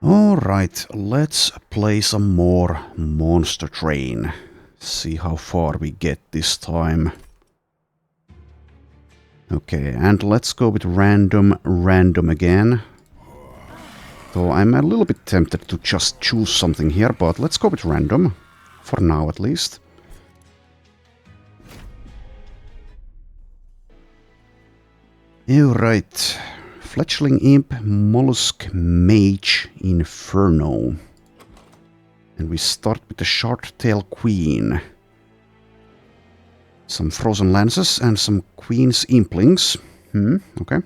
Alright, let's play some more Monster Train. See how far we get this time. Okay, and let's go with random again. Though I'm a little bit tempted to just choose something here, but let's go with random. For now, at least. Alright. Fledgling Imp, Mollusk, Mage, Inferno. And we start with the Short-tail Queen. Some Frozen Lances and some Queen's Implings. Okay.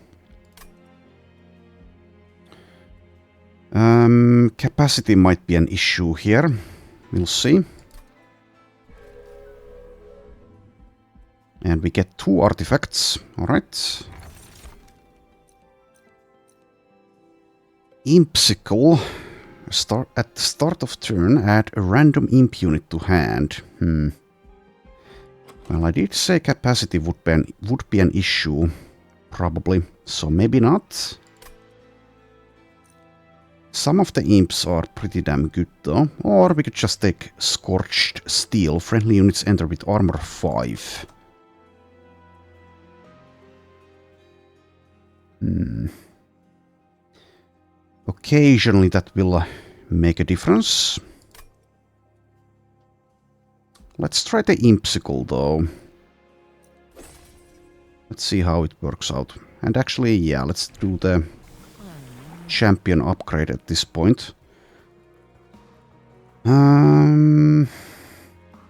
Capacity might be an issue here. We'll see. And we get 2 artifacts. Alright. Impsicle. At the start of turn, add a random imp unit to hand. Well, I did say capacity would be an issue. Probably. So maybe not. Some of the imps are pretty damn good though. Or we could just take Scorched Steel. Friendly units enter with armor 5. Occasionally that will make a difference. Let's try the Impsicle though. Let's see how it works out. And actually, yeah, let's do the champion upgrade at this point.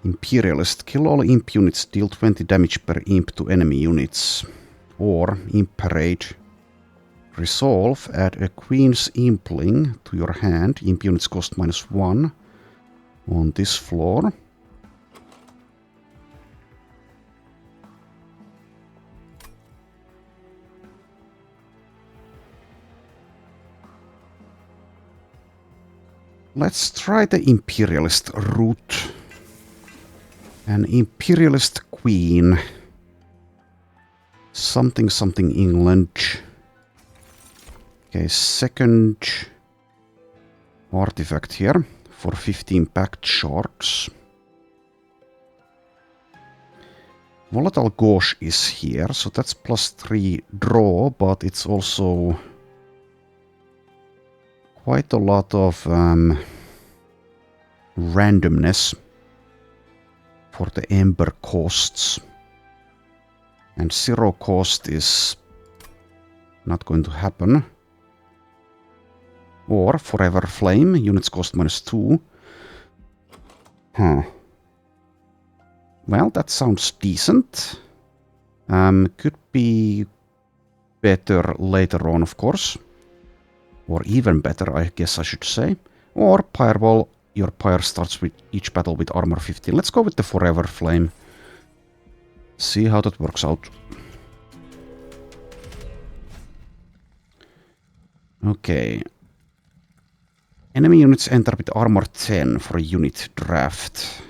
Imperialist. Kill all imp units, deal 20 damage per imp to enemy units. Or Imp-parade. Resolve, add a Queen's Impling to your hand. Imp units cost -1 on this floor. Let's try the Imperialist route. An Imperialist Queen. Something England. Okay, second artifact here for 15 packed shards. Volatile Gauche is here, so that's +3 draw, but it's also quite a lot of randomness for the Ember costs. And 0 cost is not going to happen. Or Forever Flame, units cost -2. Well, that sounds decent. Could be better later on, of course. Or even better, I guess I should say. Or Pyreball, your pyre starts with each battle with armor 15. Let's go with the Forever Flame. See how that works out. Okay. Enemy units enter with armor 10 for a unit draft.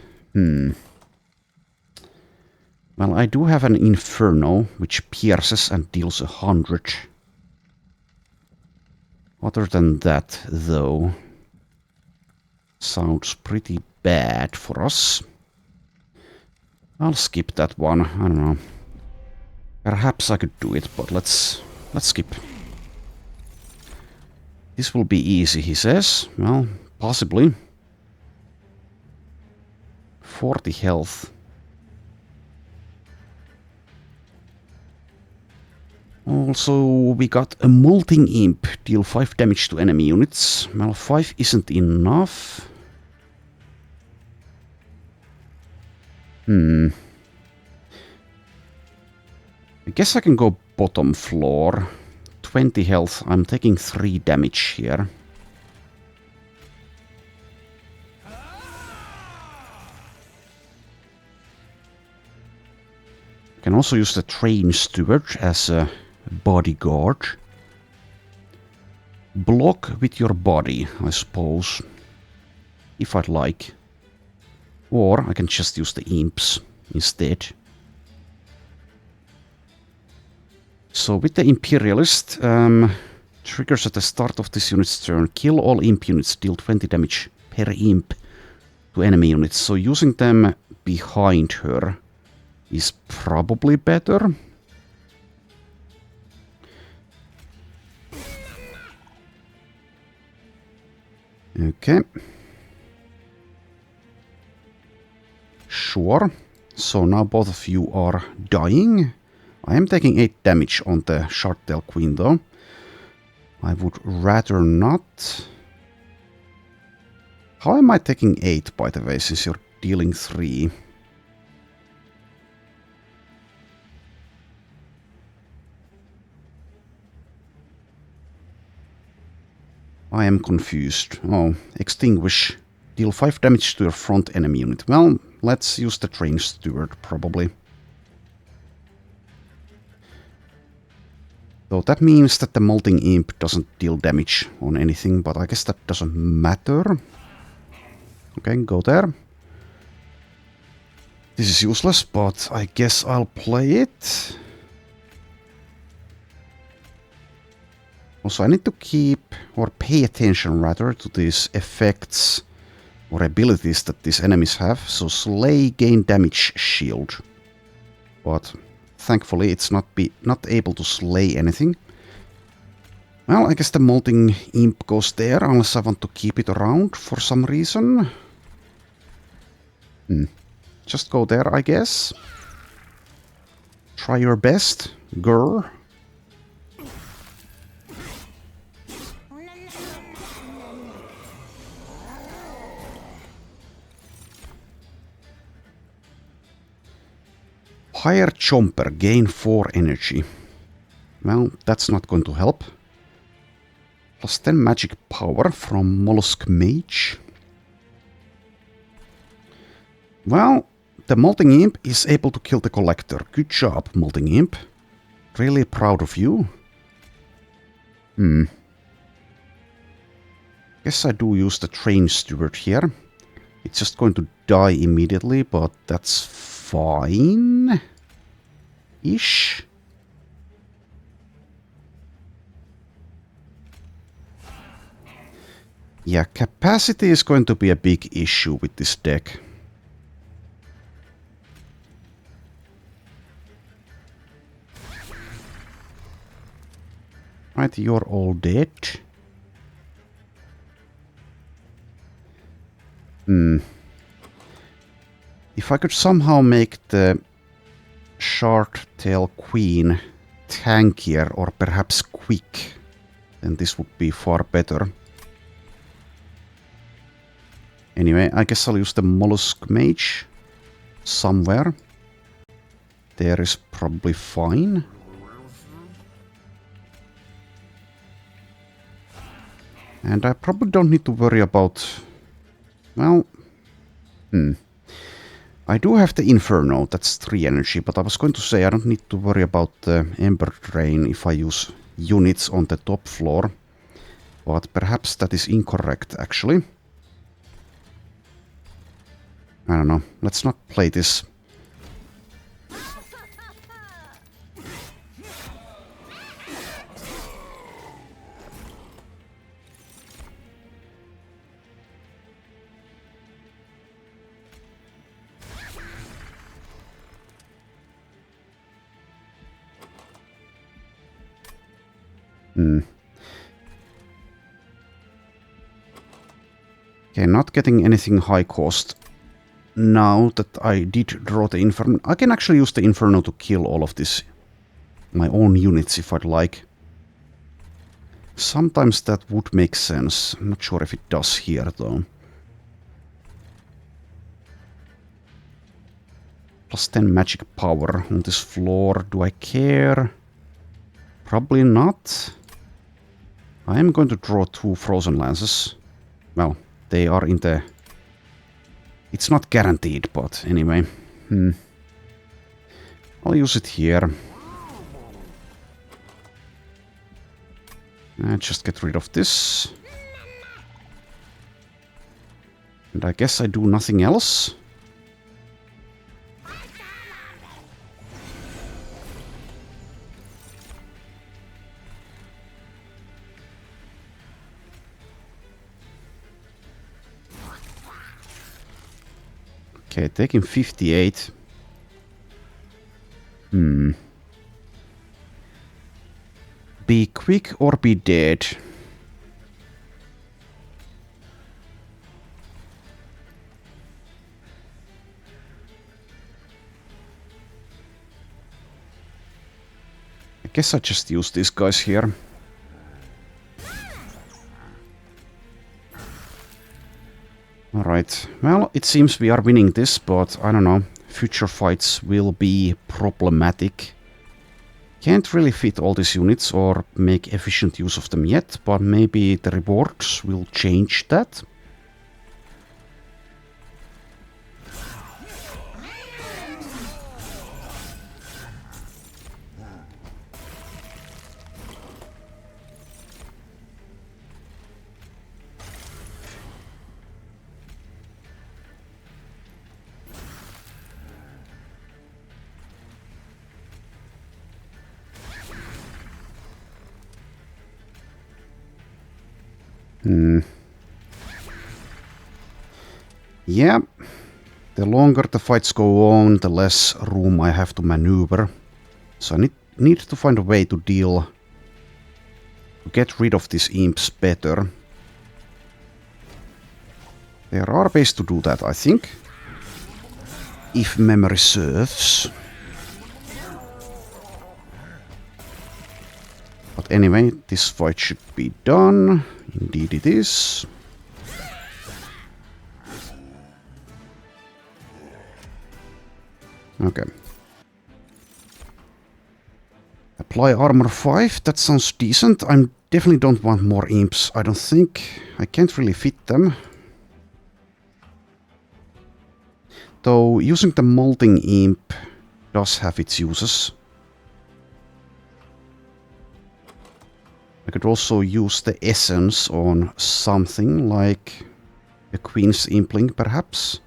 Well, I do have an Inferno, which pierces and deals 100. Other than that, though, sounds pretty bad for us. I'll skip that one. I don't know. Perhaps I could do it, but let's skip. This will be easy, he says. Well, possibly. 40 health. Also, we got a Molting Imp. Deal 5 damage to enemy units. Well, 5 isn't enough. I guess I can go bottom floor. 20 health. I'm taking 3 damage here. Can also use the Train Steward as a bodyguard. Block with your body, I suppose. If I'd like. Or I can just use the imps instead. So with the Imperialist, Triggers at the start of this unit's turn. Kill all imp units. Deal 20 damage per imp to enemy units. So using them behind her is probably better. Okay. Sure. So now both of you are dying. I am taking 8 damage on the Shardtail Queen though. I would rather not. How am I taking 8 by the way, since you're dealing 3? I am confused. Oh, extinguish. Deal 5 damage to your front enemy unit. Well, let's use the Train Steward, probably. So that means that the Molting Imp doesn't deal damage on anything, but I guess that doesn't matter. Okay, go there. This is useless, but I guess I'll play it. Also, I need to keep, or pay attention rather, to these effects or abilities that these enemies have. So Slay, gain damage, shield. But thankfully it's not able to slay anything. Well, I guess the Molting Imp goes there, unless I want to keep it around for some reason. Just go there, I guess. Try your best, girl. Fire Chomper, gain 4 energy. Well, that's not going to help. Plus 10 magic power from Mollusk Mage. Well, the Molting Imp is able to kill the Collector. Good job, Molting Imp. Really proud of you. Guess I do use the Train Steward here. It's just going to die immediately, but that's fine. Ish. Yeah, capacity is going to be a big issue with this deck. Right, you're all dead. If I could somehow make the Shardtail Queen tankier or perhaps quick, then this would be far better. Anyway, I guess I'll use the Mollusk Mage somewhere. There is probably fine. And I probably don't need to worry about... Well... I do have the Inferno, that's 3 energy, but I was going to say I don't need to worry about the Ember Drain if I use units on the top floor. But perhaps that is incorrect, actually. I don't know, let's not play this. Okay, not getting anything high cost. Now that I did draw the Inferno, I can actually use the Inferno to kill all of this. My own units if I'd like. Sometimes that would make sense. I'm not sure if it does here though. Plus 10 magic power on this floor. Do I care? Probably not. I am going to draw 2 Frozen Lances. Well, they are in the... It's not guaranteed, but anyway. I'll use it here. And just get rid of this. And I guess I do nothing else. Okay, taking 58. Be quick or be dead. I guess I just use these guys here. Alright, well, it seems we are winning this, but I don't know. Future fights will be problematic. Can't really fit all these units or make efficient use of them yet, but maybe the rewards will change that. Yeah, the longer the fights go on, the less room I have to maneuver. So I need to find a way to get rid of these imps better. There are ways to do that, I think. If memory serves. But anyway, this fight should be done. Indeed it is. Okay. Apply armor 5, that sounds decent. I definitely don't want more imps, I don't think. I can't really fit them. Though using the molting imp does have its uses. I could also use the essence on something like the Queen's Impling, perhaps.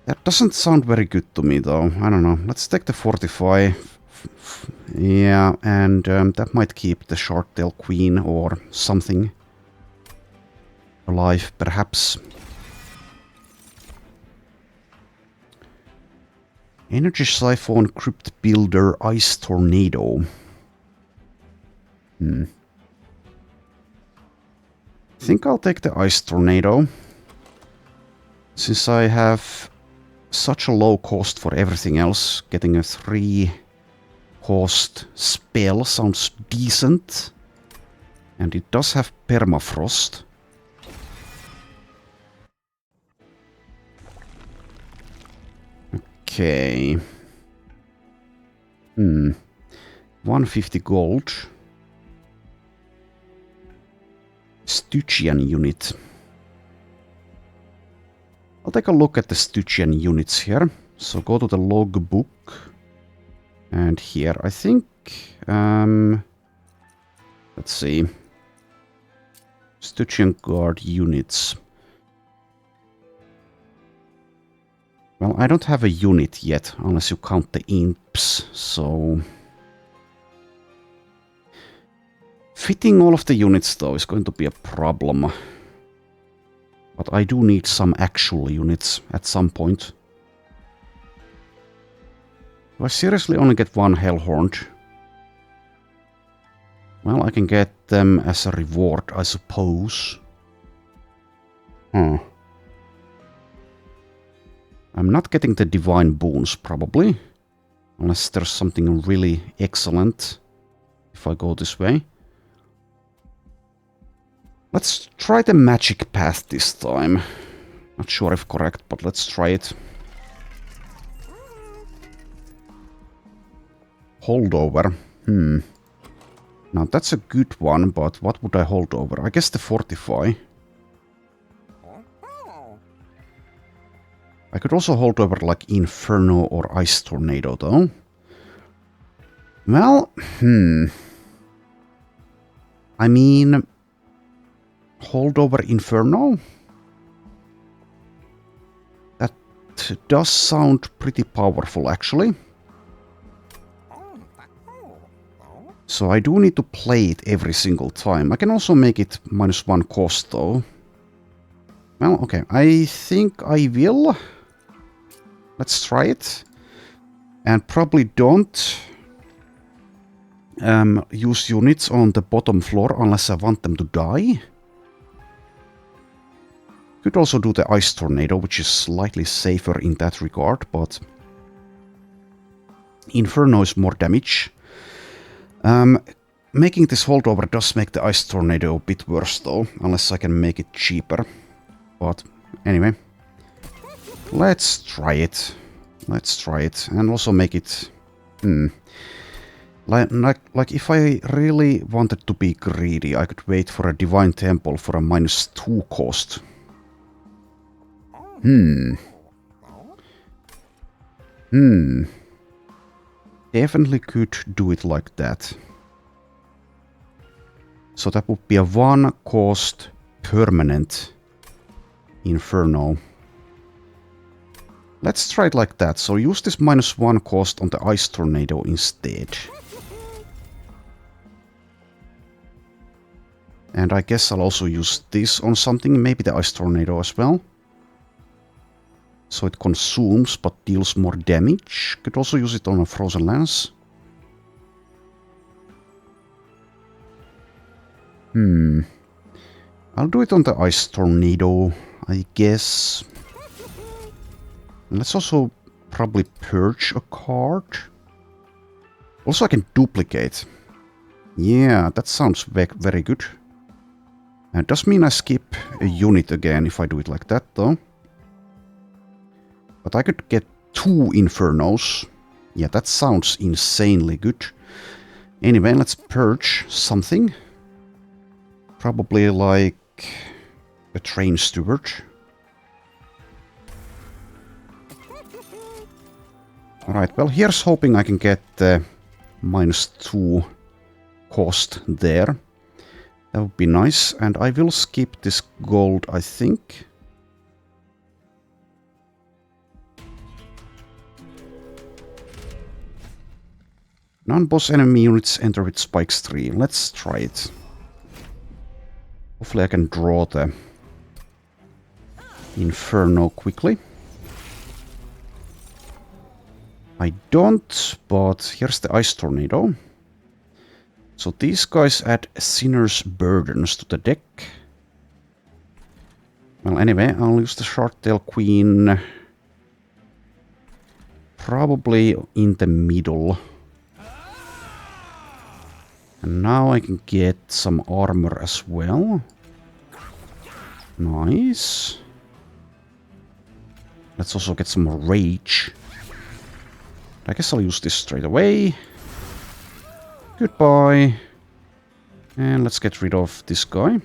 That doesn't sound very good to me, though. I don't know. Let's take the Fortify. Yeah, and that might keep the Short-tail Queen or something alive, perhaps. Energy Siphon, Crypt Builder, Ice Tornado. I think I'll take the Ice Tornado. Since I have such a low cost for everything else, getting a 3-cost spell sounds decent. And it does have Permafrost. Okay. 150 gold. Stygian unit. I'll take a look at the Stygian units here. So go to the logbook. And here, I think... let's see. Stygian guard units. Well, I don't have a unit yet, unless you count the imps, so... Fitting all of the units, though, is going to be a problem. But I do need some actual units at some point. Do I seriously only get one Hellhorned? Well, I can get them as a reward, I suppose. I'm not getting the divine boons, probably. Unless there's something really excellent. If I go this way. Let's try the magic path this time. Not sure if correct, but let's try it. Holdover. Now that's a good one, but what would I hold over? I guess the Fortify. I could also hold over like Inferno or Ice Tornado, though. Well, I mean... Hold over Inferno? That does sound pretty powerful, actually. So I do need to play it every single time. I can also make it -1 cost though. Well, okay, I think I will. Let's try it. And probably don't use units on the bottom floor unless I want them to die. Could also do the Ice Tornado, which is slightly safer in that regard, but Inferno is more damage. Making this holdover does make the Ice Tornado a bit worse though, unless I can make it cheaper. But anyway, let's try it. Let's try it, and also make it... Like if I really wanted to be greedy, I could wait for a Divine Temple for a -2 cost. Definitely could do it like that. So that would be a 1 cost permanent Inferno. Let's try it like that. So use this -1 cost on the Ice Tornado instead. And I guess I'll also use this on something, maybe the Ice Tornado as well. So it consumes but deals more damage. Could also use it on a Frozen Lance. I'll do it on the Ice Tornado, I guess. And let's also probably purge a card. Also I can duplicate. Yeah, that sounds very good. It does mean I skip a unit again if I do it like that though. But I could get 2 Infernos. Yeah, that sounds insanely good. Anyway, let's purge something. Probably like a Train Steward. Alright, well here's hoping I can get the -2 cost there. That would be nice, and I will skip this gold, I think. Non-boss enemy units enter with spikes 3. Let's try it. Hopefully I can draw the Inferno quickly. I don't, but here's the Ice Tornado. So these guys add Sinner's Burdens to the deck. Well, anyway, I'll use the Short-tail Queen probably in the middle. And now I can get some armor as well. Nice. Let's also get some more rage. I guess I'll use this straight away. Goodbye. And let's get rid of this guy.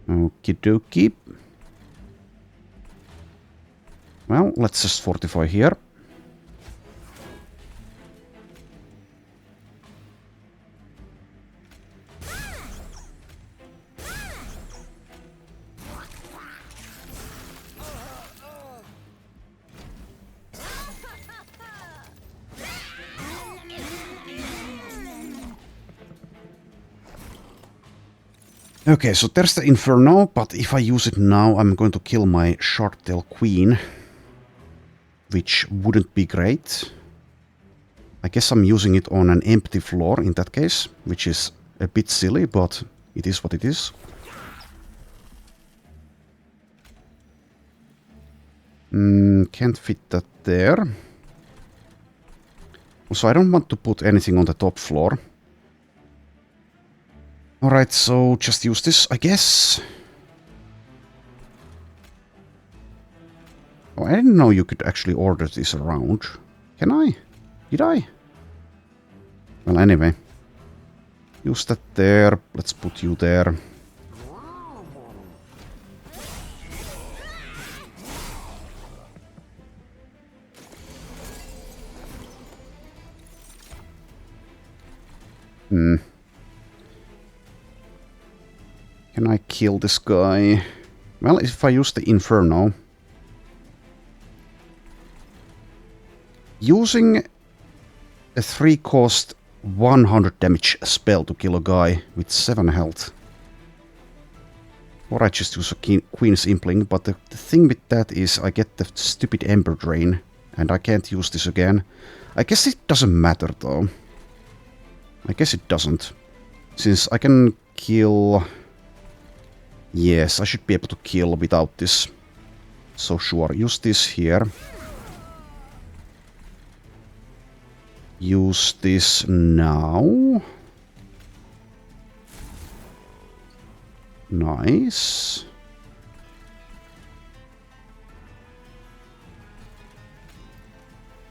Okie dokie. Well, let's just fortify here. Okay, so there's the Inferno, but if I use it now, I'm going to kill my Short-tail Queen, which wouldn't be great. I guess I'm using it on an empty floor in that case, which is a bit silly, but it is what it is. Can't fit that there. Also, I don't want to put anything on the top floor. Alright, so just use this, I guess. Oh, I didn't know you could actually order this around. Can I? Did I? Well, anyway. Use that there. Let's put you there. Can Can I kill this guy? Well, if I use the Inferno... Using a 3-cost 100 damage spell to kill a guy with 7 health. Or I just use a Queen's Impling, but the thing with that is I get the stupid Ember Drain, and I can't use this again. I guess it doesn't matter though. I guess it doesn't. Since I can kill... Yes, I should be able to kill without this. So sure, use this here. Use this now. Nice.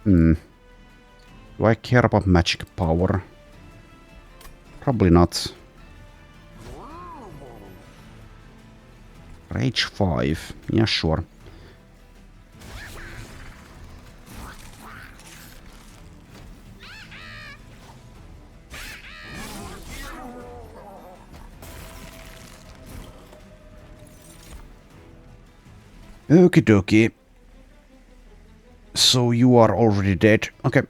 Do I care about magic power? Probably not. Rage 5. Yeah, sure. Okie dokie. So you are already dead. Okay.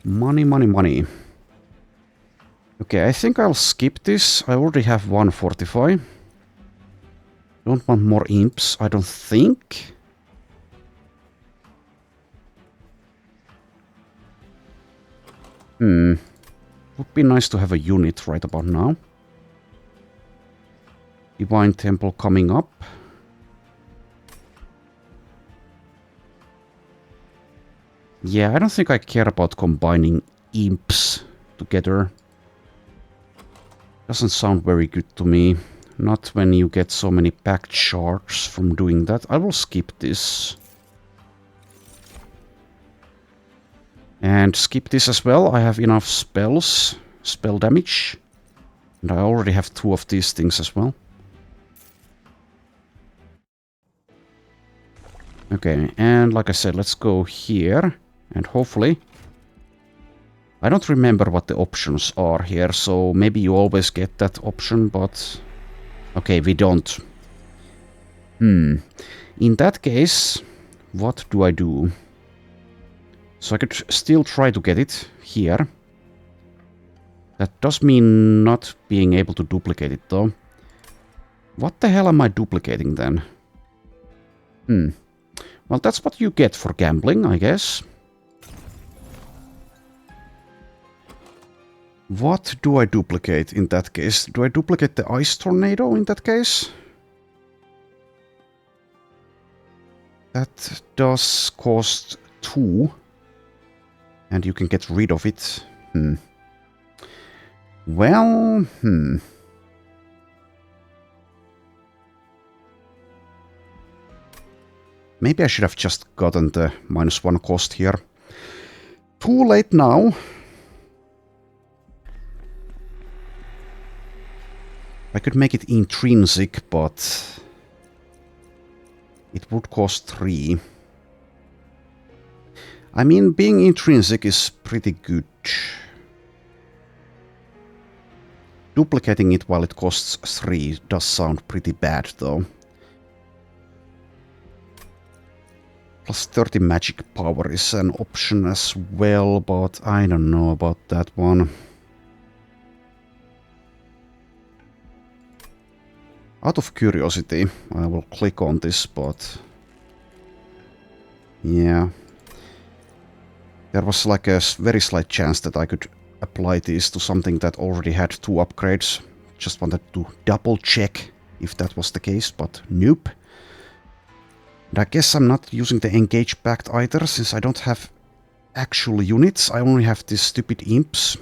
Money, money, money. Okay, I think I'll skip this. I already have one Fortify. Don't want more imps, I don't think. Would be nice to have a unit right about now. Divine Temple coming up. Yeah, I don't think I care about combining imps together. Doesn't sound very good to me. Not when you get so many packed shards from doing that. I will skip this. And skip this as well. I have enough spells, spell damage. And I already have 2 of these things as well. Okay, and like I said, let's go here. And hopefully... I don't remember what the options are here, so maybe you always get that option, but... Okay, we don't. In that case, what do I do? So I could still try to get it here. That does mean not being able to duplicate it though. What the hell am I duplicating then? Well, that's what you get for gambling, I guess. What do I duplicate in that case? Do I duplicate the Ice Tornado in that case? That does cost 2. And you can get rid of it. Well, Maybe I should have just gotten the -1 cost here. Too late now. I could make it intrinsic, but it would cost 3. I mean, being intrinsic is pretty good. Duplicating it while it costs 3 does sound pretty bad, though. Plus 30 magic power is an option as well, but I don't know about that one. Out of curiosity, I will click on this, but... Yeah. There was like a very slight chance that I could apply this to something that already had 2 upgrades. Just wanted to double check if that was the case, but nope. And I guess I'm not using the Engage Pact either, since I don't have actual units. I only have these stupid imps.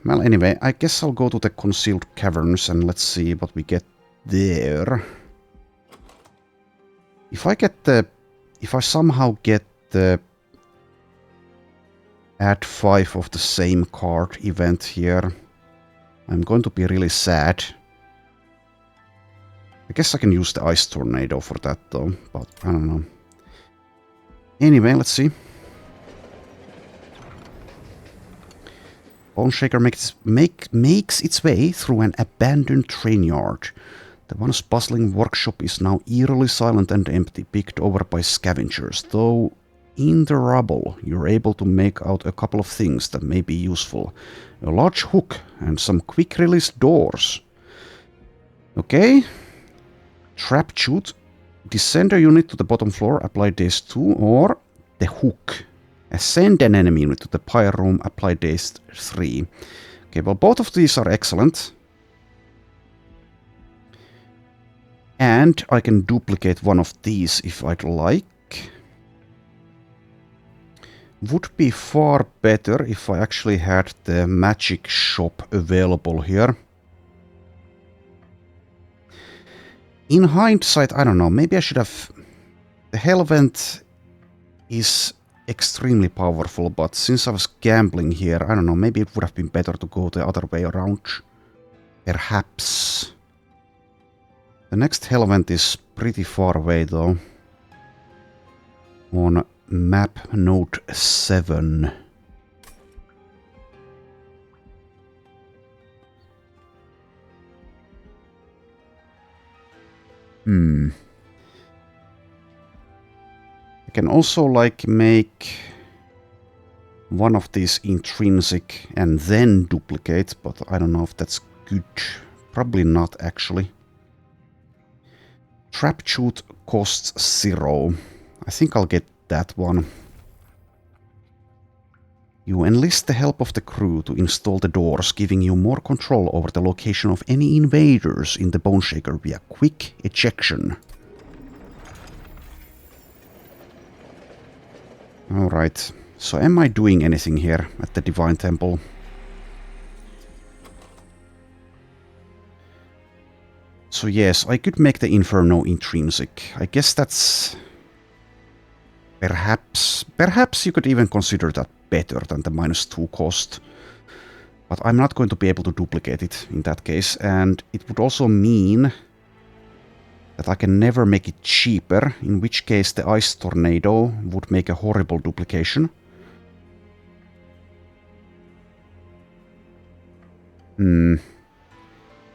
Well, anyway, I guess I'll go to the Concealed Caverns and let's see what we get there. If I somehow get the add 5 of the same card event here, I'm going to be really sad. I guess I can use the Ice Tornado for that though, but I don't know. Anyway, let's see. Bone Shaker makes its way through an abandoned train yard. The once bustling workshop is now eerily silent and empty, picked over by scavengers. Though in the rubble, you're able to make out a couple of things that may be useful. A large hook and some quick-release doors. Okay. Trap shoot. Descend a unit to the bottom floor, apply daze 2, or the hook. Ascend an enemy unit to the pyre room, apply daze 3. Okay, well, both of these are excellent. And I can duplicate one of these if I'd like. Would be far better if I actually had the magic shop available here. In hindsight, I don't know, maybe I should have... The Hellvent is extremely powerful, but since I was gambling here, I don't know, maybe it would have been better to go the other way around. Perhaps. The next Hellvent is pretty far away though. On map node 7. I can also like make one of these intrinsic and then duplicate, but I don't know if that's good. Probably not actually. Trap shoot costs 0. I think I'll get that one. You enlist the help of the crew to install the doors, giving you more control over the location of any invaders in the Bone Shaker via quick ejection. Alright, so am I doing anything here at the Divine Temple? So yes, I could make the Inferno intrinsic. I guess that's... Perhaps you could even consider that better than the -2 cost. But I'm not going to be able to duplicate it in that case, and it would also mean that I can never make it cheaper, in which case the Ice Tornado would make a horrible duplication.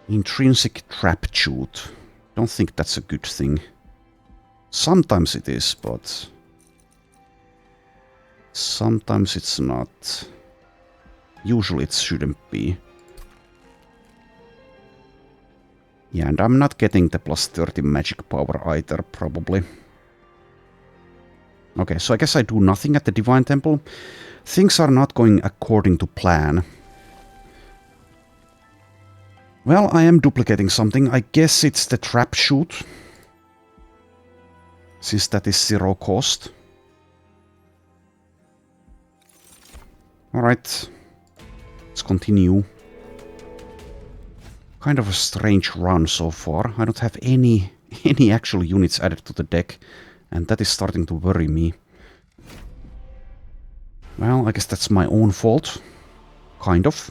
Intrinsic trap shoot. Don't think that's a good thing. Sometimes it is, but sometimes it's not. Usually it shouldn't be. Yeah, and I'm not getting the +30 magic power either, probably. Okay, so I guess I do nothing at the Divine Temple. Things are not going according to plan. Well, I am duplicating something. I guess it's the trap shoot, since that is 0 cost. Alright, let's continue. Kind of a strange run so far. I don't have any actual units added to the deck, and that is starting to worry me. Well, I guess that's my own fault. Kind of.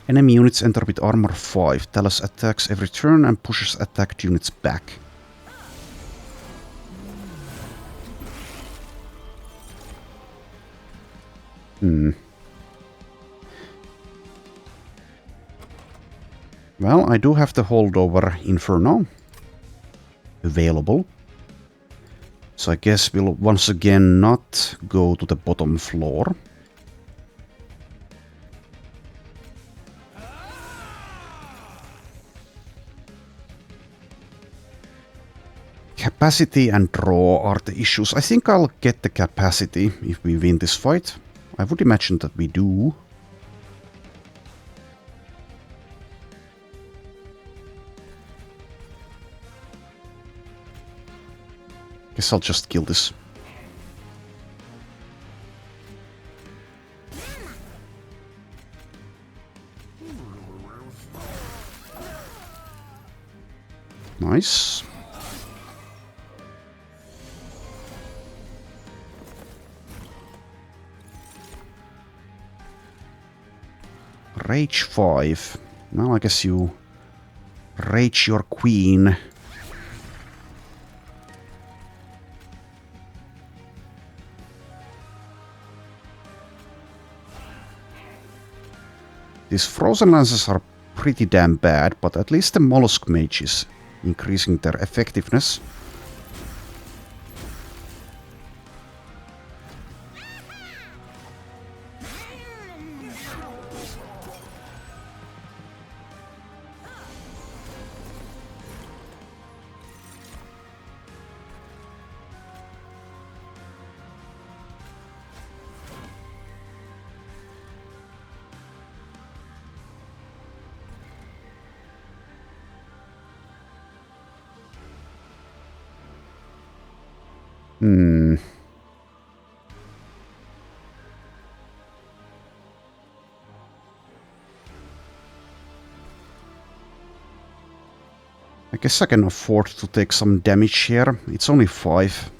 Enemy units enter with armor 5. Talus attacks every turn and pushes attacked units back. Well, I do have the holdover Inferno available. So I guess we'll once again not go to the bottom floor. Capacity and draw are the issues. I think I'll get the capacity if we win this fight. I would imagine that we do. Guess I'll just kill this. Nice. Rage 5. Now I guess you Rage your queen. These frozen lances are pretty damn bad, but at least the mollusk mage is increasing their effectiveness. I guess I can afford to take some damage here. It's only 5.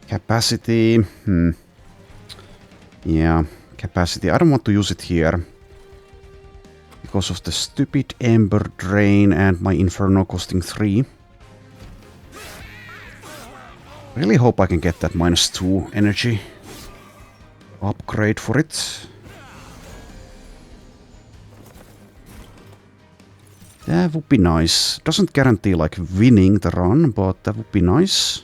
Capacity. Yeah, capacity. I don't want to use it here. Because of the stupid Ember Drain and my Inferno costing 3. Really hope I can get that -2 energy upgrade for it. That would be nice. Doesn't guarantee like winning the run, but that would be nice.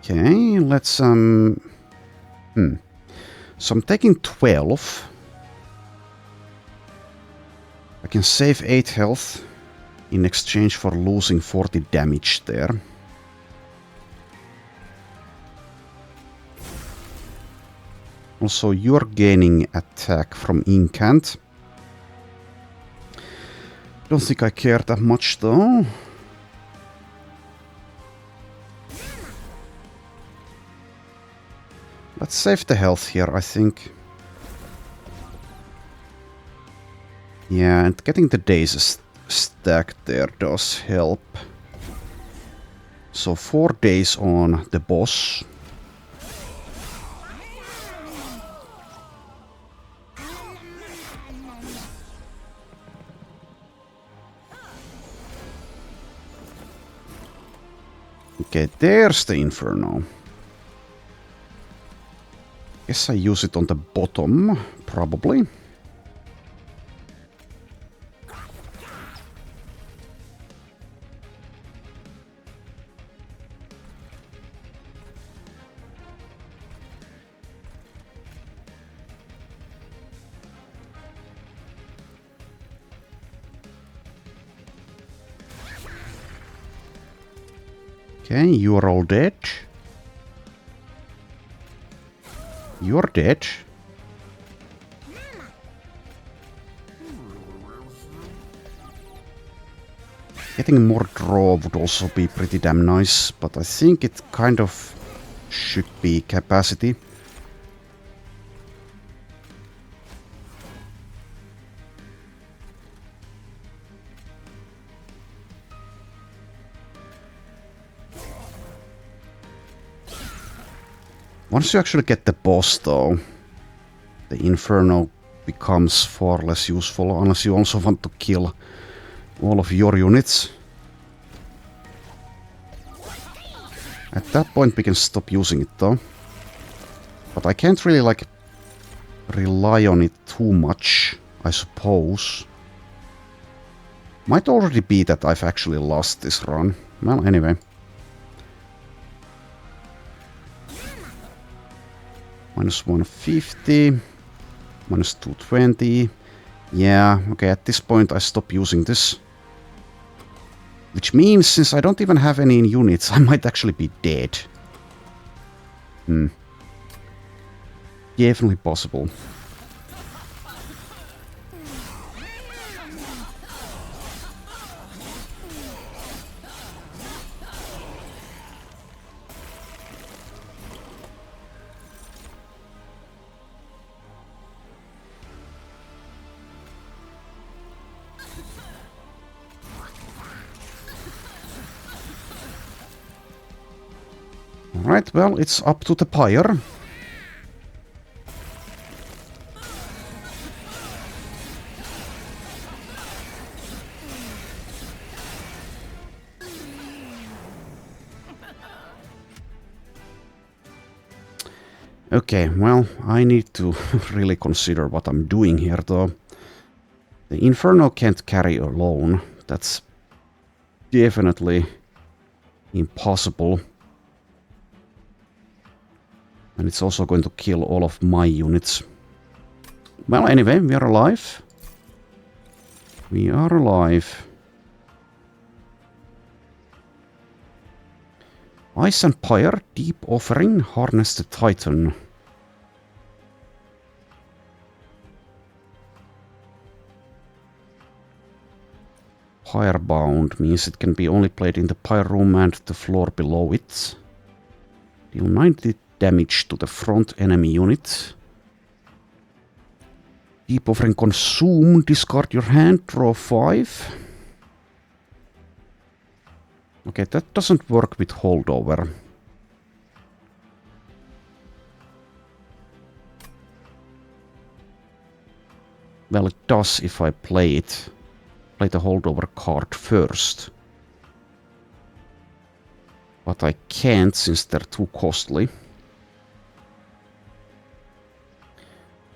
Okay, let's So I'm taking 12. I can save 8 health in exchange for losing 40 damage there. Also, you're gaining attack from incant. Don't think I care that much though. Let's save the health here, I think. Yeah, and getting the days stacked there does help. So 4 days on the boss. Okay, there's the Inferno. Guess I use it on the bottom, probably. Okay, you're all dead. You're dead. Getting more draw would also be pretty damn nice, but I think it kind of should be capacity. Once you actually get the boss though, the Inferno becomes far less useful, unless you also want to kill all of your units. At that point we can stop using it though. But I can't really like rely on it too much, I suppose. Might already be that I've actually lost this run. Well, anyway. -150, -220. Yeah, okay, at this point I stop using this. Which means, since I don't even have any in units, I might actually be dead. definitely possible. Alright, well, it's up to the pyre. Okay, well, I need to really consider what I'm doing here, though. The Inferno can't carry alone. That's definitely impossible. And it's also going to kill all of my units. Well, anyway, we are alive. We are alive. Ice and Pyre, Deep Offering, Harness the Titan. Pyrebound means it can be only played in the Pyre room and the floor below it. Deal 90 damage to the front enemy unit. Deep Offering Consume, discard your hand, draw 5. Okay, that doesn't work with Holdover. Well, it does if I play it. Play the Holdover card first. But I can't since they're too costly.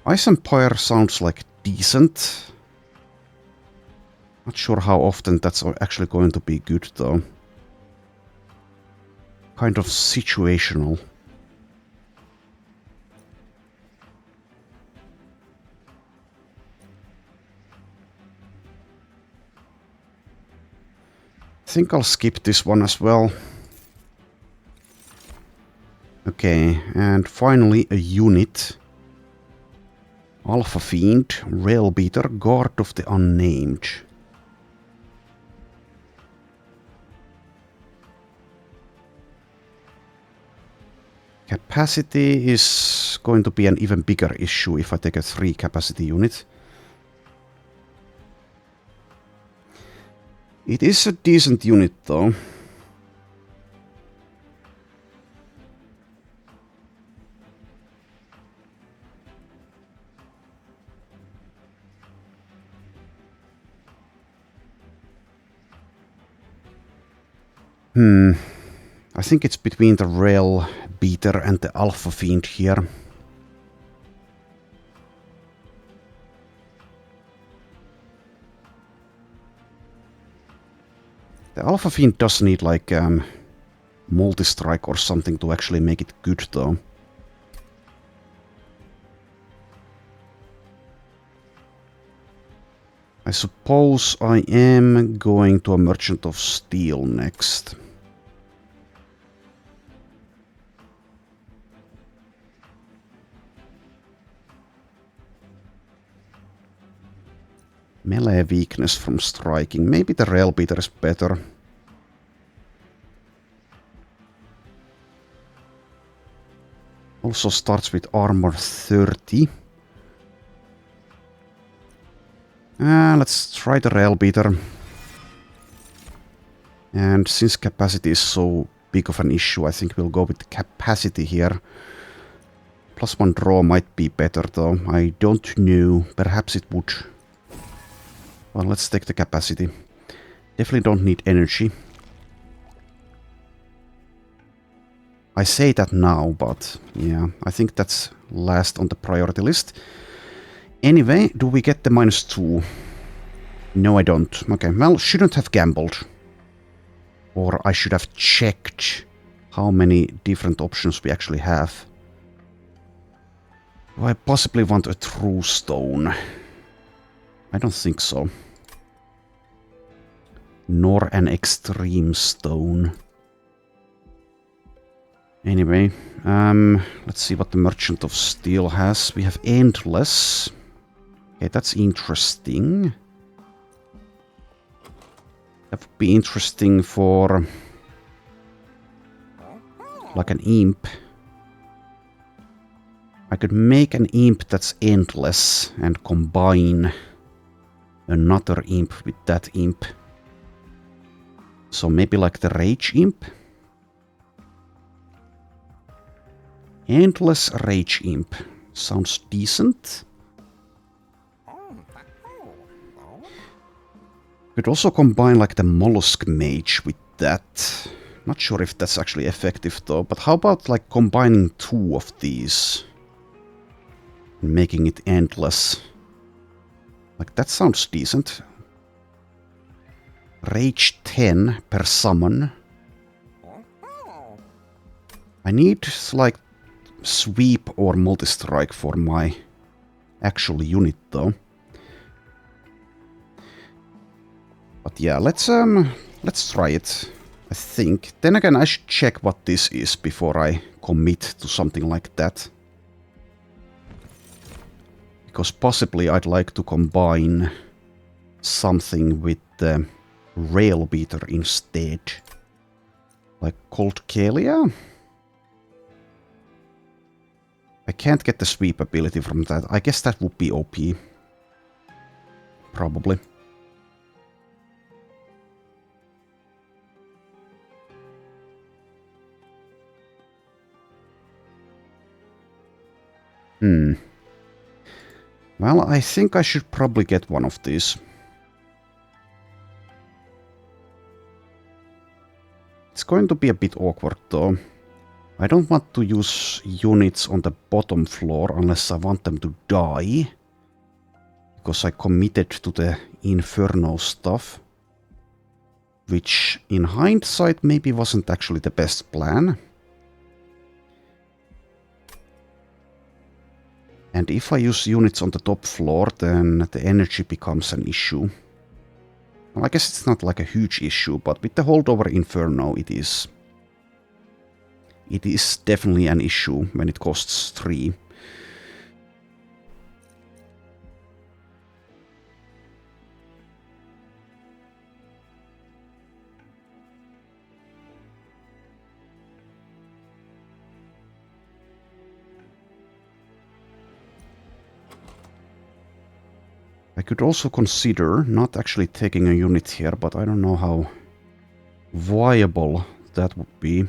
Ice Empire sounds like decent. Not sure how often that's actually going to be good though. Kind of situational. I think I'll skip this one as well. Okay, and finally a unit. Alpha Fiend, Railbeater, Guard of the Unnamed. Capacity is going to be an even bigger issue if I take a 3 capacity unit. It is a decent unit though. I think it's between the Rail Beater and the Alpha Fiend here. The Alpha Fiend does need like multi-strike or something to actually make it good though. I suppose I am going to a Merchant of Steel next. Melee weakness from striking. Maybe the Rail Beater is better. Also starts with armor 30. Let's try the Rail Beater. And since capacity is so big of an issue, I think we'll go with capacity here. +1 draw might be better though. I don't know. Perhaps it would. Well, let's take the capacity. Definitely don't need energy. I say that now, but yeah, I think that's last on the priority list. Anyway, do we get the -2? No, I don't. Okay, well, shouldn't have gambled. Or I should have checked how many different options we actually have. Do I possibly want a True Stone? I don't think so. Nor an Extreme Stone. Anyway, let's see what the Merchant of Steel has. We have Endless. Okay, that's interesting. That would be interesting for like an imp. I could make an imp that's endless and combine another imp with that imp. So maybe like the Rage Imp. Endless Rage Imp. Sounds decent. Could also combine like the Mollusk Mage with that. Not sure if that's actually effective though, but how about like combining two of these? And making it endless. Like that sounds decent. Rage 10 per summon. I need like sweep or multi-strike for my actual unit though. But yeah, let's try it. I think. Then again, I should check what this is before I commit to something like that. Because possibly I'd like to combine something with the Rail Beater instead. Like Cold Kalia? I can't get the sweep ability from that. I guess that would be OP. Probably. Well, I think I should probably get one of these. It's going to be a bit awkward though. I don't want to use units on the bottom floor unless I want them to die. Because I committed to the Inferno stuff. Which, in hindsight, maybe wasn't actually the best plan. And if I use units on the top floor, then the energy becomes an issue. Well, I guess it's not like a huge issue, but with the holdover Inferno, it is. It is definitely an issue when it costs 3. I could also consider not actually taking a unit here, but I don't know how viable that would be.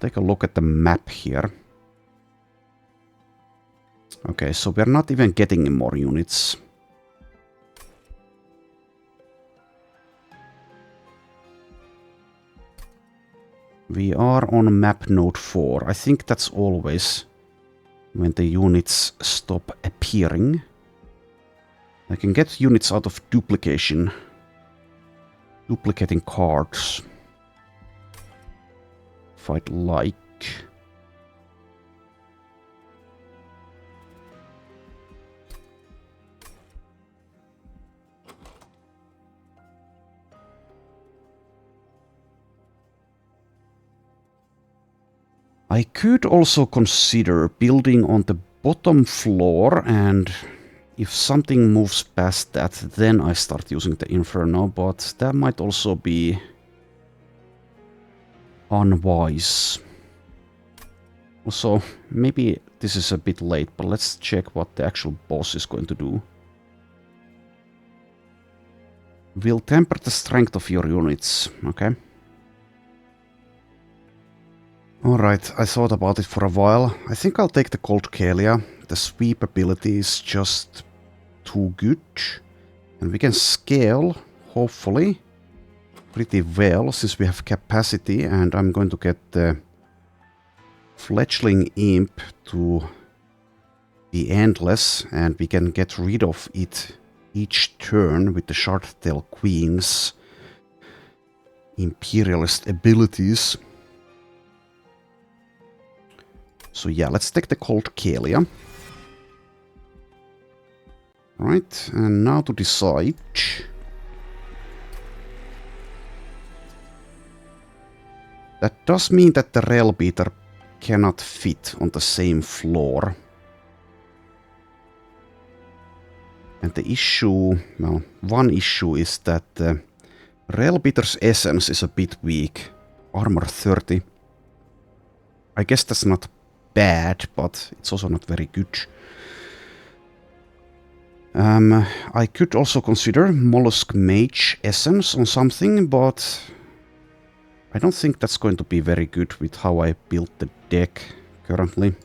Take a look at the map here. Okay, so we're not even getting more units. We are on map node 4. I think that's always when the units stop appearing. I can get units out of duplication. Duplicating cards. If I'd like. I could also consider building on the bottom floor, and if something moves past that, then I start using the Inferno, but that might also be unwise. Also, maybe this is a bit late, but let's check what the actual boss is going to do. Will temper the strength of your units, okay? Alright, I thought about it for a while. I think I'll take the Cold Kalia. The sweep ability is just too good. And we can scale, hopefully, pretty well since we have capacity. And I'm going to get the Fledgling Imp to be endless. And we can get rid of it each turn with the Shardtail Queen's Imperialist abilities. So yeah, let's take the Cold Kalia. Right, and now to decide. does mean that the rail beater cannot fit on the same floor. And the issue, well, one issue is that the rail beater's essence is a bit weak. Armor 30. I guess that's not bad, but it's also not very good. I could also consider Mollusk Mage Essence on something, but I don't think that's going to be very good with how I built the deck currently.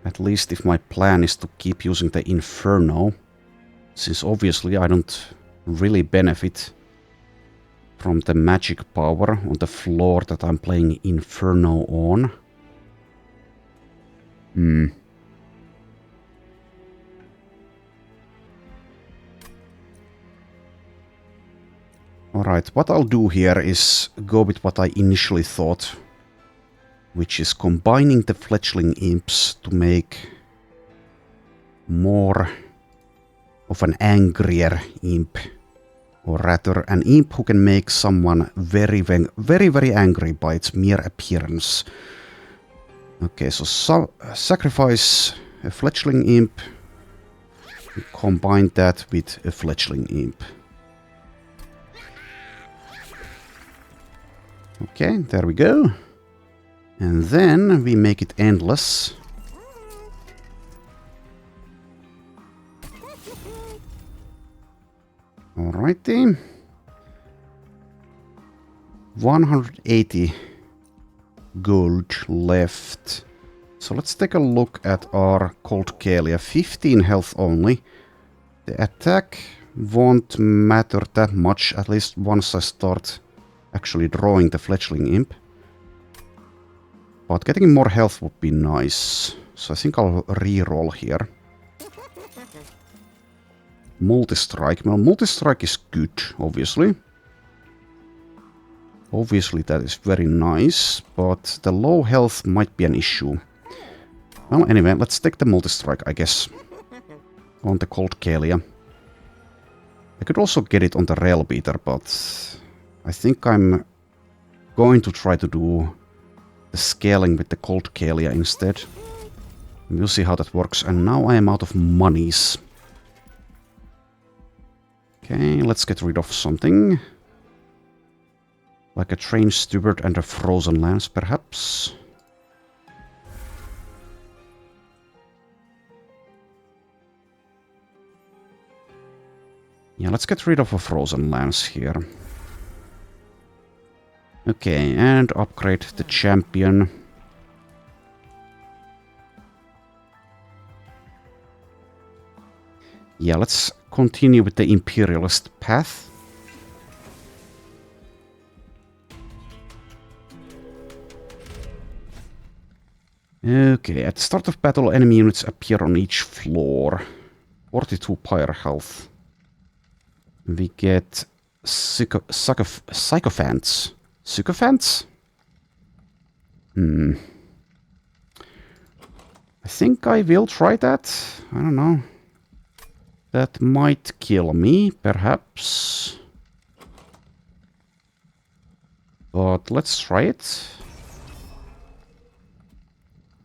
At least if my plan is to keep using the Inferno, since obviously I don't really benefit from the magic power on the floor that I'm playing Inferno on. Alright, what I'll do here is go with what I initially thought, which is combining the fledgling imps to make more of an angrier imp. Or rather, an imp who can make someone very, very angry by its mere appearance. Okay, so sacrifice a fledgling imp, and combine that with a fledgling imp. Okay, there we go. And then we make it endless. Alrighty. 180 gold left. So let's take a look at our Cold Kalia. 15 health only. The attack won't matter that much, at least once I start actually drawing the fledgling imp. But getting more health would be nice. So I think I'll re-roll here. Multi-strike. Well, multi-strike is good, obviously. Obviously that is very nice, but the low health might be an issue. Well, anyway, let's take the multi-strike, I guess. On the Cold Kalia. I could also get it on the rail beater, but I think I'm going to try to do the scaling with the Cold Kalia instead. We'll see how that works. And now I am out of monies. Okay, let's get rid of something. Like a train steward and a frozen lance, perhaps. Yeah, let's get rid of a frozen lance here. Okay, and upgrade the champion. Yeah, let's continue with the Imperialist path. Okay, at the start of battle, enemy units appear on each floor. 42 pyre health. We get sycophants. Sycophants? I think I will try that. I don't know. That might kill me, perhaps. But let's try it.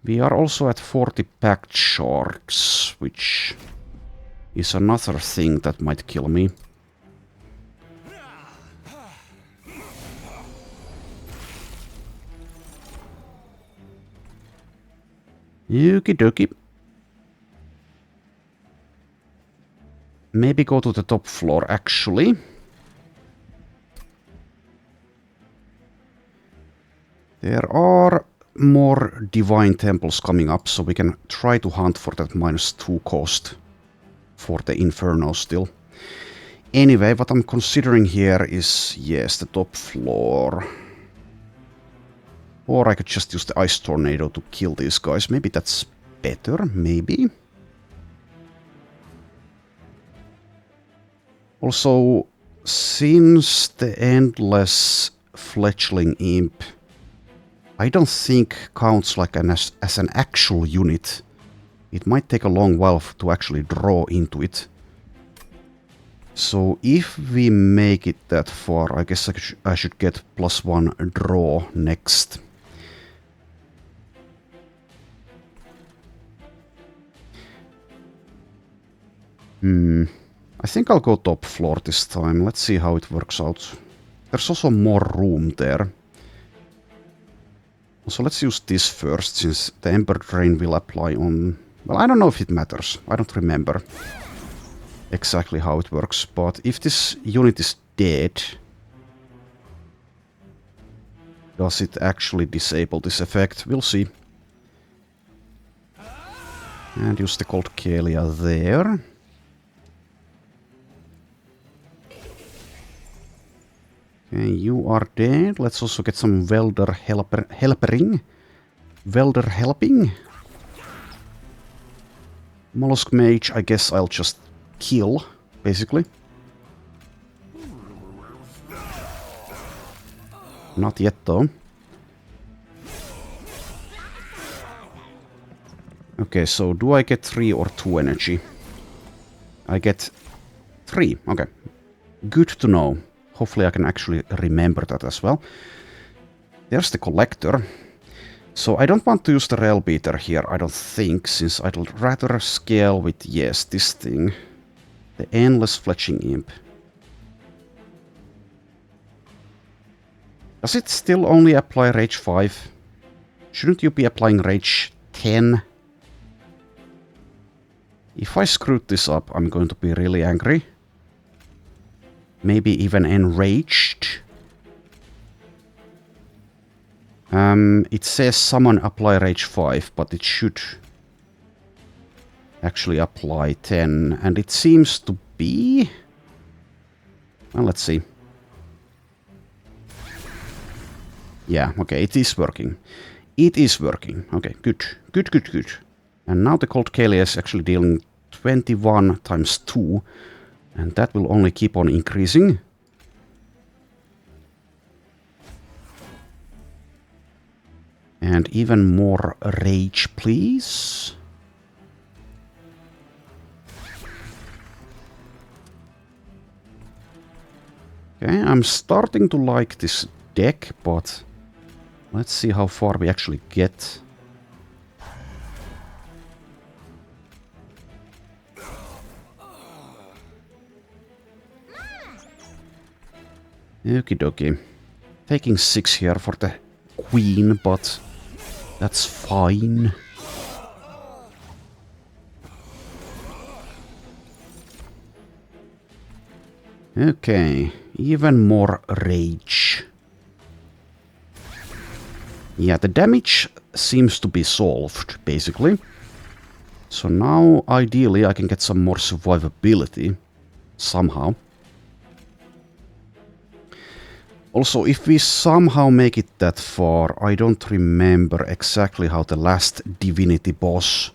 We are also at 40 packed sharks, which is another thing that might kill me. Okie dokie. Maybe go to the top floor, actually. There are more divine temples coming up, so we can try to hunt for that -2 cost for the Inferno still. Anyway, what I'm considering here is, yes, the top floor. Or I could just use the Ice Tornado to kill these guys. Maybe that's better, maybe. Also, since the Endless Fledgling Imp, I don't think counts like as an actual unit. It might take a long while to actually draw into it. So if we make it that far, I guess I should get +1 draw next. I think I'll go top floor this time. Let's see how it works out. There's also more room there. So let's use this first, since the Ember Drain will apply on... Well, I don't know if it matters. I don't remember exactly how it works. But if this unit is dead, does it actually disable this effect? We'll see. And use the Cold Kalia there. Okay, you are dead. Let's also get some Welder helping. Mollusk Mage, I guess I'll just kill, basically. Not yet, though. Okay, so do I get 3 or 2 energy? I get 3. Okay. Good to know. Hopefully I can actually remember that as well. There's the Collector. So I don't want to use the Rail Beater here, I don't think, since I'd rather scale with, yes, this thing. The Endless Fletching Imp. Does it still only apply Rage 5? Shouldn't you be applying Rage 10? If I screwed this up, I'm going to be really angry. Maybe even enraged. It says summon apply Rage 5, but it should actually apply 10. And it seems to be... Well, let's see. Yeah, okay, it is working. It is working. Okay, good. Good, good, good. And now the Cold Kalia is actually dealing 21 times 2. And that will only keep on increasing. And even more rage, please. Okay, I'm starting to like this deck, but let's see how far we actually get. Okie dokie. Taking 6 here for the queen, but that's fine. Okay, even more rage. Yeah, the damage seems to be solved, basically. So now, ideally, I can get some more survivability. Somehow. Also, if we somehow make it that far, I don't remember exactly how the last Divinity boss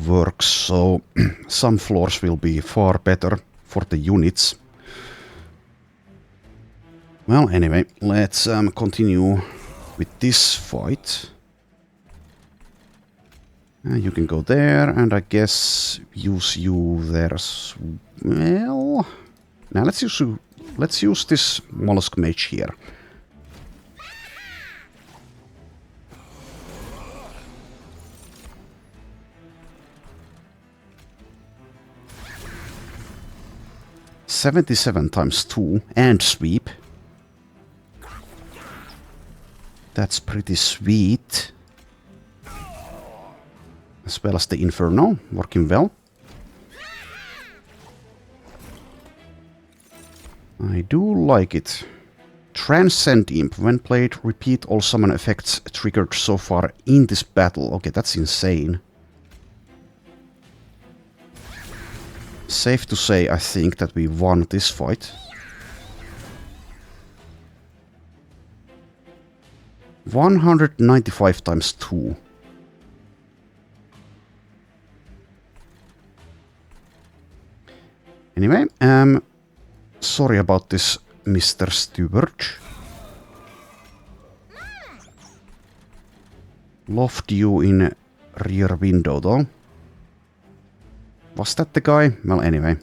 works, so some floors will be far better for the units. Well, anyway, let's continue with this fight. You can go there, and I guess use you there as well. Now let's use this Mollusk Mage here. $77 times 2 and sweep. That's pretty sweet. As well as the Inferno, working well. I do like it. Transcend Imp. When played, repeat all summon effects triggered so far in this battle. Okay, that's insane. Safe to say, I think, that we won this fight. $195 times 2. Anyway, sorry about this, Mr. Steward. Loft you in rear window, though. Was that the guy? Well, anyway.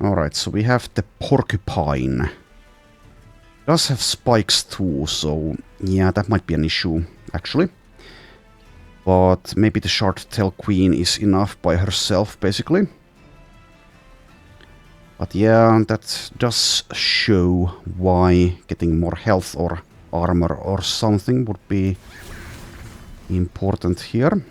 Alright, so we have the porcupine. Does have spikes too, so yeah, that might be an issue, actually. But maybe the short-tailed queen is enough by herself, basically. But yeah, that does show why getting more health or armor or something would be important here.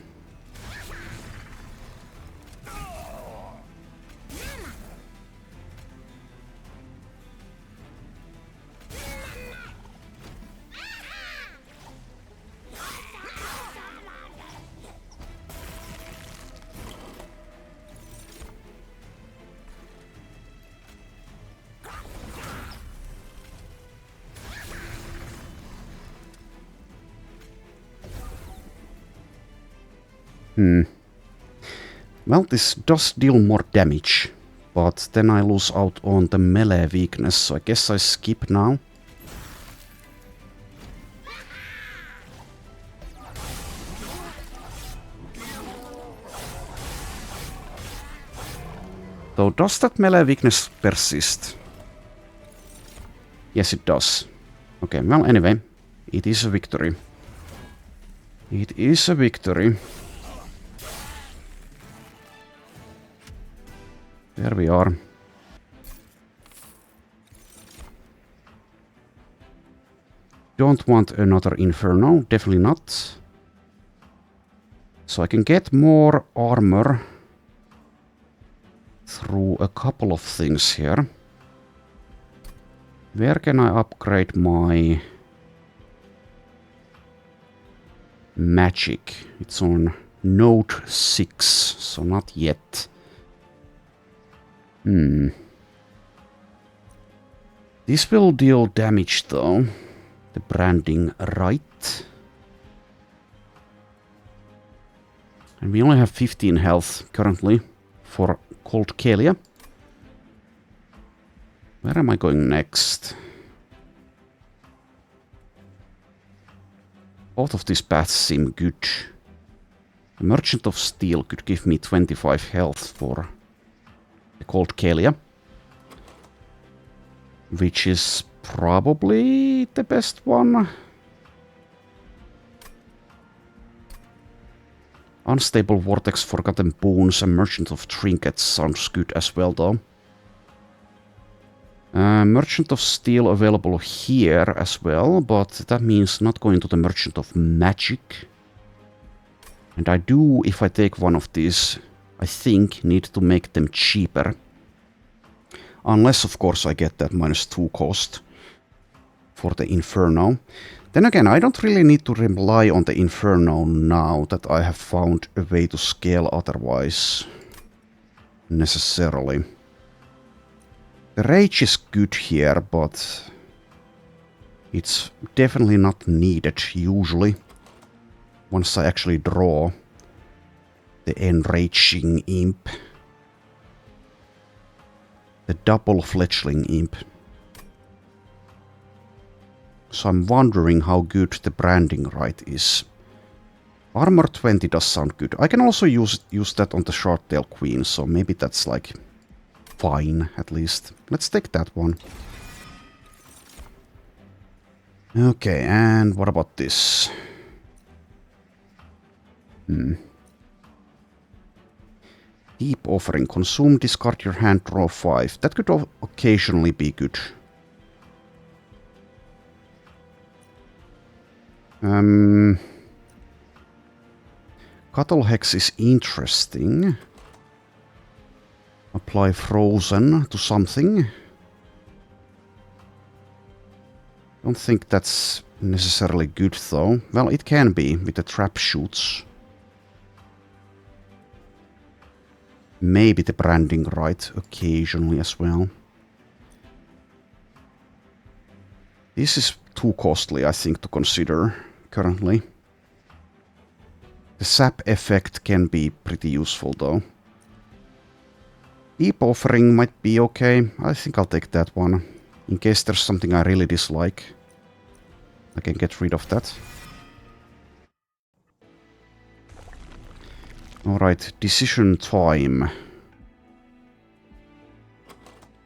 Well, this does deal more damage, but then I lose out on the melee weakness, so I guess I skip now. So does that melee weakness persist? Yes, it does. Okay, well, anyway, it is a victory. It is a victory. There we are. Don't want another Inferno, definitely not. So I can get more armor through a couple of things here. Where can I upgrade my magic? It's on node 6, so not yet. This will deal damage though. The branding right. And we only have 15 health currently for Cold Kalia. Where am I going next? Both of these paths seem good. The Merchant of Steel could give me 25 health for the Cold Kalia, which is probably the best one. Unstable Vortex, Forgotten Boons, and Merchant of Trinkets sounds good as well though. Merchant of Steel available here as well, but that means not going to the Merchant of Magic. And I do, if I take one of these, I think need to make them cheaper. Unless, of course, I get that -2 cost for the Inferno. Then again, I don't really need to rely on the Inferno now that I have found a way to scale otherwise. Necessarily. The Rage is good here, but it's definitely not needed usually. Once I actually draw the Enraging Imp. The double Fledgling Imp. So I'm wondering how good the branding right is. Armor 20 does sound good. I can also use that on the Short-tailed Queen, so maybe that's like fine at least. Let's take that one. Okay, and what about this? Deep Offering. Consume, discard your hand, draw 5. That could occasionally be good. Cuttle Hex is interesting. Apply Frozen to something. Don't think that's necessarily good though. Well, it can be with the trap shoots. Maybe the branding right occasionally as well. This is too costly, I think, to consider currently. The sap effect can be pretty useful though. Deep Offering might be okay. I think I'll take that one. In case there's something I really dislike. I can get rid of that. Alright, decision time.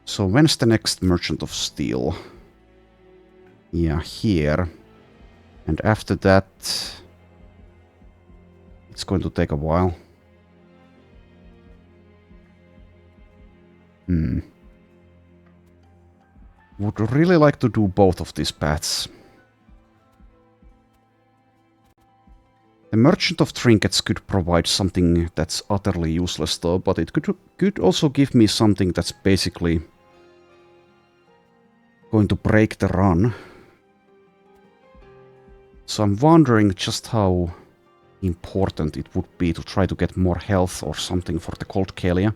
So when's the next Merchant of Steel? Yeah, here. And after that, it's going to take a while. Would really like to do both of these paths. The Merchant of Trinkets could provide something that's utterly useless though, but it could also give me something that's basically going to break the run. So I'm wondering just how important it would be to try to get more health or something for the Cold Kalia.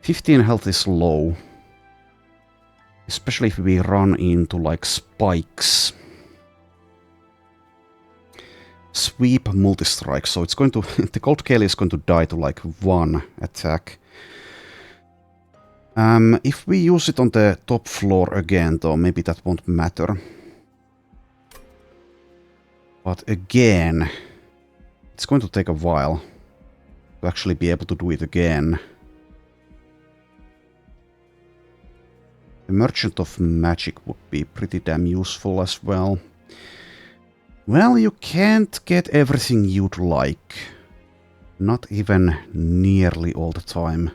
15 health is low. Especially if we run into like spikes. Sweep multi-strike, so it's going to... the Cold Kalia is going to die to like 1 attack. If we use it on the top floor again though, maybe that won't matter. But again, it's going to take a while to actually be able to do it again. The Merchant of Magic would be pretty damn useful as well. Well, you can't get everything you'd like. Not even nearly all the time.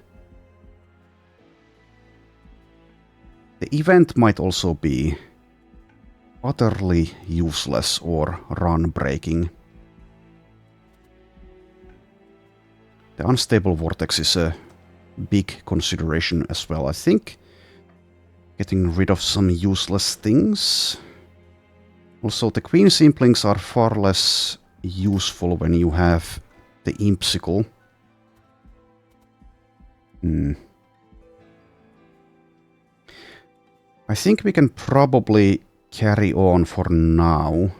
The event might also be utterly useless or run-breaking. The Unstable Vortex is a big consideration as well, I think. Getting rid of some useless things. Also, the Queen's Implings are far less useful when you have the Impsicle. I think we can probably carry on for now.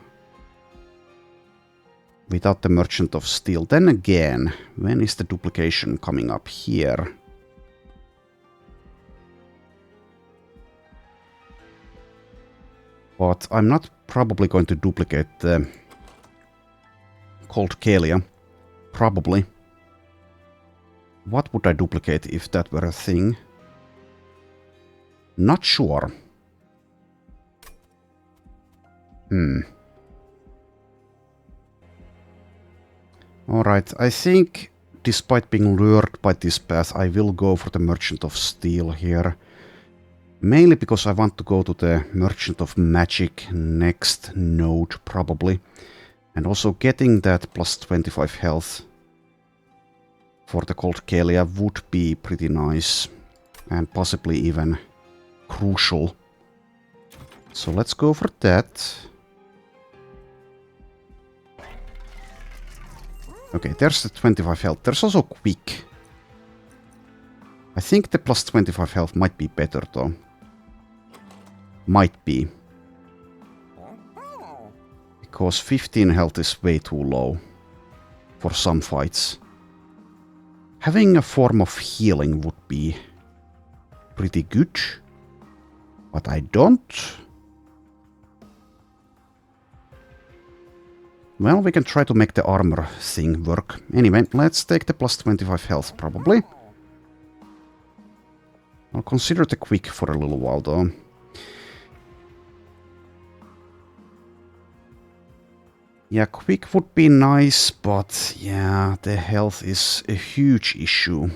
Without the Merchant of Steel. Then again, when is the duplication coming up here? But I'm not probably going to duplicate the Cold Kalia. Probably. What would I duplicate if that were a thing? Not sure. Alright, I think despite being lured by this path, I will go for the Merchant of Steel here. Mainly because I want to go to the Merchant of Magic next node, probably. And also getting that plus 25 health for the Cold Kalia would be pretty nice. And possibly even crucial. So let's go for that. Okay, there's the 25 health. There's also quick. I think the plus 25 health might be better though. Might be. Because 15 health is way too low for some fights. Having a form of healing would be pretty good. But I don't. Well, we can try to make the armor thing work. Anyway, let's take the plus 25 health probably. I'll consider the quick for a little while though. Yeah, quick would be nice, but yeah, the health is a huge issue.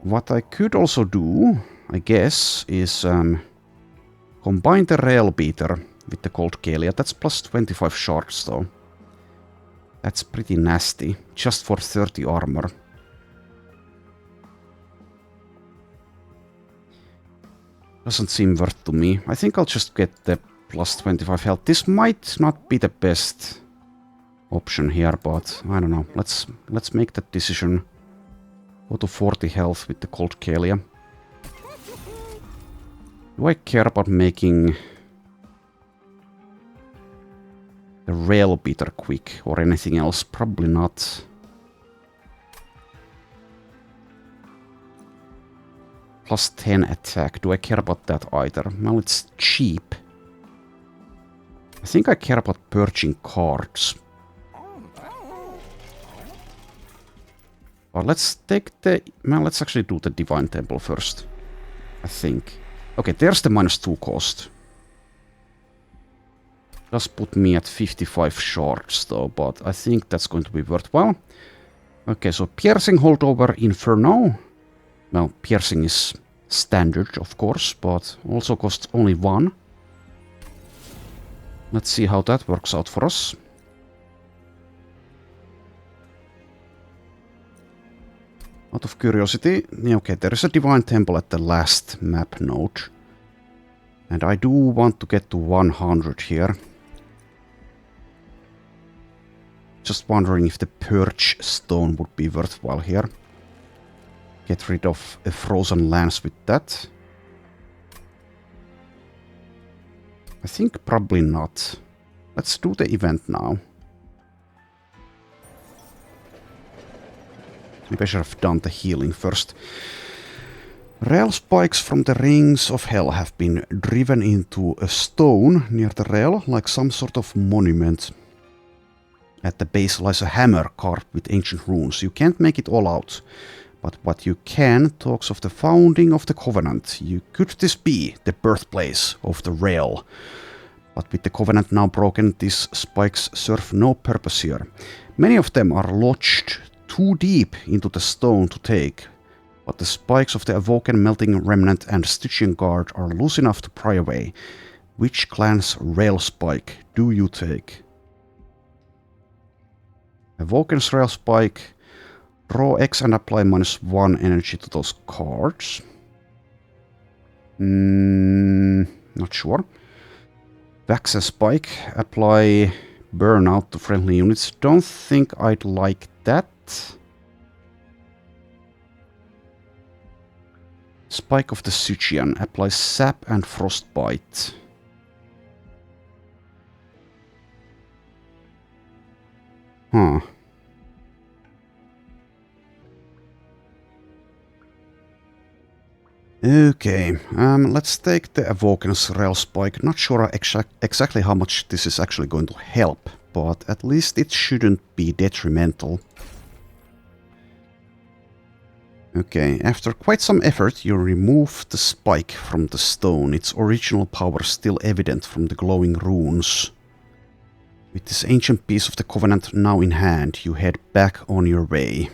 What I could also do, I guess, is combine the Rail Beater with the Cold Kalia. That's plus 25 shards though. That's pretty nasty, just for 30 armor. Doesn't seem worth to me. I think I'll just get the plus 25 health. This might not be the best option here, but I don't know. Let's make that decision. Go to 40 health with the Cold Kalia. Do I care about making the Rail Beater quick or anything else? Probably not. Plus 10 attack. Do I care about that either? Well, it's cheap. I think I care about purging cards. But let's take the... Well, let's actually do the Divine Temple first. I think. Okay, there's the -2 cost. Does put me at 55 shards though, but I think that's going to be worthwhile. Okay, so Piercing Holdover Inferno. Well, Piercing is standard, of course, but also costs only 1. Let's see how that works out for us. Out of curiosity, yeah, okay, there is a Divine Temple at the last map node. And I do want to get to 100 here. Just wondering if the Purge Stone would be worthwhile here. Get rid of a Frozen Lance with that. I think probably not. Let's do the event now. Maybe I should have done the healing first. Rail spikes from the Rings of Hell have been driven into a stone near the rail, like some sort of monument. At the base lies a hammer carved with ancient runes. You can't make it all out. But what you can talks of the founding of the Covenant. Could this be the birthplace of the rail? But with the Covenant now broken, these spikes serve no purpose here. Many of them are lodged too deep into the stone to take. But the spikes of the Awoken, Melting Remnant and Stygian Guard are loose enough to pry away. Which clan's rail spike do you take? Awoken's rail spike. Draw X and apply -1 energy to those cards. Not sure. Vax and Spike. Apply Burnout to friendly units. Don't think I'd like that. Spike of the Stygian. Apply Sap and Frostbite. Huh. Okay, let's take the Awoken's Rail Spike. Not sure exactly how much this is actually going to help, but at least it shouldn't be detrimental. Okay, after quite some effort, you remove the spike from the stone, its original power still evident from the glowing runes. With this ancient piece of the Covenant now in hand, you head back on your way.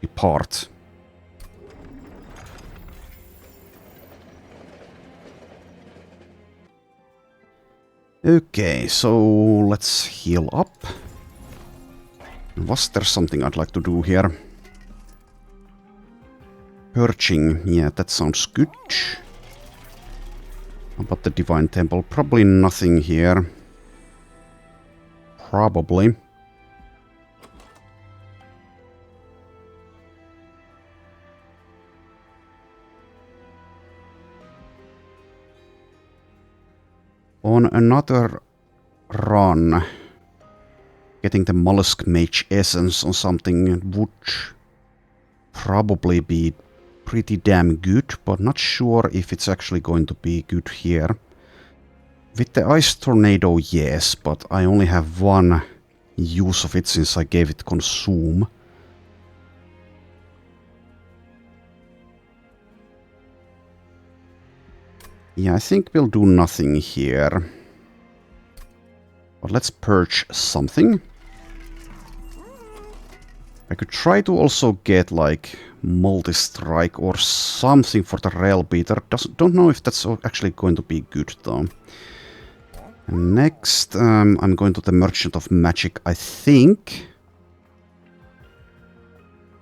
Depart. Okay, so let's heal up. Was there something I'd like to do here? Purging, yeah, that sounds good. How about the Divine Temple? Probably nothing here. Probably. On another run, getting the Mollusk Mage Essence on something would probably be pretty damn good, but not sure if it's actually going to be good here. With the Ice Tornado, yes, but I only have one use of it since I gave it Consume. Yeah, I think we'll do nothing here. But let's purge something. I could try to also get like multi-strike or something for the rail beater. Don't know if that's actually going to be good though. And next, I'm going to the Merchant of Magic, I think.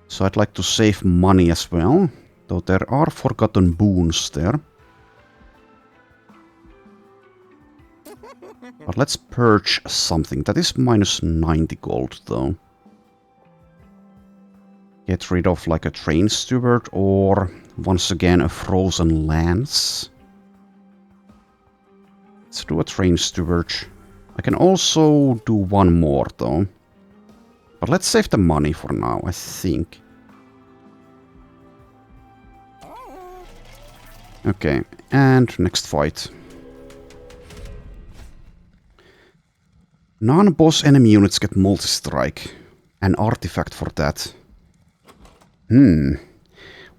So I'd like to save money as well, though there are forgotten boons there. But let's purge something. That is minus 90 gold though. Get rid of like a Train Steward or once again a Frozen Lance. Let's do a Train Steward. I can also do one more though. But let's save the money for now, I think. Okay, and next fight. Non-boss enemy units get multi-strike. An artifact for that.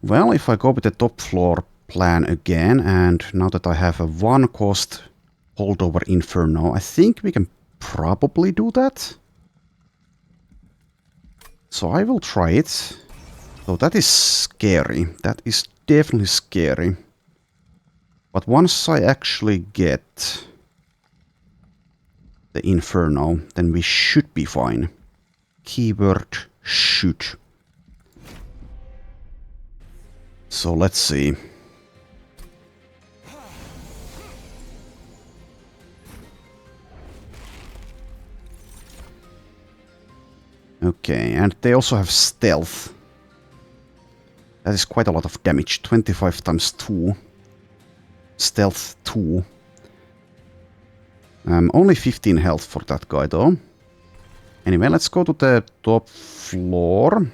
Well, if I go with the top floor plan again, and now that I have a 1 cost holdover Inferno, I think we can probably do that. So I will try it. So that is scary. That is definitely scary. But once I actually get the Inferno, then we should be fine. Keyword should. So let's see. Okay, and they also have stealth. That is quite a lot of damage. 25 times 2. Stealth 2. Only 15 health for that guy though. Anyway, let's go to the top floor.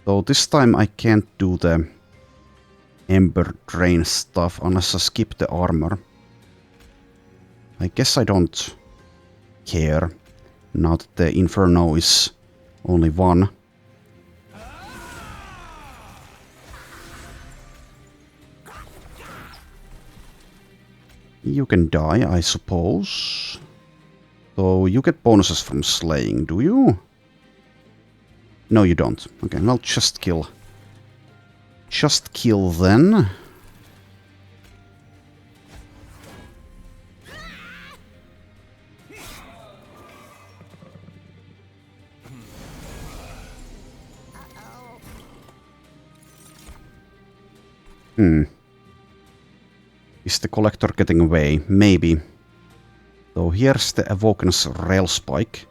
So this time I can't do the Ember Drain stuff unless I skip the armor. I guess I don't care. Now that the Inferno is only 1. You can die, I suppose. So you get bonuses from slaying, do you? No, you don't. Okay, well, just kill. Just kill then. Is the collector getting away? Maybe. So here's the Awoken's Rail Spike.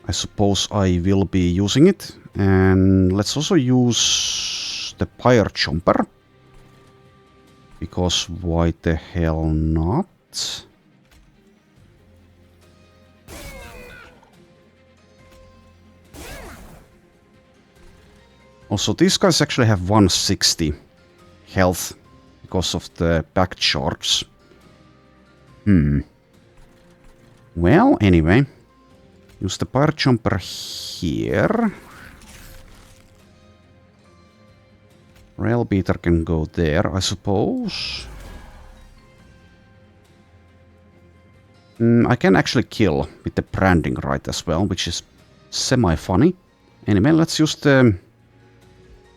I suppose I will be using it. And let's also use the Pyre Chomper. Because why the hell not? Also, these guys actually have 160 health because of the back charge. Well, anyway. Use the Pyre Chomper here. Rail Beater can go there, I suppose. I can actually kill with the Branding Right as well, which is semi-funny. Anyway, let's use the...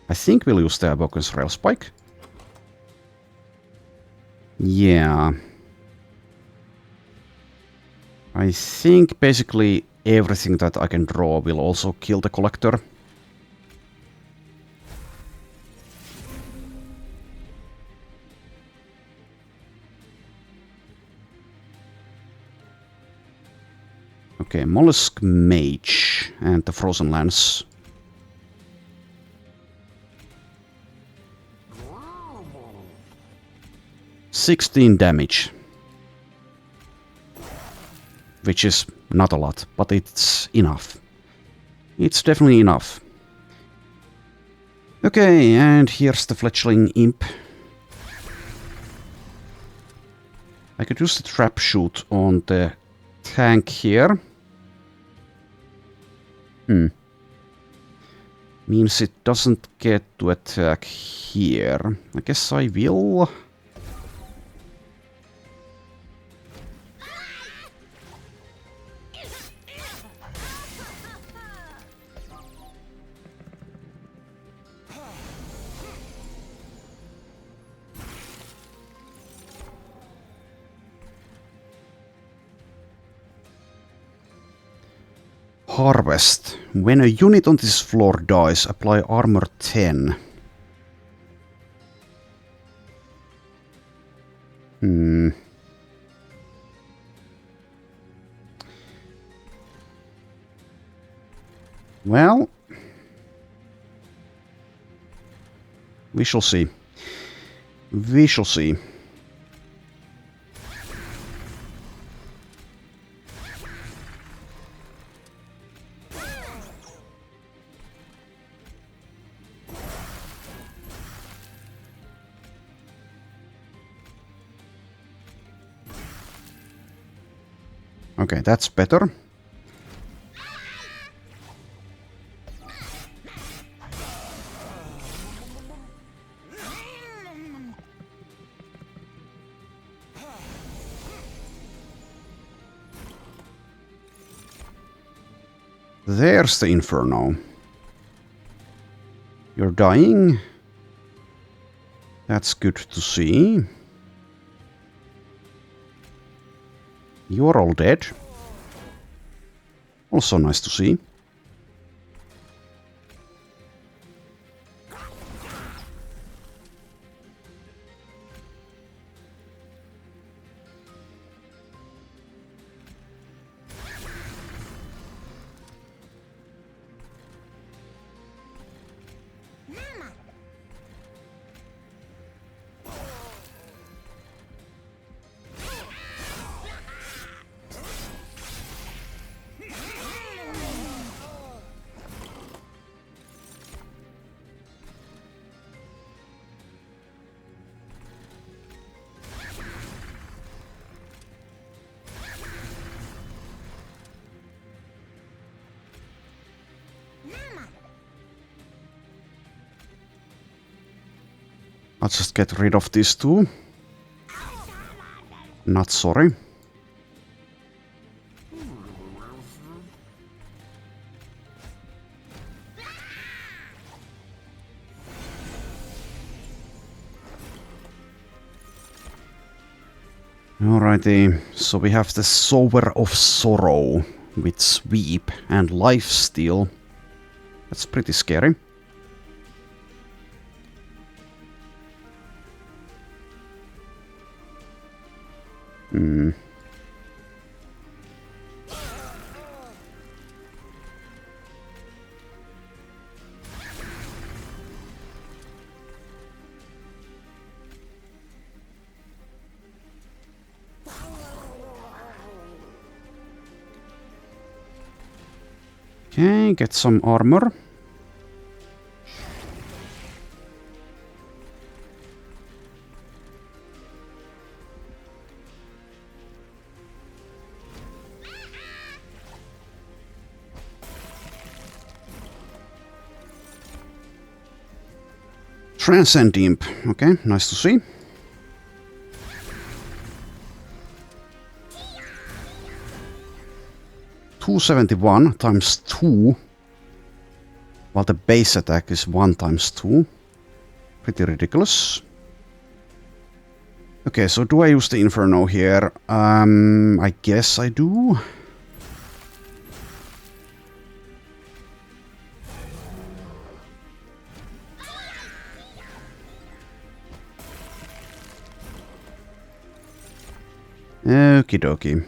I think we'll use the Awoken's Rail Spike. Yeah. I think basically everything that I can draw will also kill the Collector. Okay, Mollusk Mage and the Frozen Lance. $16 damage. Which is not a lot, but it's enough. It's definitely enough. Okay, and here's the fledgling Imp. I could use the trap shoot on the tank here. Means it doesn't get to attack here. I guess I will. Harvest. When a unit on this floor dies, apply armor 10. Well, we shall see. We shall see. Okay, that's better. There's the Inferno. You're dying. That's good to see. You're all dead. Also nice to see. I'll just get rid of these two. Not sorry. Alrighty, so we have the Sower of Sorrow with Sweep and Lifesteal. That's pretty scary. Okay, get some armor. Transcend Imp. Okay, nice to see. $271 times 2, while the base attack is 1 times 2. Pretty ridiculous. Okay, so do I use the Inferno here? I guess I do. Okie dokie.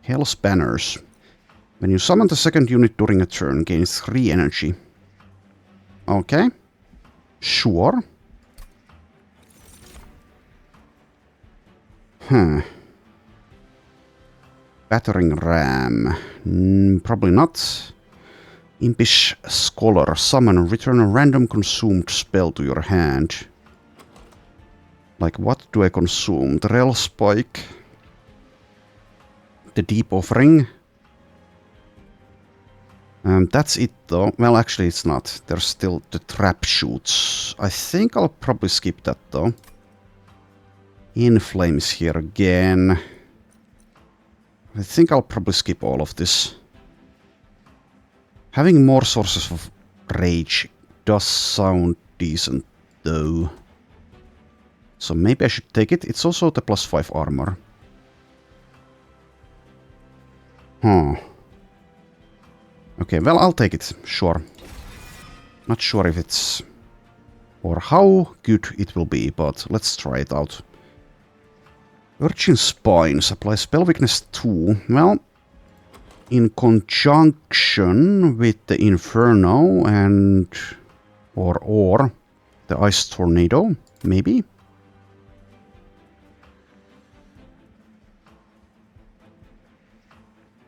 Hell's Banners. When you summon the second unit during a turn, gains 3 energy. Okay. Sure. Huh. Battering Ram. Probably not. Impish Scholar. Summon. Return a random consumed spell to your hand. Like, what do I consume? The Rel Spike. The Deep Offering. That's it though. Well, actually it's not. There's still the Trap Shoots. I think I'll probably skip that though. In Flames here again. I think I'll probably skip all of this. Having more sources of rage does sound decent though. So maybe I should take it. It's also the +5 armor. Huh. Okay, well, I'll take it. Sure. Not sure if it's... or how good it will be, but let's try it out. Virgin Spines. Apply Spell Weakness 2. Well, in conjunction with the Inferno and... or the Ice Tornado, maybe?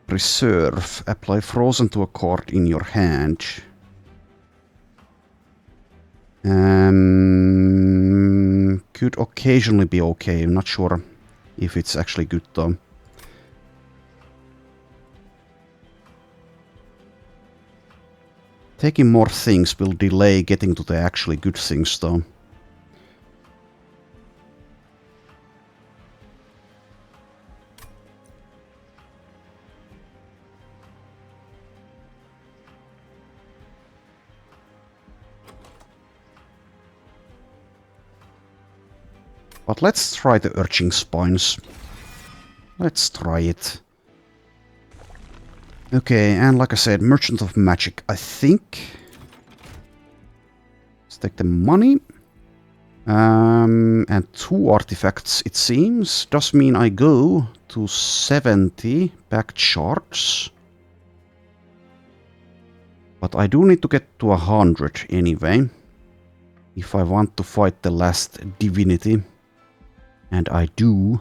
Preserve. Apply Frozen to a card in your hand. Could occasionally be okay. I'm not sure if it's actually good though. Taking more things will delay getting to the actually good things though. But let's try the Urging Spines. Let's try it. Okay, and like I said, Merchant of Magic, I think. Let's take the money. And 2 artifacts, it seems. Does mean I go to 70 back charts. But I do need to get to 100 anyway. If I want to fight the last divinity. And I do.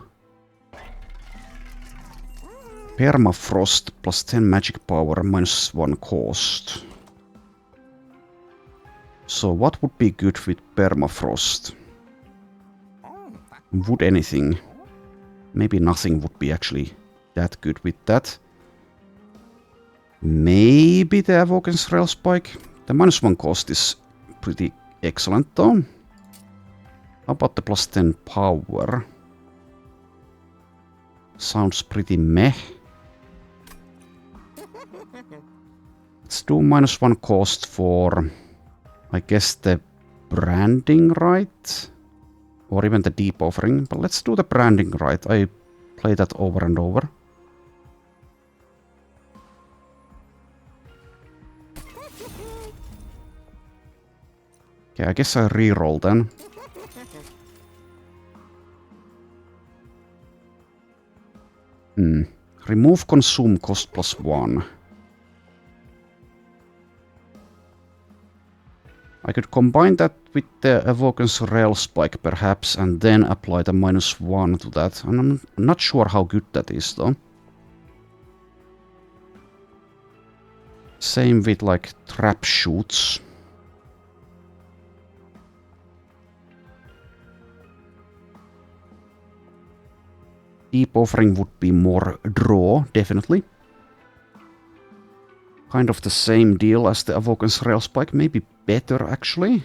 Permafrost plus 10 magic power minus 1 cost. So what would be good with permafrost? Would anything? Maybe nothing would be actually that good with that. Maybe the Awoken's Rail Spike. The minus 1 cost is pretty excellent though. How about the plus 10 power? Sounds pretty meh. Let's do minus 1 cost for, I guess, the branding right? Or even the deep offering. But let's do the branding right. I play that over and over. Okay, I guess I reroll then. Remove consume cost plus 1. I could combine that with the Awoken's Rail Spike perhaps, and then apply the minus 1 to that. And I'm not sure how good that is though. Same with like trap shoots. Deep offering would be more draw, definitely. Kind of the same deal as the Awoken's Rail Spike, maybe better actually.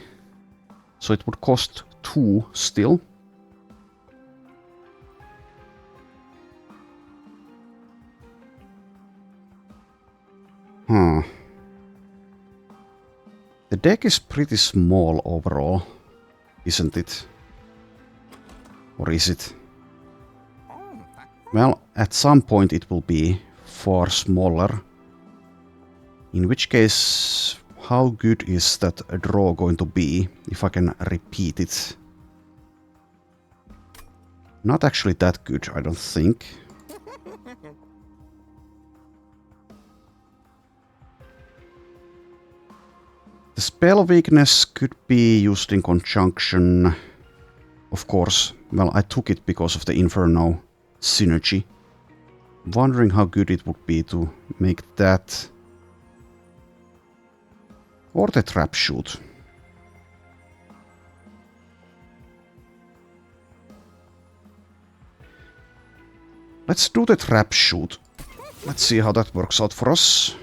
So it would cost 2 still. The deck is pretty small overall, isn't it? Or is it? Well, at some point it will be far smaller. In which case, how good is that draw going to be if I can repeat it? Not actually that good, I don't think. The spell weakness could be used in conjunction, of course. Well, I took it because of the Inferno synergy. Wondering how good it would be to make that. Or the trap shoot. Let's do the trap shoot. Let's see how that works out for us.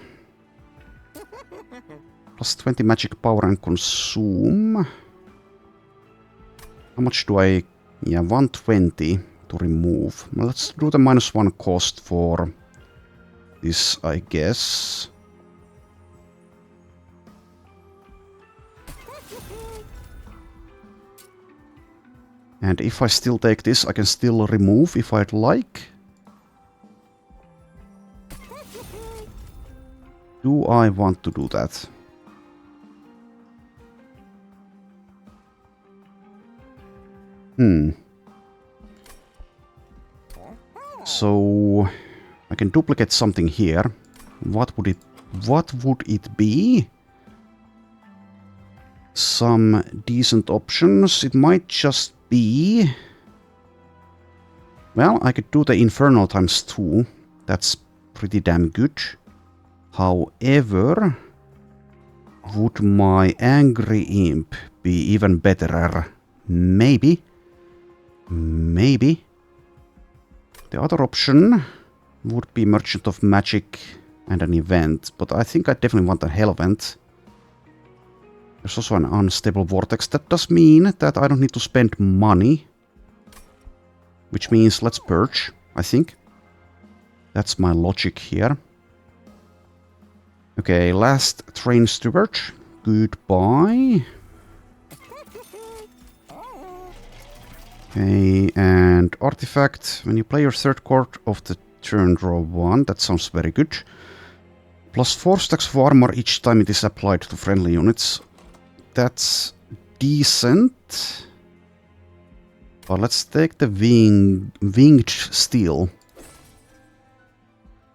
Plus 20 magic power and consume. How much do I... Yeah, 120 to remove. Well, let's do the minus 1 cost for this, I guess. And if I still take this, I can still remove if I'd like. Do I want to do that? So I can duplicate something here. What would it be? Some decent options. It might just be... Well, I could do the Infernal times 2. That's pretty damn good. However, would my Angry Imp be even better? Maybe. Maybe. The other option would be Merchant of Magic and an event, but I think I definitely want a Hell Event. There's also an Unstable Vortex. That does mean that I don't need to spend money. Which means let's purge, I think. That's my logic here. Okay, last Train Steward. Goodbye. Okay, and artifact. When you play your third card of the turn, draw 1. That sounds very good. Plus 4 stacks of armor each time it is applied to friendly units. That's decent. But let's take the winged steel.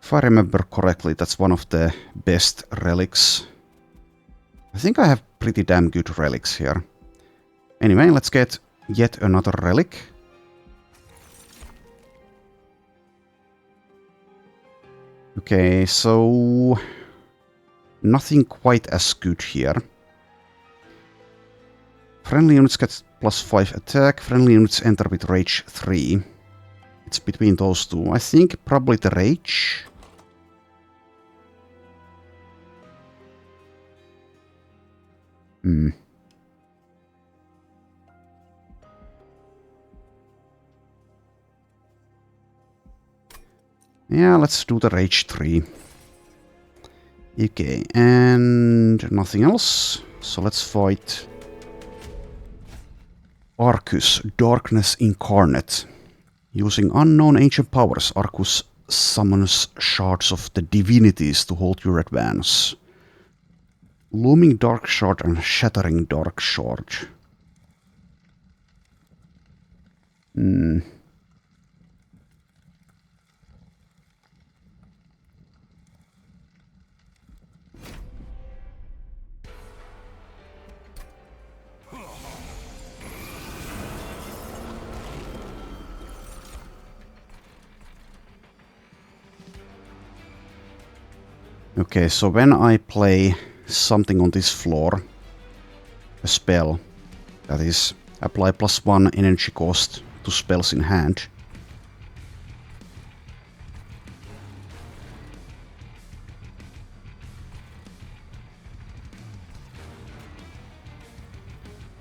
If I remember correctly, that's one of the best relics. I think I have pretty damn good relics here. Anyway, let's get yet another relic. Okay, so nothing quite as good here. Friendly units get plus 5 attack. Friendly units enter with rage 3. It's between those two. I think probably the rage. Yeah, let's do the rage 3. Okay, and nothing else. So let's fight Arcus, Darkness Incarnate. Using unknown ancient powers, Arcus summons shards of the divinities to hold your advance. Looming Dark Shard and Shattering Dark Shard. Okay, so when I play something on this floor, a spell, that is, apply plus 1 energy cost to spells in hand.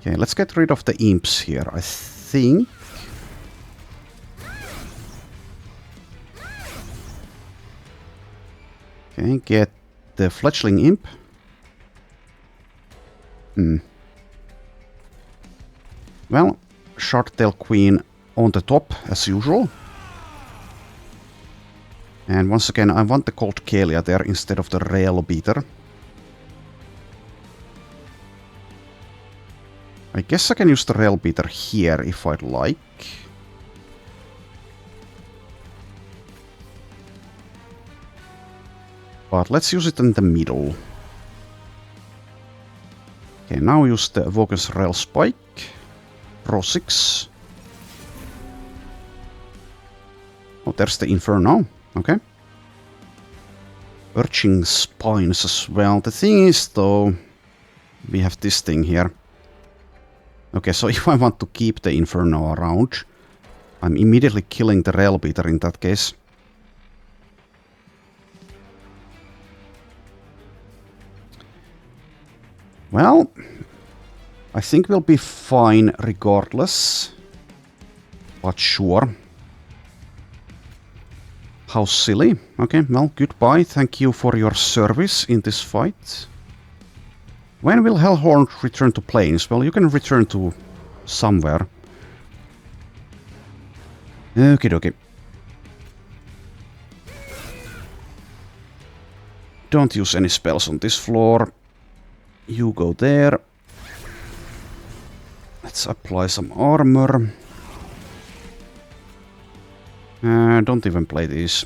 Okay, let's get rid of the imps here, I think. Okay, get the fledgling imp. Well, Shardtail Queen on the top, as usual. And once again, I want the Cold Kalia there instead of the Rail Beater. I guess I can use the Rail Beater here if I'd like. But let's use it in the middle. Okay, now use the Evoker's Rail Spike. Pro 6. Oh, there's the Inferno. Okay. Urging Spines as well. The thing is, though, we have this thing here. Okay, so if I want to keep the Inferno around, I'm immediately killing the Rail Beater in that case. Well, I think we'll be fine regardless. But sure. How silly. Okay, well, goodbye. Thank you for your service in this fight. When will Hellhorn return to Plains? Well, you can return to somewhere. Okie dokie. Don't use any spells on this floor. You go there. Let's apply some armor. Don't even play these.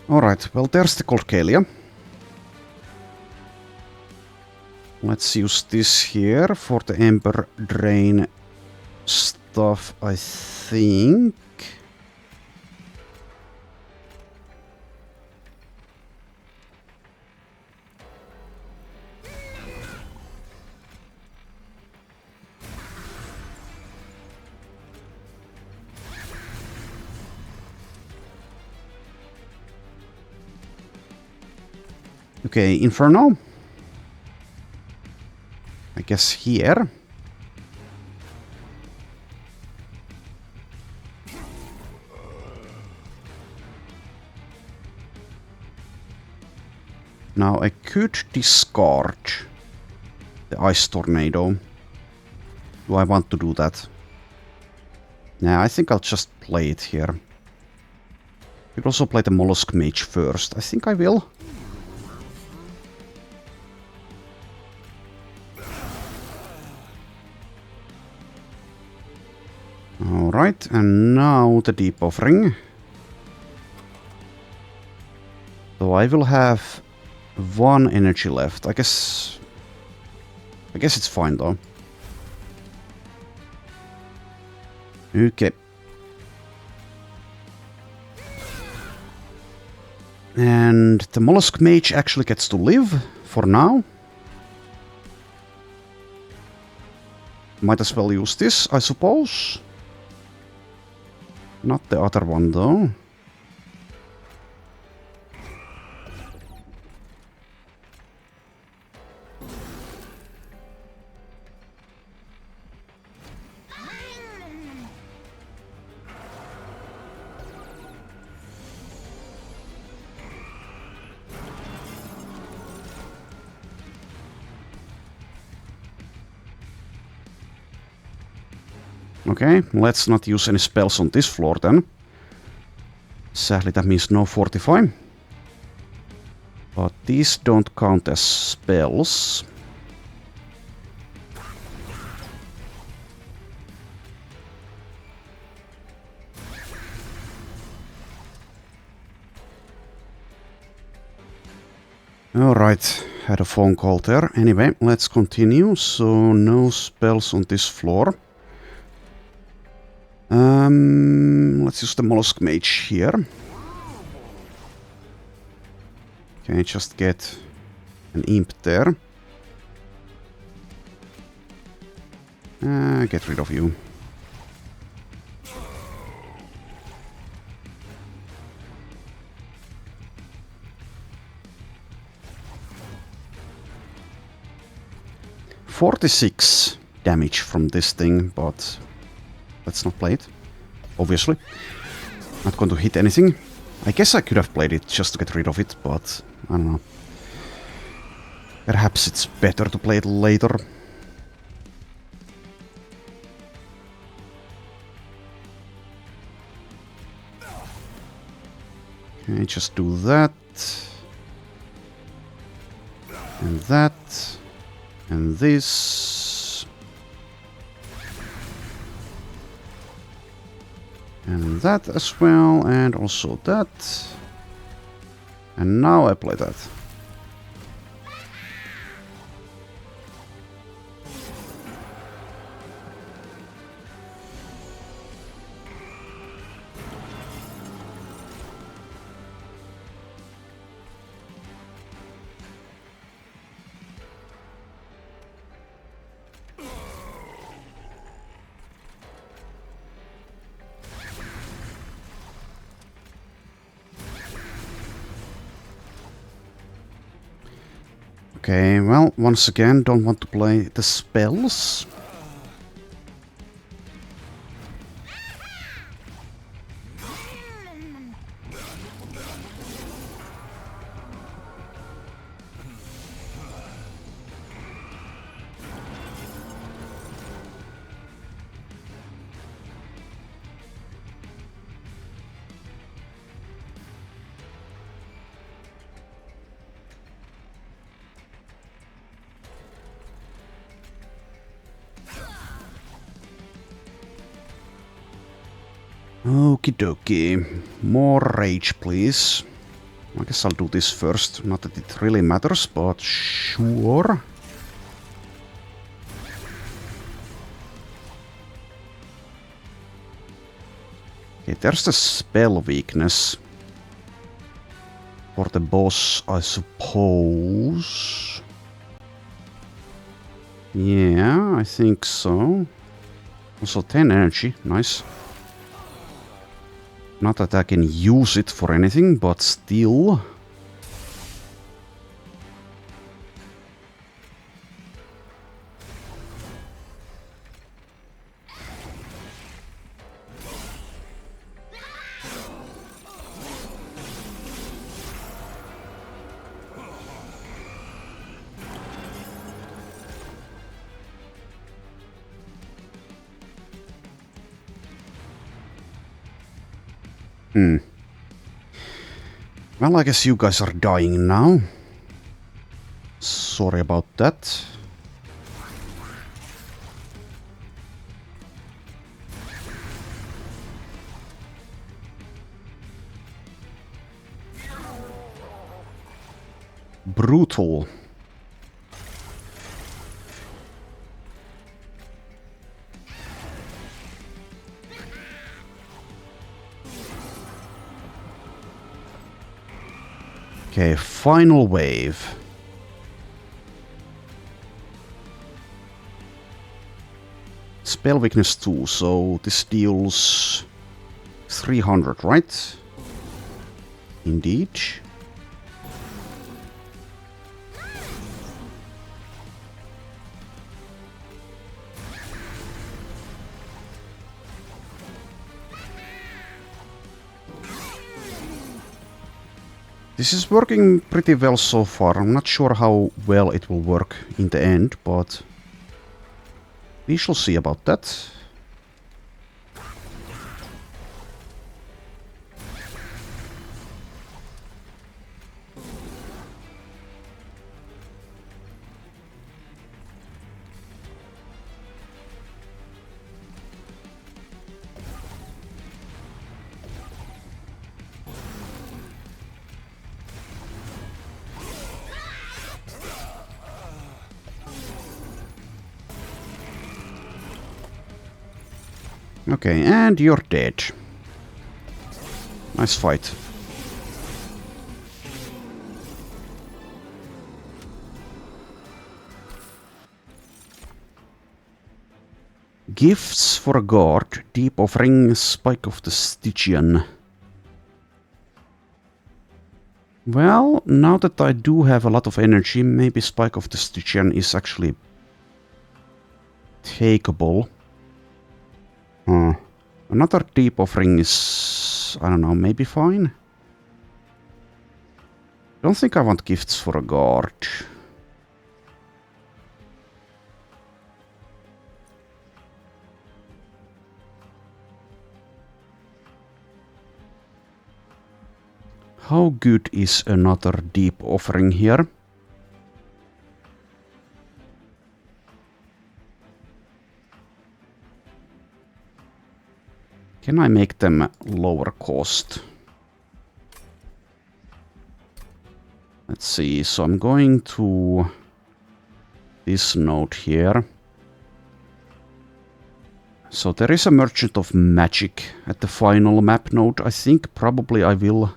Alright, well, there's the Cold Kalia. Let's use this here for the Ember Drain stuff, I think. Okay, Inferno. I guess here. Now I could discard the Ice Tornado. Do I want to do that? Nah, I think I'll just play it here. Could also play the Mollusk Mage first. I think I will. Alright, and now the Deep Offering. So I will have 1 energy left. I guess it's fine though. Okay. And the Mollusk Mage actually gets to live for now. Might as well use this, I suppose. Not the other one though. Okay, let's not use any spells on this floor then. Sadly, that means no fortify. But these don't count as spells. Alright, had a phone call there. Anyway, let's continue. So, no spells on this floor. Let's use the Mollusk Mage here. Okay, just get an Imp there. Get rid of you. $46 damage from this thing, but let's not play it. Obviously. Not going to hit anything. I guess I could have played it just to get rid of it, but I don't know. Perhaps it's better to play it later. Okay, just do that. And that. And this. And that as well, and also that. And now I play that. Okay, well, once again, don't want to play the spells. Okie dokie. More rage, please. I guess I'll do this first. Not that it really matters, but sure. Okay, there's the spell weakness. For the boss, I suppose. Yeah, I think so. Also 10 energy, nice. Not that I can use it for anything, but still. Well, I guess you guys are dying now. Sorry about that. Brutal. Okay, final wave. Spell weakness 2, so this deals 300, right? Indeed. This is working pretty well so far. I'm not sure how well it will work in the end, but we shall see about that. Okay, and you're dead. Nice fight. Gifts for a guard, deep offering, spike of the Stygian. Well, now that I do have a lot of energy, maybe spike of the Stygian is actually takeable. Another deep offering is, I don't know, maybe fine. Don't think I want gifts for a guard. How good is another deep offering here? Can I make them lower cost? Let's see, so I'm going to this node here. So there is a Merchant of Magic at the final map node. I think probably I will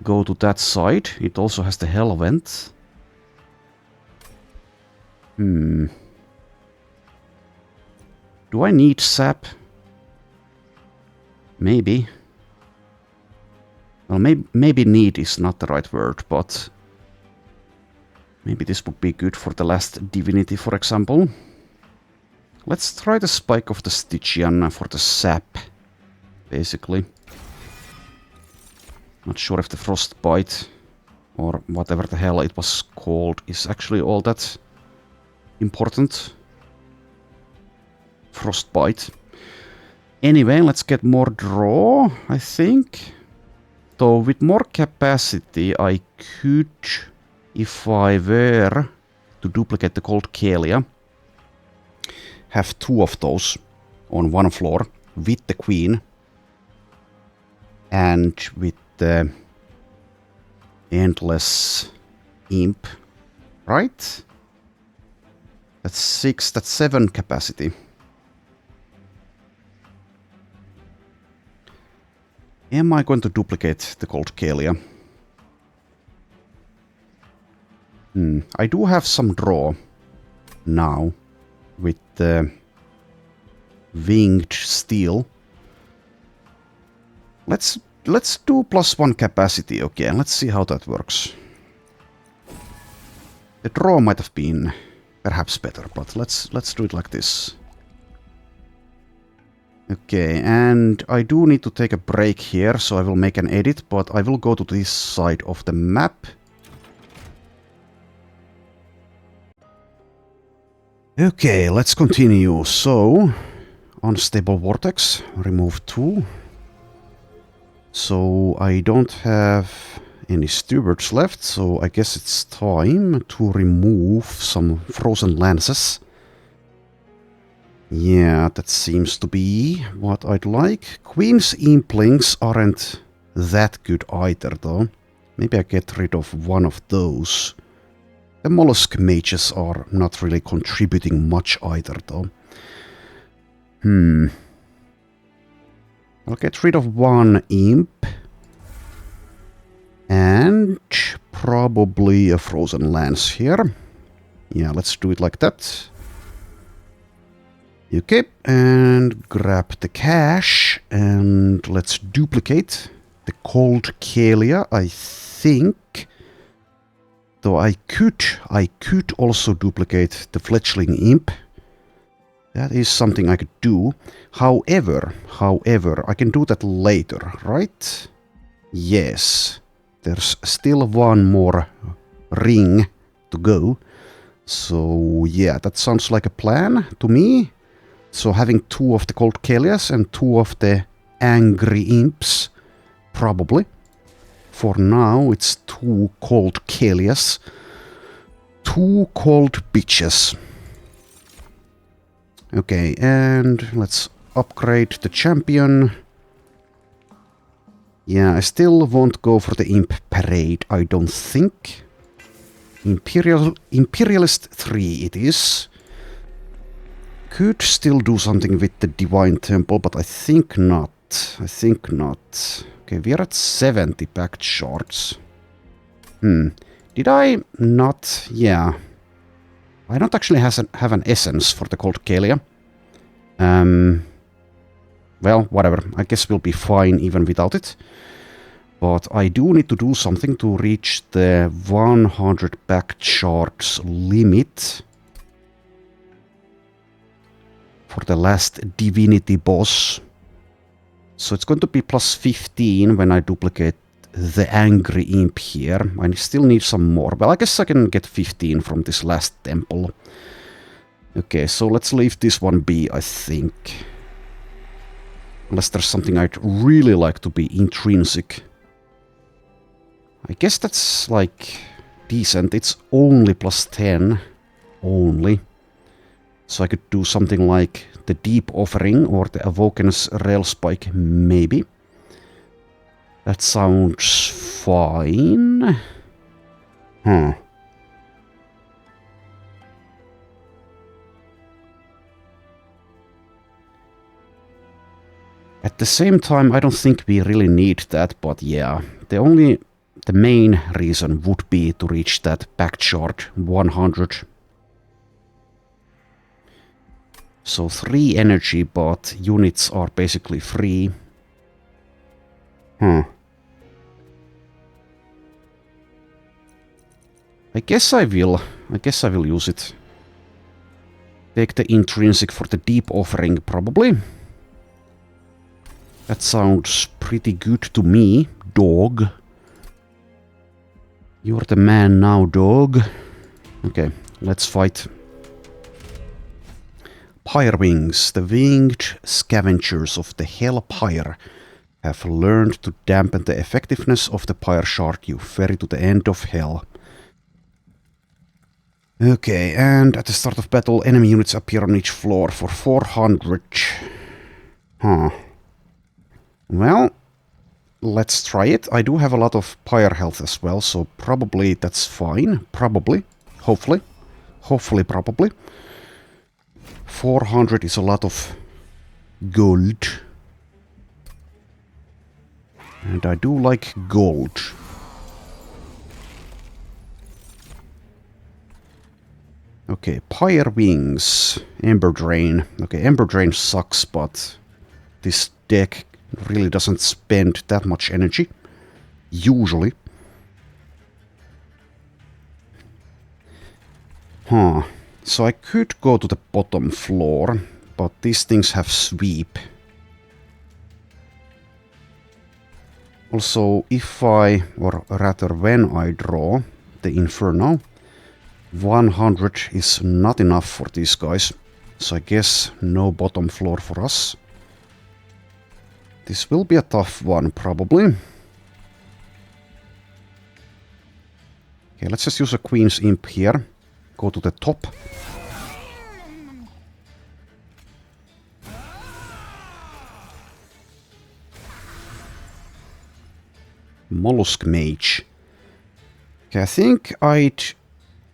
go to that side. It also has the Hell Vent. Do I need sap? Maybe. Well, maybe need is not the right word, but maybe this would be good for the last divinity, for example. Let's try the Spike of the Stygian for the sap, basically. Not sure if the Frostbite, or whatever the hell it was called, is actually all that important. Frostbite. Anyway, let's get more draw, I think. So with more capacity, I could, if I were to duplicate the Cold Kalia, have 2 of those on one floor with the Queen and with the Endless Imp, right? That's 6, that's 7 capacity. Am I going to duplicate the Cold Kalia? I do have some draw now with the Winged Steel. Let's do +1 capacity, okay, let's see how that works. The draw might have been perhaps better, but let's do it like this. Okay, and I do need to take a break here, so I will make an edit, but I will go to this side of the map. Okay, let's continue. So, Unstable Vortex, remove 2. So I don't have any stewards left, so I guess it's time to remove some frozen lances. Yeah, that seems to be what I'd like. Queen's Implings aren't that good either, though. Maybe I get rid of one of those. The Mollusk Mages are not really contributing much either, though. I'll get rid of one Imp. And probably a Frozen Lance here. Yeah, let's do it like that. Okay, and grab the cash, and let's duplicate the Cold Kalia, I think. Though I could also duplicate the Fledgling Imp. That is something I could do. However, I can do that later, right? Yes. There's still one more ring to go. So yeah, that sounds like a plan to me. So having two of the Cold Kalias and two of the Angry Imps, probably. For now, it's two Cold Kalias. Two cold bitches. Okay, and let's upgrade the champion. Yeah, I still won't go for the Imp Parade, I don't think. Imperialist 3 it is. Could still do something with the Divine Temple, but I think not. Okay, we are at 70 packed shards. Did I not? Yeah. I don't actually have an essence for the Cold Kalia. Well, whatever. I guess we'll be fine even without it. But I do need to do something to reach the 100 packed shards limit. For the last Divinity boss. So it's going to be plus 15 when I duplicate the Angry Imp here. I still need some more. Well, I guess I can get 15 from this last temple. Okay, so let's leave this one be, I think. Unless there's something I'd really like to be intrinsic. I guess that's like decent. It's only plus 10. Only. So I could do something like the Deep Offering or the Awoken's Rail Spike, maybe. That sounds fine. At the same time, I don't think we really need that, but yeah. The main reason would be to reach that packed shard 100. So 3 energy, but units are basically free. I guess I will use it. Take the intrinsic for the Deep Offering, probably. That sounds pretty good to me, dog. You're the man now, dog. Okay, let's fight. Pyrewings, the winged scavengers of the Hell Pyre, have learned to dampen the effectiveness of the Pyre Shard you ferry to the end of Hell. Okay, and at the start of battle, enemy units appear on each floor for 400. Well, let's try it. I do have a lot of Pyre health as well, so probably that's fine. Probably. Hopefully. Probably. 400 is a lot of gold. And I do like gold. Okay, Pyre Wings. Ember Drain. Okay, Ember Drain sucks, but this deck really doesn't spend that much energy. Usually. So I could go to the bottom floor, but these things have sweep. Also, if I, or rather when I draw the Inferno, 100 is not enough for these guys. So I guess no bottom floor for us. This will be a tough one, probably. Okay, let's just use a Queen's Imp here. Go to the top. Mollusk Mage. Okay, I think I'd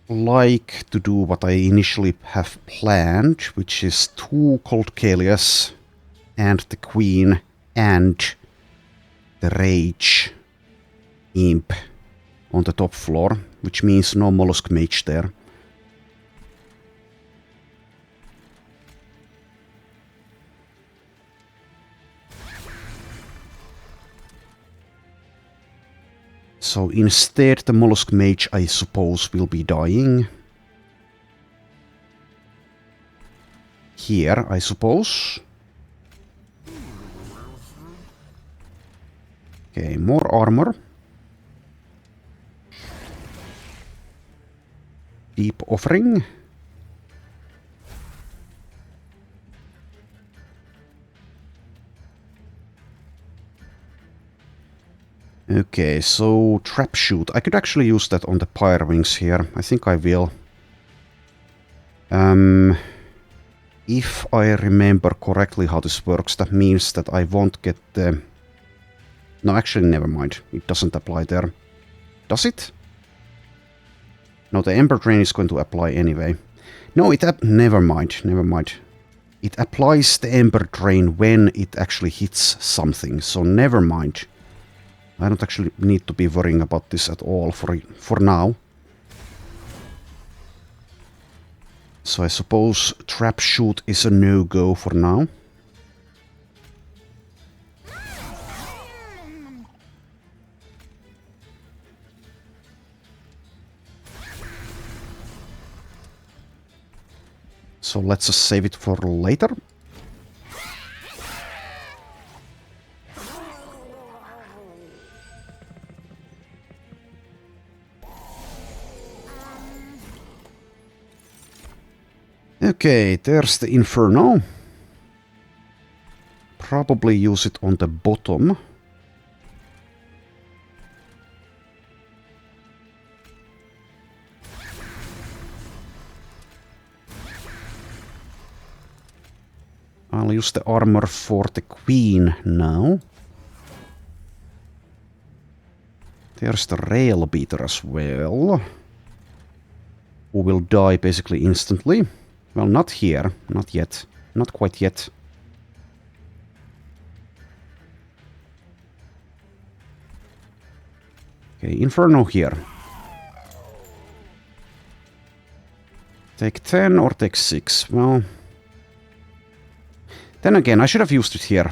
like to do what I initially have planned, which is 2 Cold Caelias and the Queen and the Rage Imp on the top floor, which means no Mollusk Mage there. So instead the Mollusk Mage, I suppose, will be dying. Here, I suppose. Okay, more armor. Deep Offering. Okay, so Trap Shoot. I could actually use that on the Pyre Wings here. I think I will. If I remember correctly how this works, that means that I won't get the... No, actually, never mind. It doesn't apply there. Does it? No, the Ember Drain is going to apply anyway. No, never mind, never mind. It applies the Ember Drain when it actually hits something, so never mind. I don't actually need to be worrying about this at all for now. So I suppose Trap Shoot is a no-go for now. So let's just save it for later. Okay, there's the Inferno. Probably use it on the bottom. I'll use the armor for the Queen now. There's the Rail Beater as well, who will die basically instantly. Well, not here. Not yet. Not quite yet. Okay, Inferno here. Take 10 or take 6. Well... Then again, I should have used it here.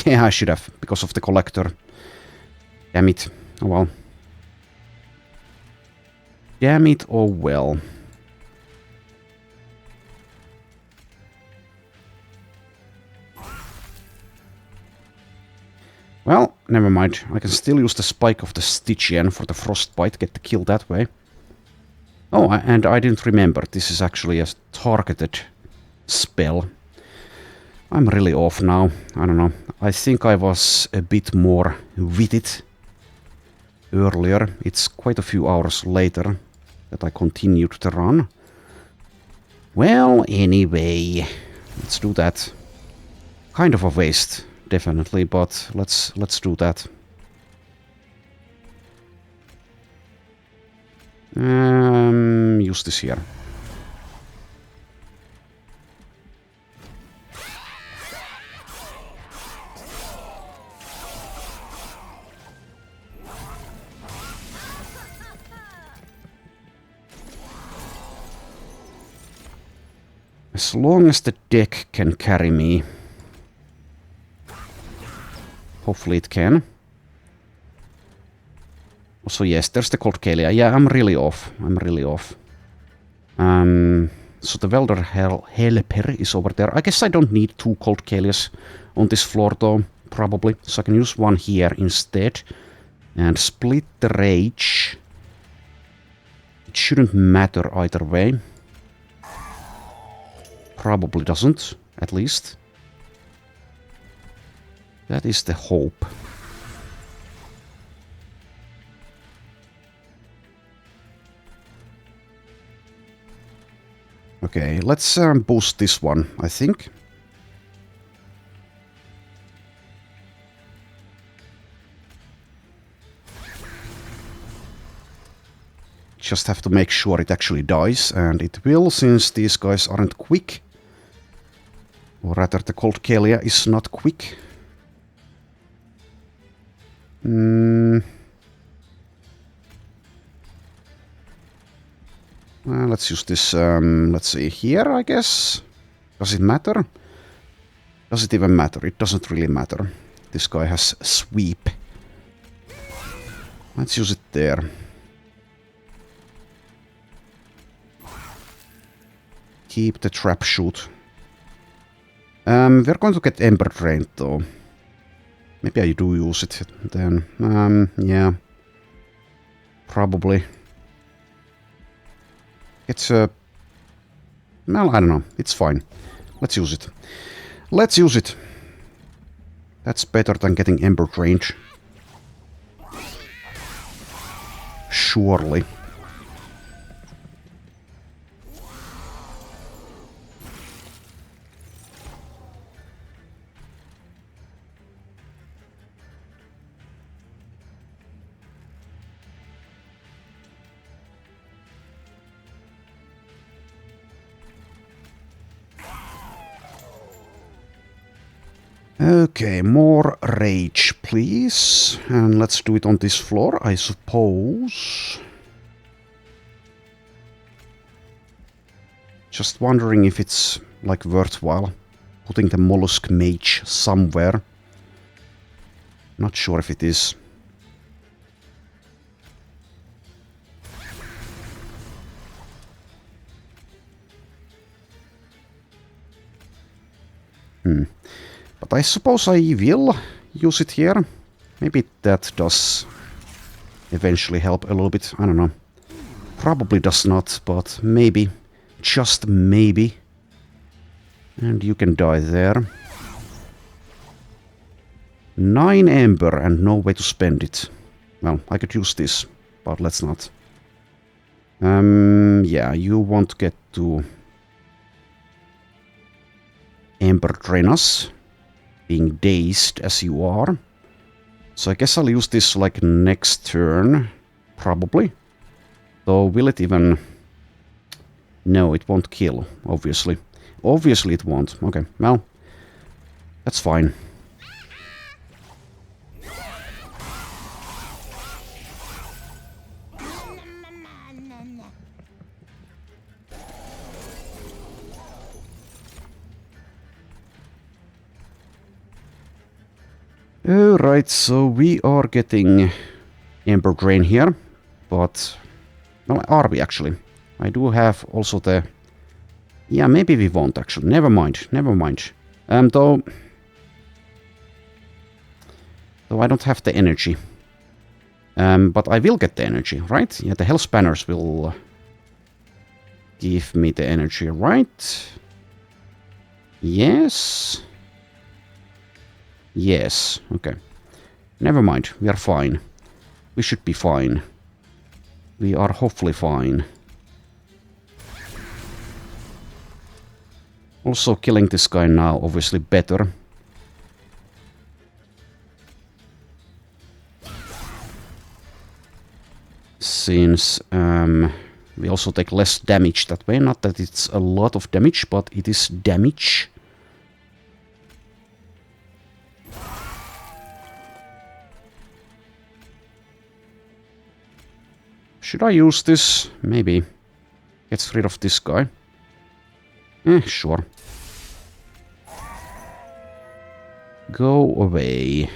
Yeah, I should have, because of the Collector. Damn it. Oh well. Damn it, oh well. Well, never mind. I can still use the Spike of the Stygian for the Frostbite, get the kill that way. Oh, and I didn't remember. This is actually a targeted spell. I'm really off now. I don't know. I think I was a bit more with it earlier. It's quite a few hours later that I continued the run. Well, anyway, let's do that. Kind of a waste, definitely, but let's do that. Use this here. As long as the deck can carry me. Hopefully it can. Also, yes, there's the Cold Caelia. Yeah, I'm really off. I'm really off. So the Welder Helper is over there. I guess I don't need 2 Cold Caelias on this floor, though, probably. So I can use 1 here instead. And split the Rage. It shouldn't matter either way. Probably doesn't, at least. That is the hope. Okay, let's boost this one, I think. Just have to make sure it actually dies, and it will, since these guys aren't quick. Or rather, the Cold Kelia is not quick. Let's use this, let's see, here, I guess. Does it matter? Does it even matter? It doesn't really matter. This guy has sweep. Let's use it there. Keep the trap shoot. We're going to get Ember Drained though. Maybe I do use it then. Yeah. Probably. It's a... well, I don't know. It's fine. Let's use it. Let's use it. That's better than getting Ember Drained. Surely. Okay, more rage, please. And let's do it on this floor, I suppose. Just wondering if it's, like, worthwhile putting the Mollusk Mage somewhere. Not sure if it is. But I suppose I will use it here. Maybe that does eventually help a little bit. I don't know. Probably does not, but maybe. Just maybe. And you can die there. 9 Ember and no way to spend it. Well, I could use this, but let's not. Yeah, you won't get to Ember Drain us, being dazed as you are. So I guess I'll use this like next turn, probably. Though will it even... no, it won't kill, obviously. Obviously it won't. Okay, well, that's fine. Alright, so we are getting Ember Drain here, but... well, are we actually? I do have also the... yeah, maybe we won't actually. Never mind, never mind. Though I don't have the energy. But I will get the energy, right? Yeah, the Hell Spanners will give me the energy, right? Yes. Yes, okay. Never mind, we are fine. We should be fine. We are hopefully fine. Also killing this guy now, obviously better. Since we also take less damage that way. Not that it's a lot of damage, but it is damage. Should I use this? Maybe. Gets rid of this guy. Sure. Go away.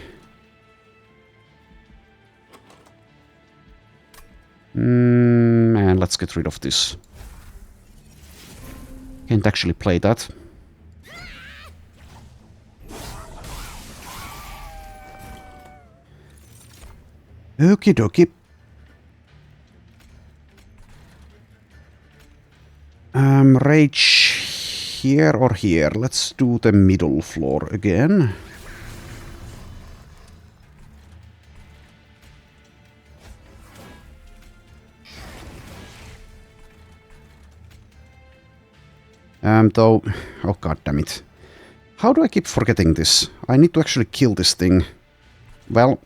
And let's get rid of this. Can't actually play that. Okie dokie. Rage here or here? Let's do the middle floor again. Though... Oh god damn it. How do I keep forgetting this? I need to actually kill this thing. Well...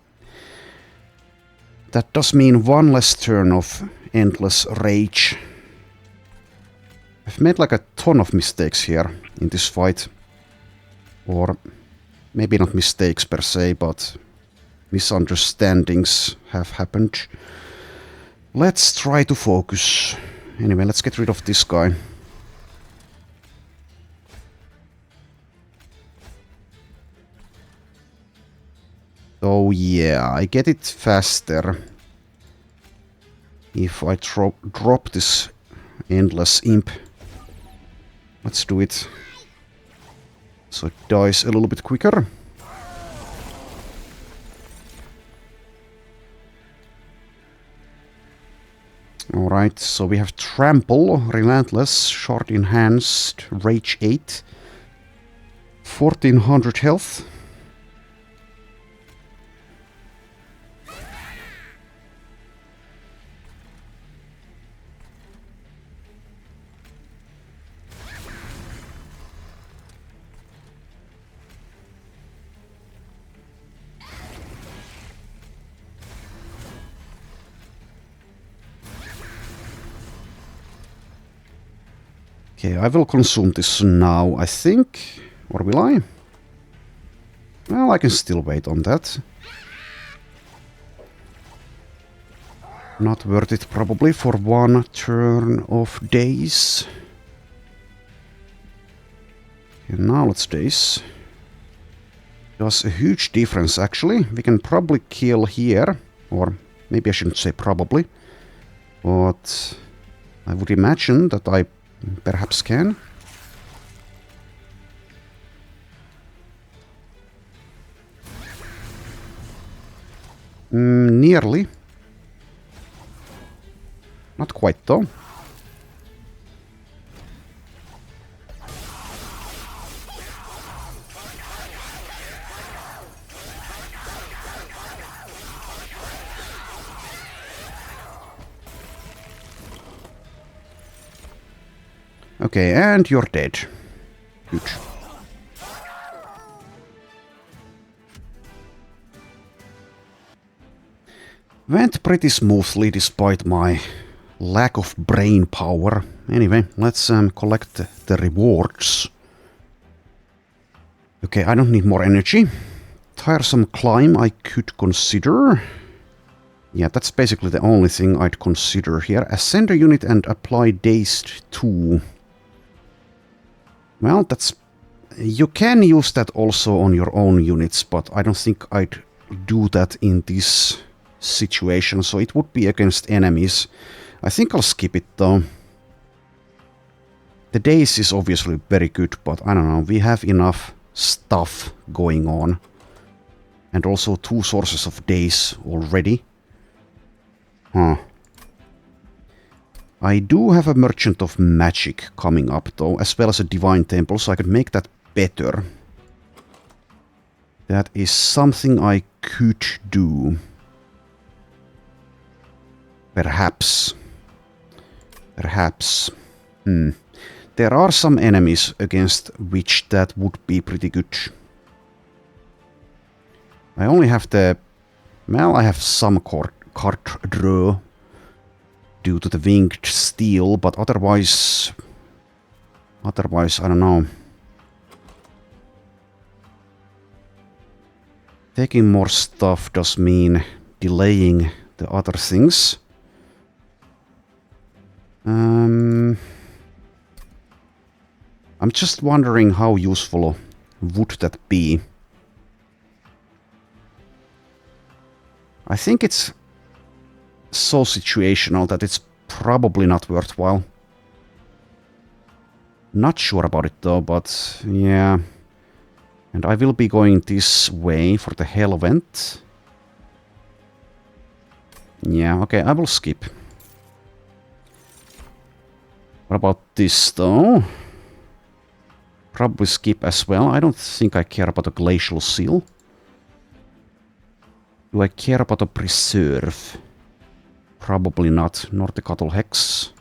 That does mean one less turn of endless rage. I've made like a ton of mistakes here in this fight. Or maybe not mistakes per se, but misunderstandings have happened. Let's try to focus. Anyway, let's get rid of this guy. Oh yeah, I get it faster if I drop this endless imp. Let's do it. So it dies a little bit quicker. Alright, so we have Trample, Relentless, Short Enhanced, Rage 8, 1400 health. Okay, I will consume this now, I think. Or will I? Well, I can still wait on that. Not worth it probably for one turn of daze. Okay, now let's daze. Does a huge difference actually. We can probably kill here. Or maybe I shouldn't say probably. But I would imagine that I perhaps can. Nearly. Not quite though. Okay, and you're dead. Good. Went pretty smoothly despite my lack of brain power. Anyway, let's collect the rewards. Okay, I don't need more energy. Tiresome climb I could consider. Yeah, that's basically the only thing I'd consider here. Ascend a unit and apply dazed 2. Well, that's... You can use that also on your own units, but I don't think I'd do that in this situation, so it would be against enemies. I think I'll skip it though. The daze is obviously very good, but I don't know, we have enough stuff going on. And also 2 sources of daze already. Huh. I do have a Merchant of Magic coming up though, as well as a Divine Temple, so I could make that better. That is something I could do. Perhaps. Perhaps. There are some enemies against which that would be pretty good. I only have the... Well, I have some card draw due to the winged steel, but otherwise... Otherwise, I don't know. Taking more stuff does mean delaying the other things. I'm just wondering how useful would that be. I think it's so situational that it's probably not worthwhile. Not sure about it though, but yeah. And I will be going this way for the Hell Vent. Yeah, okay, I will skip. What about this though? Probably skip as well. I don't think I care about a Glacial Seal. Do I care about a Preserve? Probably not. Norticatl Hex.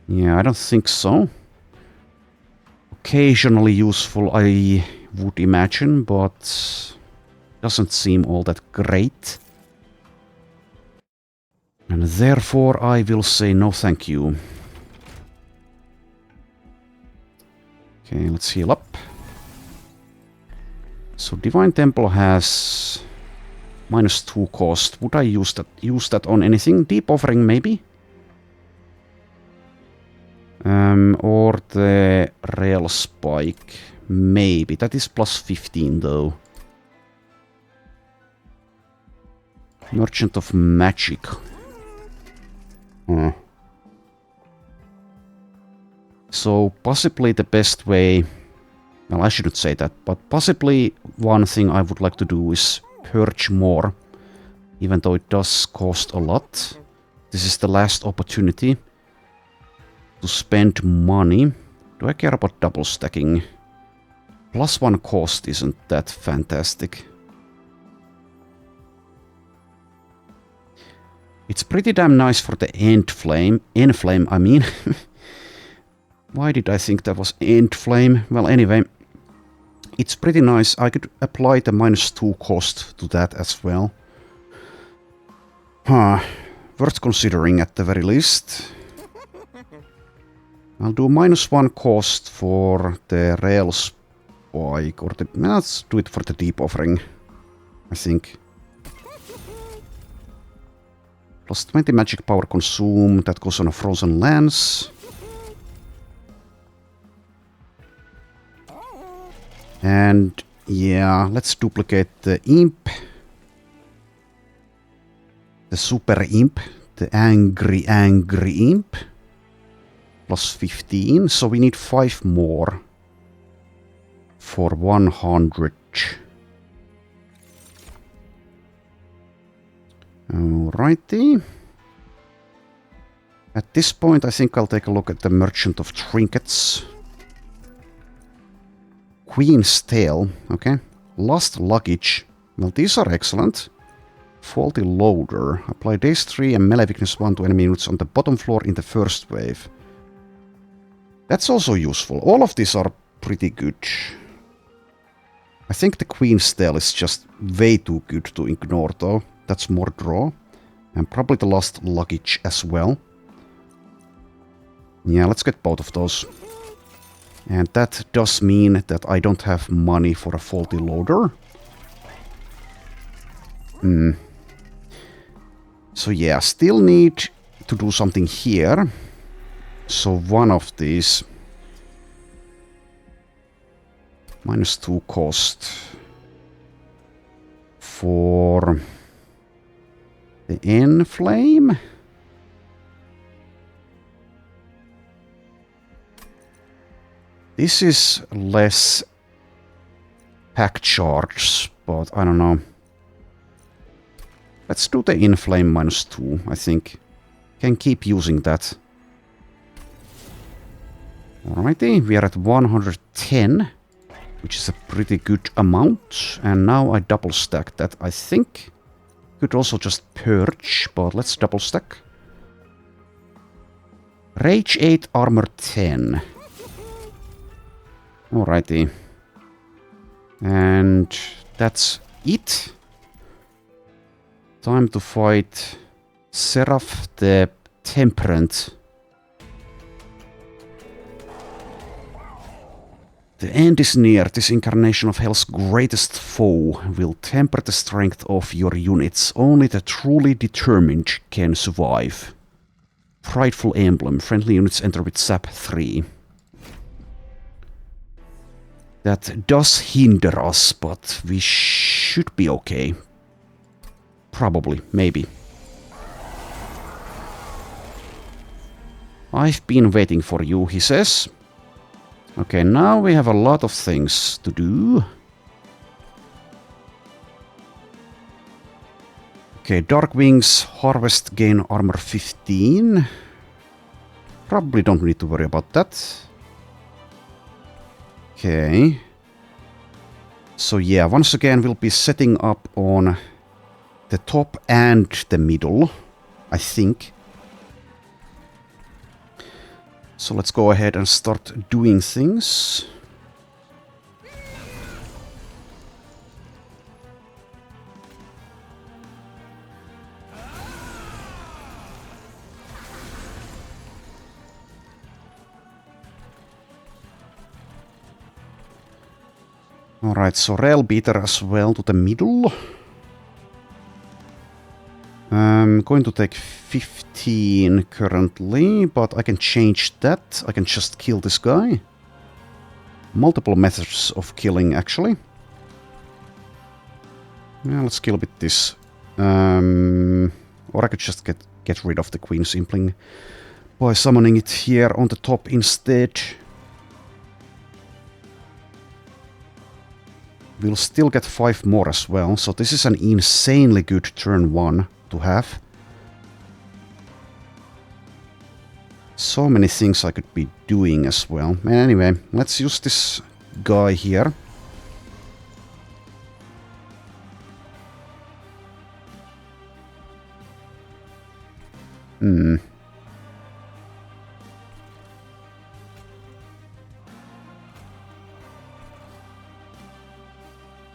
Yeah, I don't think so. Occasionally useful, I would imagine, but doesn't seem all that great. And therefore I will say no thank you. Okay, let's heal up. So Divine Temple has -2 cost. Would I use that on anything? Deep Offering maybe? Or the Rail Spike. Maybe. That is +15 though. Merchant of Magic. So possibly the best way... Well, I shouldn't say that, but possibly one thing I would like to do is purge more. Even though it does cost a lot. This is the last opportunity to spend money. Do I care about double stacking? +1 cost isn't that fantastic. It's pretty damn nice for the end flame, I mean. Why did I think that was end flame? Well, anyway, it's pretty nice. I could apply the -2 cost to that as well. Worth considering at the very least. I'll do -1 cost for the Rail Spike, or the... Let's do it for the Deep Offering, I think. +20 magic power consume, that goes on a Frozen Lance. And yeah, let's duplicate the Imp. The Super Imp. The Angry Imp. +15, so we need 5 more. For 100. Alrighty. At this point, I think I'll take a look at the Merchant of Trinkets. Queen's Tale, okay. Lost Luggage. Well, these are excellent. Faulty Loader. Apply Daze 3 and melee weakness 1 to enemy units on the bottom floor in the first wave. That's also useful. All of these are pretty good. I think the Queen's Tale is just way too good to ignore though. That's more draw. And probably the Lost Luggage as well. Yeah, let's get both of those. And that does mean that I don't have money for a Faulty Loader. So yeah, still need to do something here. So one of these... -2 cost for the Enflame. This is less pack charge, but I don't know. Let's do the Inflame -2, I think. Can keep using that. Alrighty, we are at 110. Which is a pretty good amount. And now I double stack that. I think could also just purge, but let's double stack. Rage 8, armor 10. Alrighty. And that's it. Time to fight Seraph the Temperate. The end is near. This incarnation of Hell's greatest foe will temper the strength of your units. Only the truly determined can survive. Prideful Emblem. Friendly units enter with SAP 3. That does hinder us, but we should be okay. Probably. Maybe. I've been waiting for you, he says. Okay, now we have a lot of things to do. Okay, Dark Wings, Harvest, gain armor 15. Probably don't need to worry about that. Okay. So yeah, once again we'll be setting up on the top and the middle, I think. So let's go ahead and start doing things. Alright, so Rail Beater as well to the middle. I'm going to take 15 currently, but I can change that. I can just kill this guy. Multiple methods of killing, actually. Yeah, let's kill with this. Or I could just get rid of the Queen's Impling by summoning it here on the top instead. We'll still get 5 more as well, so this is an insanely good turn 1 to have. So many things I could be doing as well. Anyway, let's use this guy here.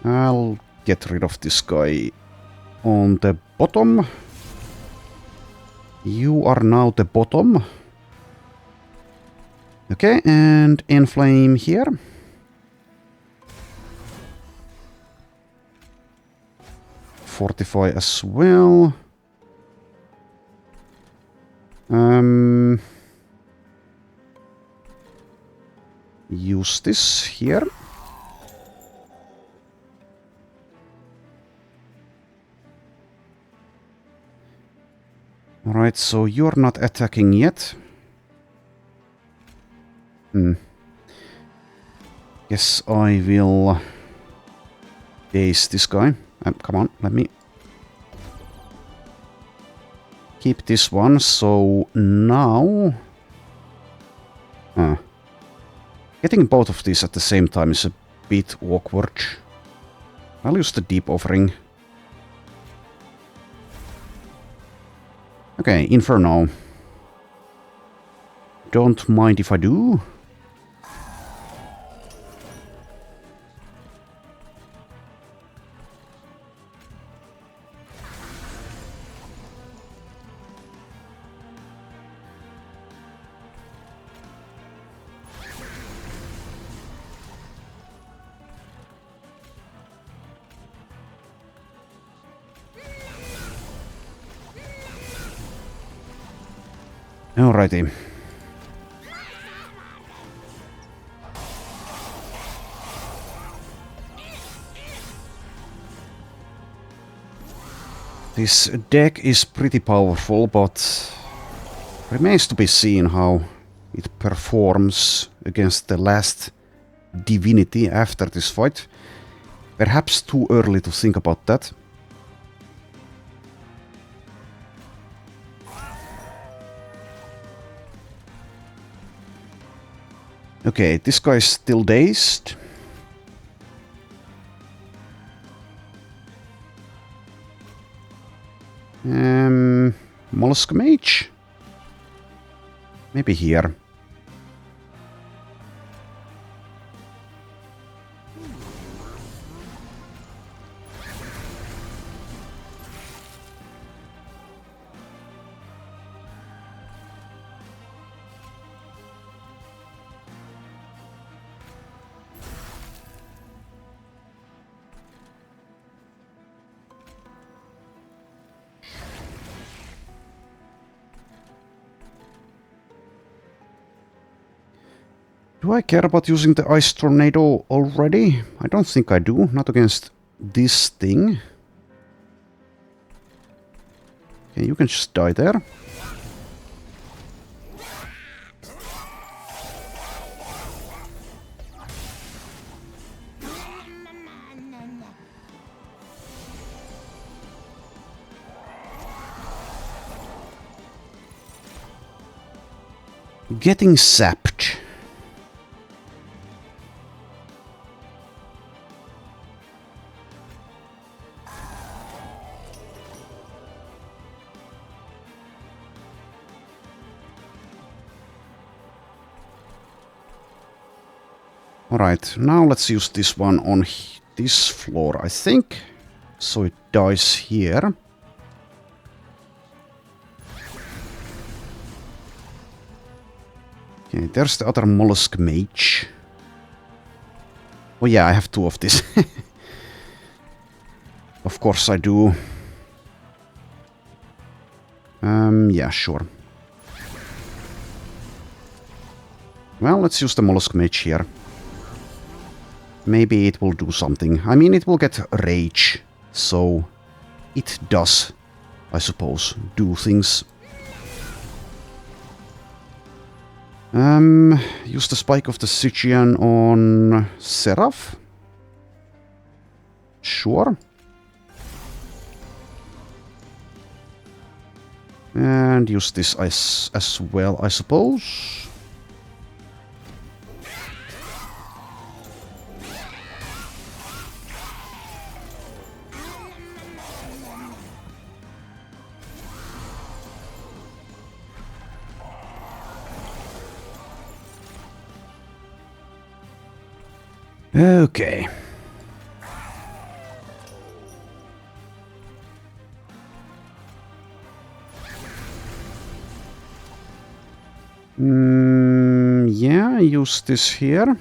I'll get rid of this guy on the bottom. You are now the bottom. Okay, and Enflame here. Fortify as well. Use this here. Alright, so you're not attacking yet. Guess I will daze this guy. Come on, let me keep this one. So now... getting both of these at the same time is a bit awkward. I'll use the Deep Offering. Okay, Inferno. Don't mind if I do. Alrighty. This deck is pretty powerful, but remains to be seen how it performs against the last divinity after this fight. Perhaps too early to think about that. Okay, this guy is still dazed. Mollusk Mage? Maybe here. Do I care about using the Ice Tornado already? I don't think I do. Not against this thing. Okay, you can just die there. Getting sapped. Alright, now let's use this one on this floor, I think. So it dies here. Okay, there's the other mollusk mage. Oh yeah, I have 2 of this. Of course I do. Yeah, sure. Well, let's use the mollusk mage here. Maybe it will do something. I mean, it will get rage. So, it does, I suppose, do things. Use the Spike of the Stygian on Seraph. Sure. And use this as well, I suppose. Okay. Yeah, use this here.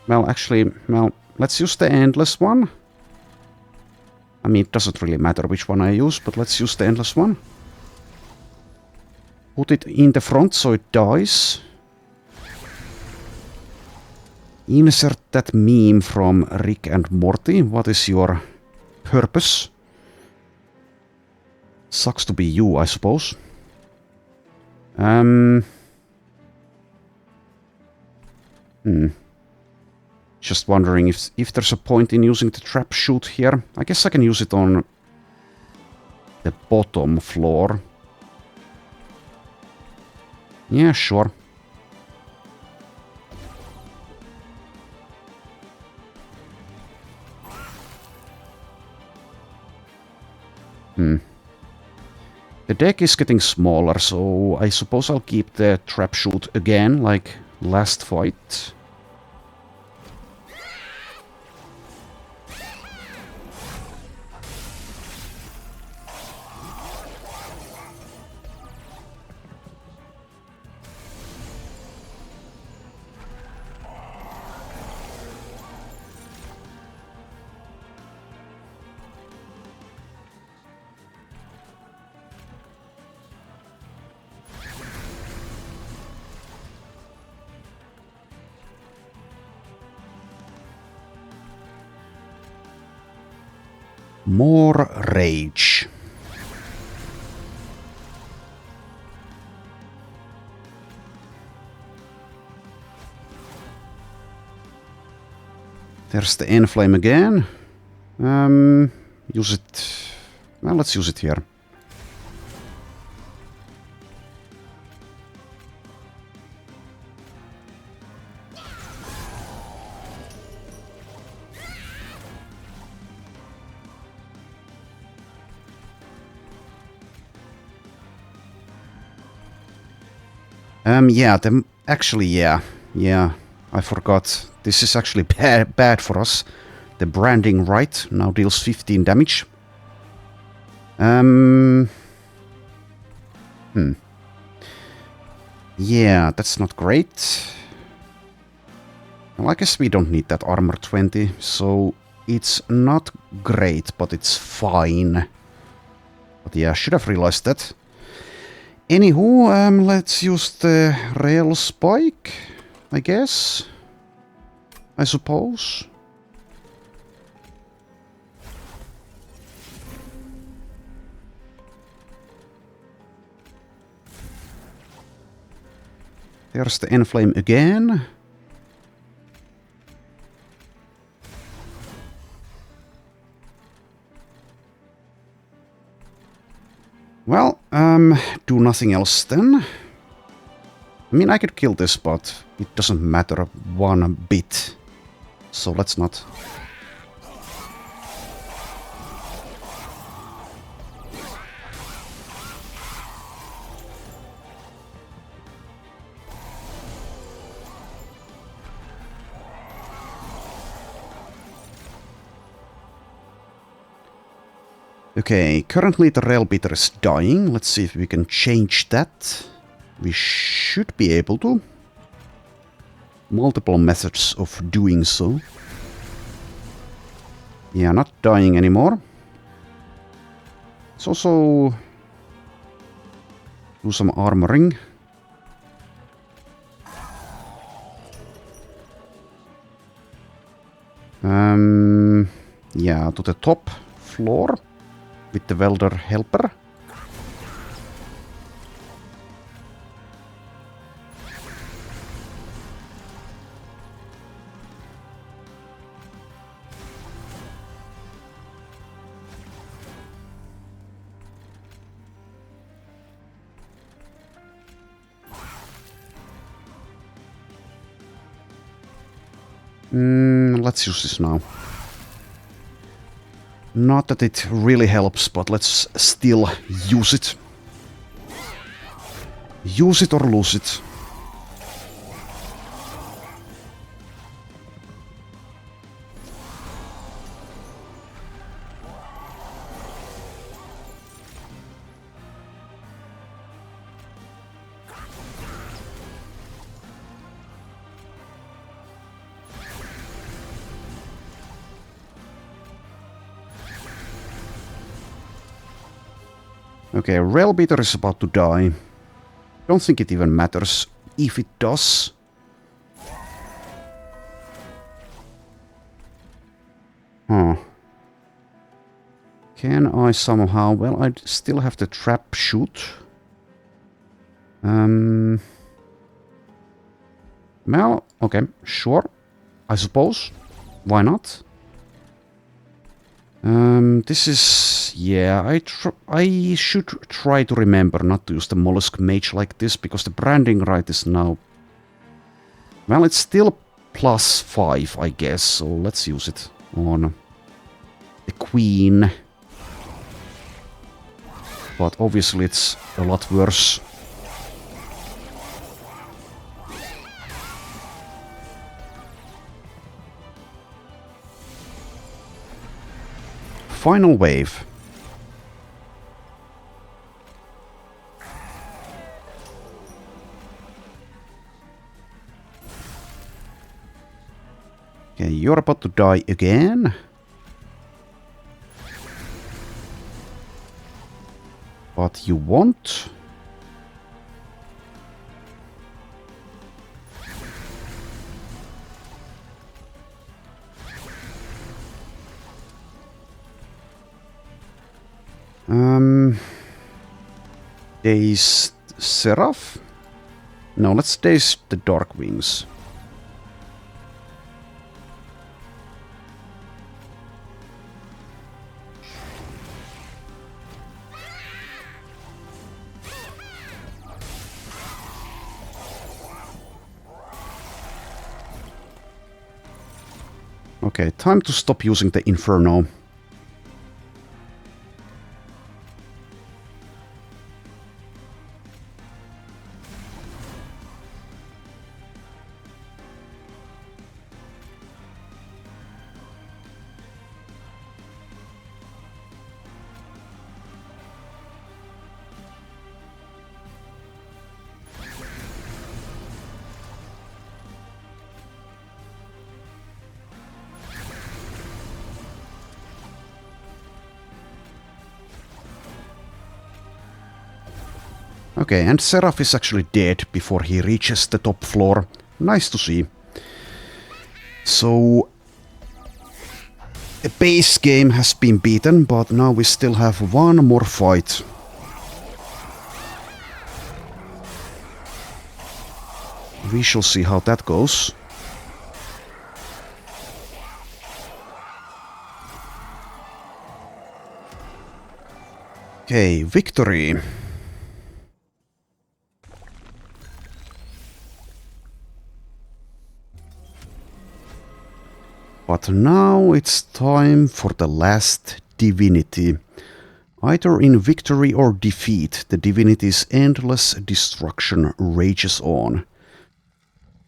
Well, actually, let's use the endless one. I mean, it doesn't really matter which one I use, but let's use the endless one. Put it in the front so it dies. Insert that meme from Rick and Morty. What is your purpose? Sucks to be you, I suppose. Just wondering if there's a point in using the trap shoot here. I guess I can use it on the bottom floor. Yeah, sure. The deck is getting smaller, so I suppose I'll keep the trap shoot again, like last fight. More rage. There's the Enflame again. Use it. Well, let's use it here. Yeah, actually, yeah, I forgot. This is actually bad for us. The branding right now deals 15 damage. Yeah, that's not great. Well, I guess we don't need that armor 20, so it's not great, but it's fine. But yeah, should have realized that. Anywho, let's use the rail spike, I guess. I suppose. There's the Enflame again. Well, do nothing else then. I mean, I could kill this, but it doesn't matter one bit. So let's not. Okay, currently the rail beater is dying. Let's see if we can change that. We should be able to. Multiple methods of doing so. Yeah, not dying anymore. Let's also do some armoring. Yeah, to the top floor with the welder helper. Let's use this now. Not that it really helps, but let's still use it. Use it or lose it. Okay, rail beater is about to die. Don't think it even matters if it does. Huh. Can I somehow... Well, I still have the trap shoot. Well, okay, sure. I suppose. Why not? This is... Yeah, I should try to remember not to use the mollusk mage like this, because the branding right is now... Well, it's still +5, I guess, so let's use it on the queen. But obviously it's a lot worse. Final wave. Okay, you're about to die again. But you won't. Daze Seraph? No, let's daze the Dark Wings. Okay, time to stop using the Inferno. Okay, and Seraph is actually dead before he reaches the top floor. Nice to see. So... the base game has been beaten, but now we still have one more fight. We shall see how that goes. Okay, victory. But now it's time for the last divinity. Either in victory or defeat, the divinity's endless destruction rages on.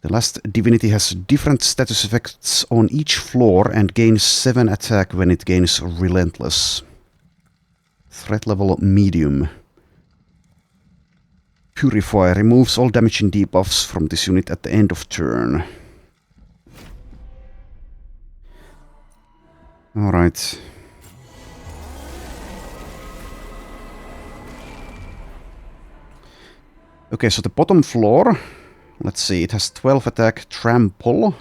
The last divinity has different status effects on each floor and gains 7 attack when it gains relentless. Threat level medium. Purify removes all damaging debuffs from this unit at the end of turn. Alright. Okay, so the bottom floor, let's see, it has 12 attack, trample.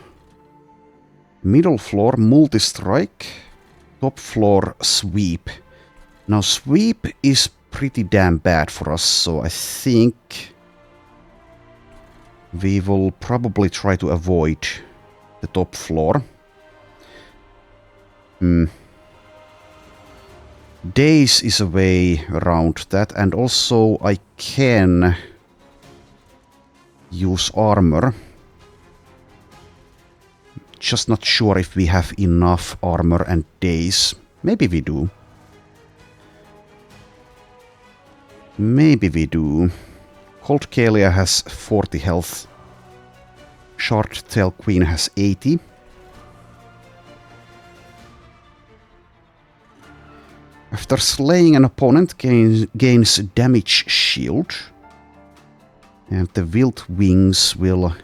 Middle floor, multi-strike. Top floor, sweep. Now sweep is pretty damn bad for us, so I think we will probably try to avoid the top floor. Daze is a way around that, and also I can use armor. Just not sure if we have enough armor and daze. Maybe we do. Maybe we do. Cold Kalia has 40 health. Short-tail Queen has 80. After slaying an opponent, gains damage shield. And the Wild Wings will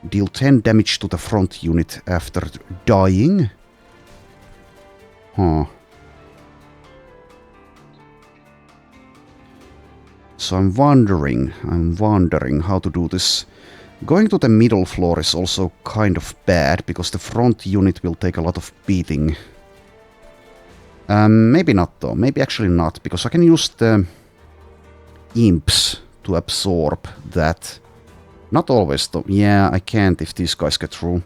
deal 10 damage to the front unit after dying. Huh. So I'm wondering how to do this. Going to the middle floor is also kind of bad, because the front unit will take a lot of beating. Maybe not though, maybe actually not, because I can use the imps to absorb that. Not always though, yeah, I can't if these guys get through.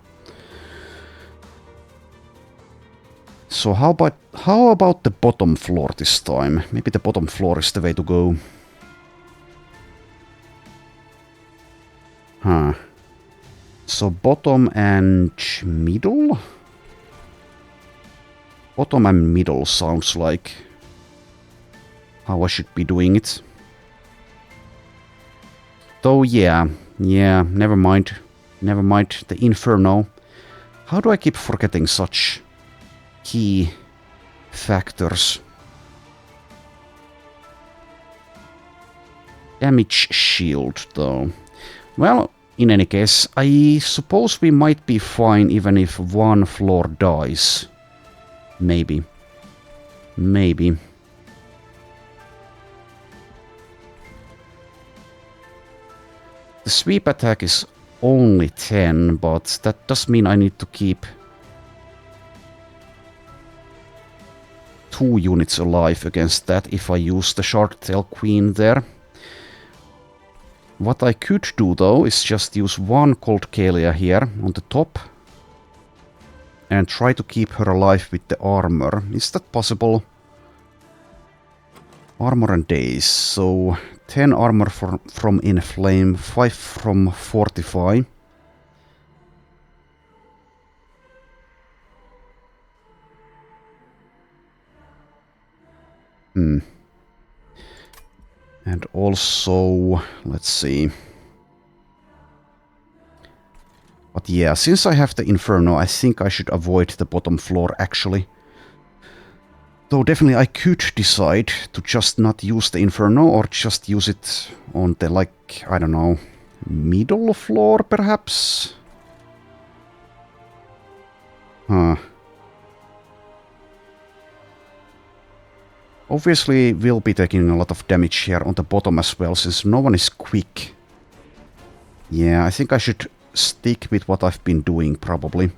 So how about the bottom floor this time? Maybe the bottom floor is the way to go. Huh. So bottom and middle? Bottom and middle sounds like how I should be doing it. Though yeah, never mind. Never mind the Inferno. How do I keep forgetting such key factors? Damage shield though. Well, in any case, I suppose we might be fine even if one floor dies. Maybe. Maybe. The sweep attack is only 10, but that does mean I need to keep 2 units alive against that if I use the Short-tail Queen there. What I could do though is just use one Cold Kalia here on the top and try to keep her alive with the armor. Is that possible? Armor and daze. So 10 armor from Inflame, 5 from Fortify. And also, let's see. But yeah, since I have the Inferno, I think I should avoid the bottom floor actually. Though definitely I could decide to just not use the Inferno or just use it on the, like, I don't know, middle floor perhaps? Huh. Obviously we'll be taking a lot of damage here on the bottom as well, since no one is quick. Yeah, I think I should stick with what I've been doing probably.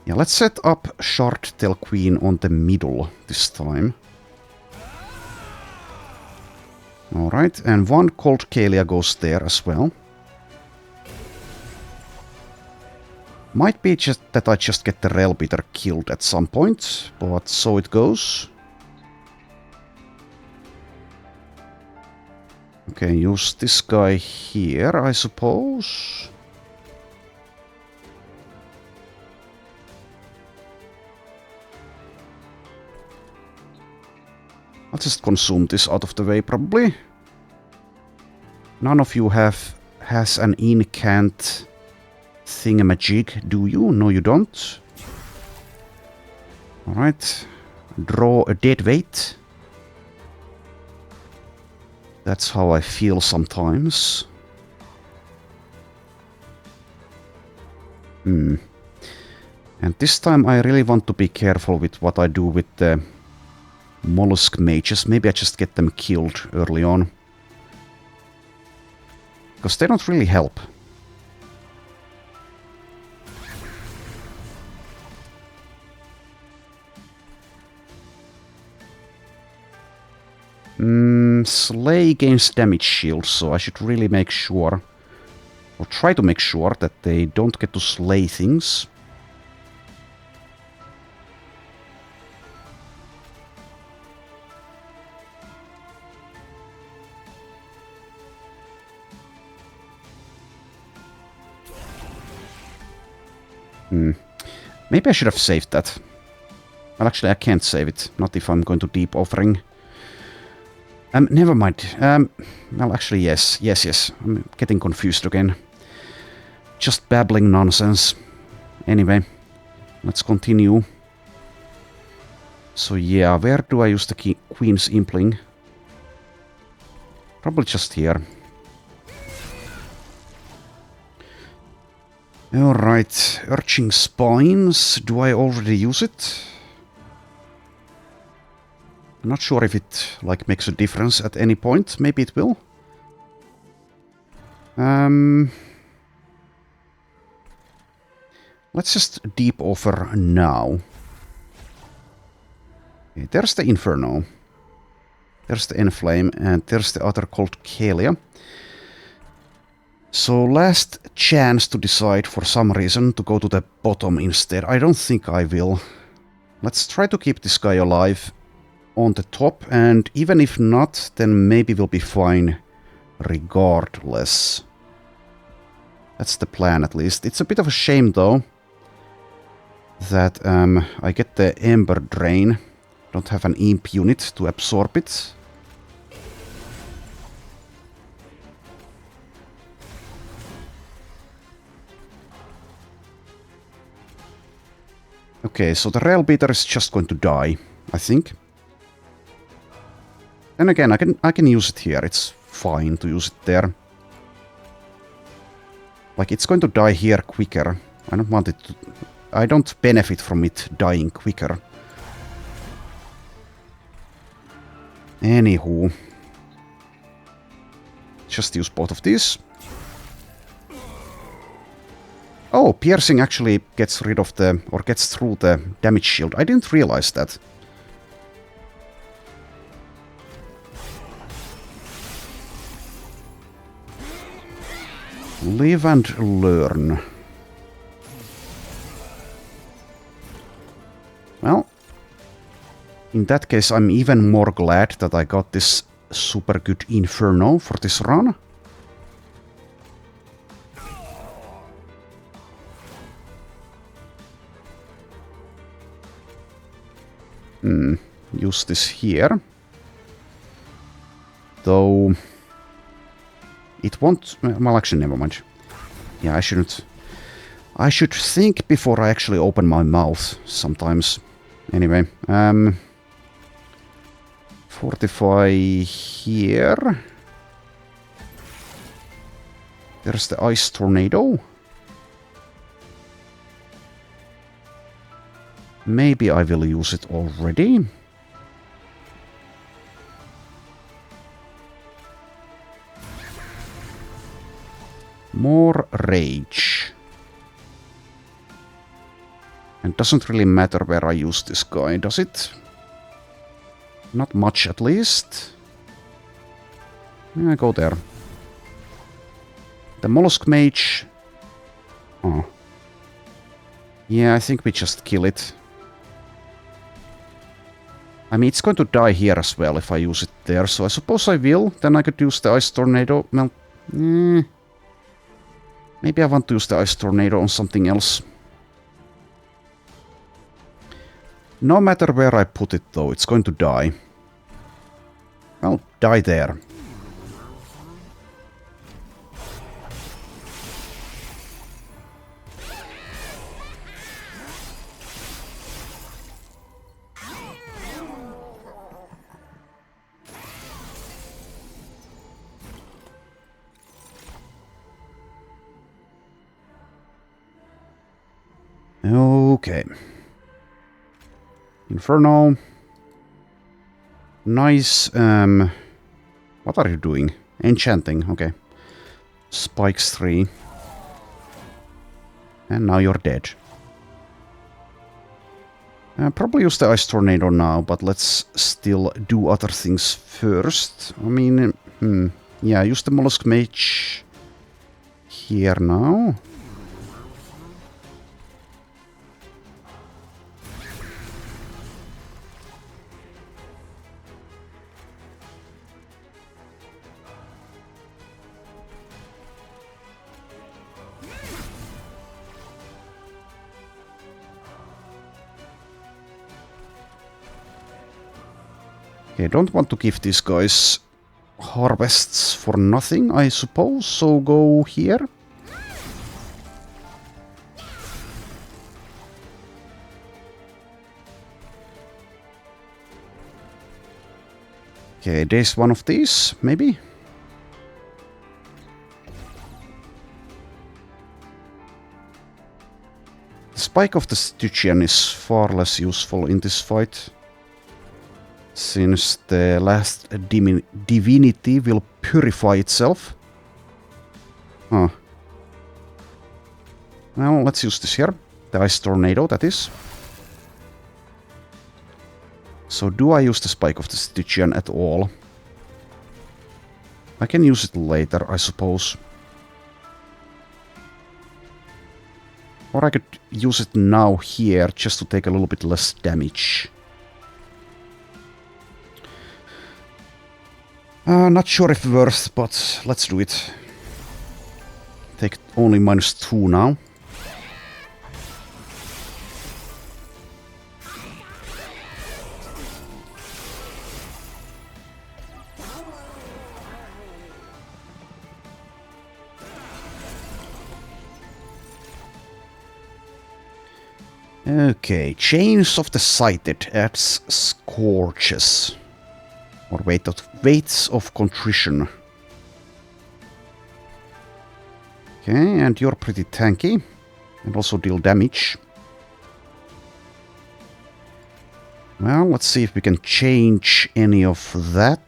Yeah, let's set up Short-tail Queen on the middle this time. Alright, and one Cold Kalia goes there as well. Might be just that I just get the Railbeater killed at some point, but so it goes. Okay, use this guy here, I suppose. I'll just consume this out of the way, probably. None of you has an incant thingamajig, do you? No, you don't. Alright. Draw a dead weight. That's how I feel sometimes. And this time I really want to be careful with what I do with the mollusk mages. Maybe I just get them killed early on. Because they don't really help. Slay gains damage shield, so I should really make sure, or try to make sure, that they don't get to slay things. Maybe I should have saved that. Well, actually, I can't save it. Not if I'm going to deep offering. Never mind. Well, actually, yes. Yes. I'm getting confused again. Just babbling nonsense. Anyway, let's continue. So yeah, where do I use the Queen's Impling? Probably just here. Alright, Urging Spines. Do I already use it? I'm not sure if it makes a difference at any point. Maybe it will. Let's just deep offer now. Okay, there's the Inferno. There's the Enflame, and there's the other called Kalia. So last chance to decide for some reason to go to the bottom instead. I don't think I will. Let's try to keep this guy alive on the top, and even if not, then maybe we'll be fine regardless. That's the plan, at least. It's a bit of a shame, though, that I get the Ember Drain. Don't have an Imp unit to absorb it. Okay, so the Rail Beater is just going to die, I think. Then again, I can use it here. It's fine to use it there. Like, it's going to die here quicker. I don't want it to... I don't benefit from it dying quicker. Anywho. Just use both of these. Oh, piercing actually gets rid of the... or gets through the damage shield. I didn't realize that. Live and learn. Well, in that case, I'm even more glad that I got this super good Inferno for this run. Use this here. Though... it won't... well, actually, never mind. Yeah, I shouldn't... I should think before I actually open my mouth sometimes. Anyway, fortify here. There's the Ice Tornado. Maybe I will use it already. More rage. And doesn't really matter where I use this guy, does it? Not much, at least. Yeah, go there. The Mollusk Mage. Oh. Yeah, I think we just kill it. I mean, it's going to die here as well if I use it there, so I suppose I will. Then I could use the Ice Tornado. Well, maybe I want to use the Ice Tornado on something else. No matter where I put it, though, it's going to die. Well, die there. Okay. Inferno. Nice. What are you doing? Enchanting. Okay. Spikes 3. And now you're dead. Probably use the Ice Tornado now, but let's still do other things first. I mean, yeah, use the Mollusk Mage here now. Okay, don't want to give these guys harvests for nothing, I suppose, so go here. Okay, there's one of these, maybe? The Spike of the Stygian is far less useful in this fight, since the last divinity will purify itself. Huh. Well, let's use this here. The Ice Tornado, that is. So do I use the Spike of the Stygian at all? I can use it later, I suppose. Or I could use it now here, just to take a little bit less damage. Not sure if worth, but let's do it. Take only -2 now. Okay, Chains of the Sighted adds Scourges. Or Weights of Contrition. Okay, and you're pretty tanky. And also deal damage. Well, let's see if we can change any of that.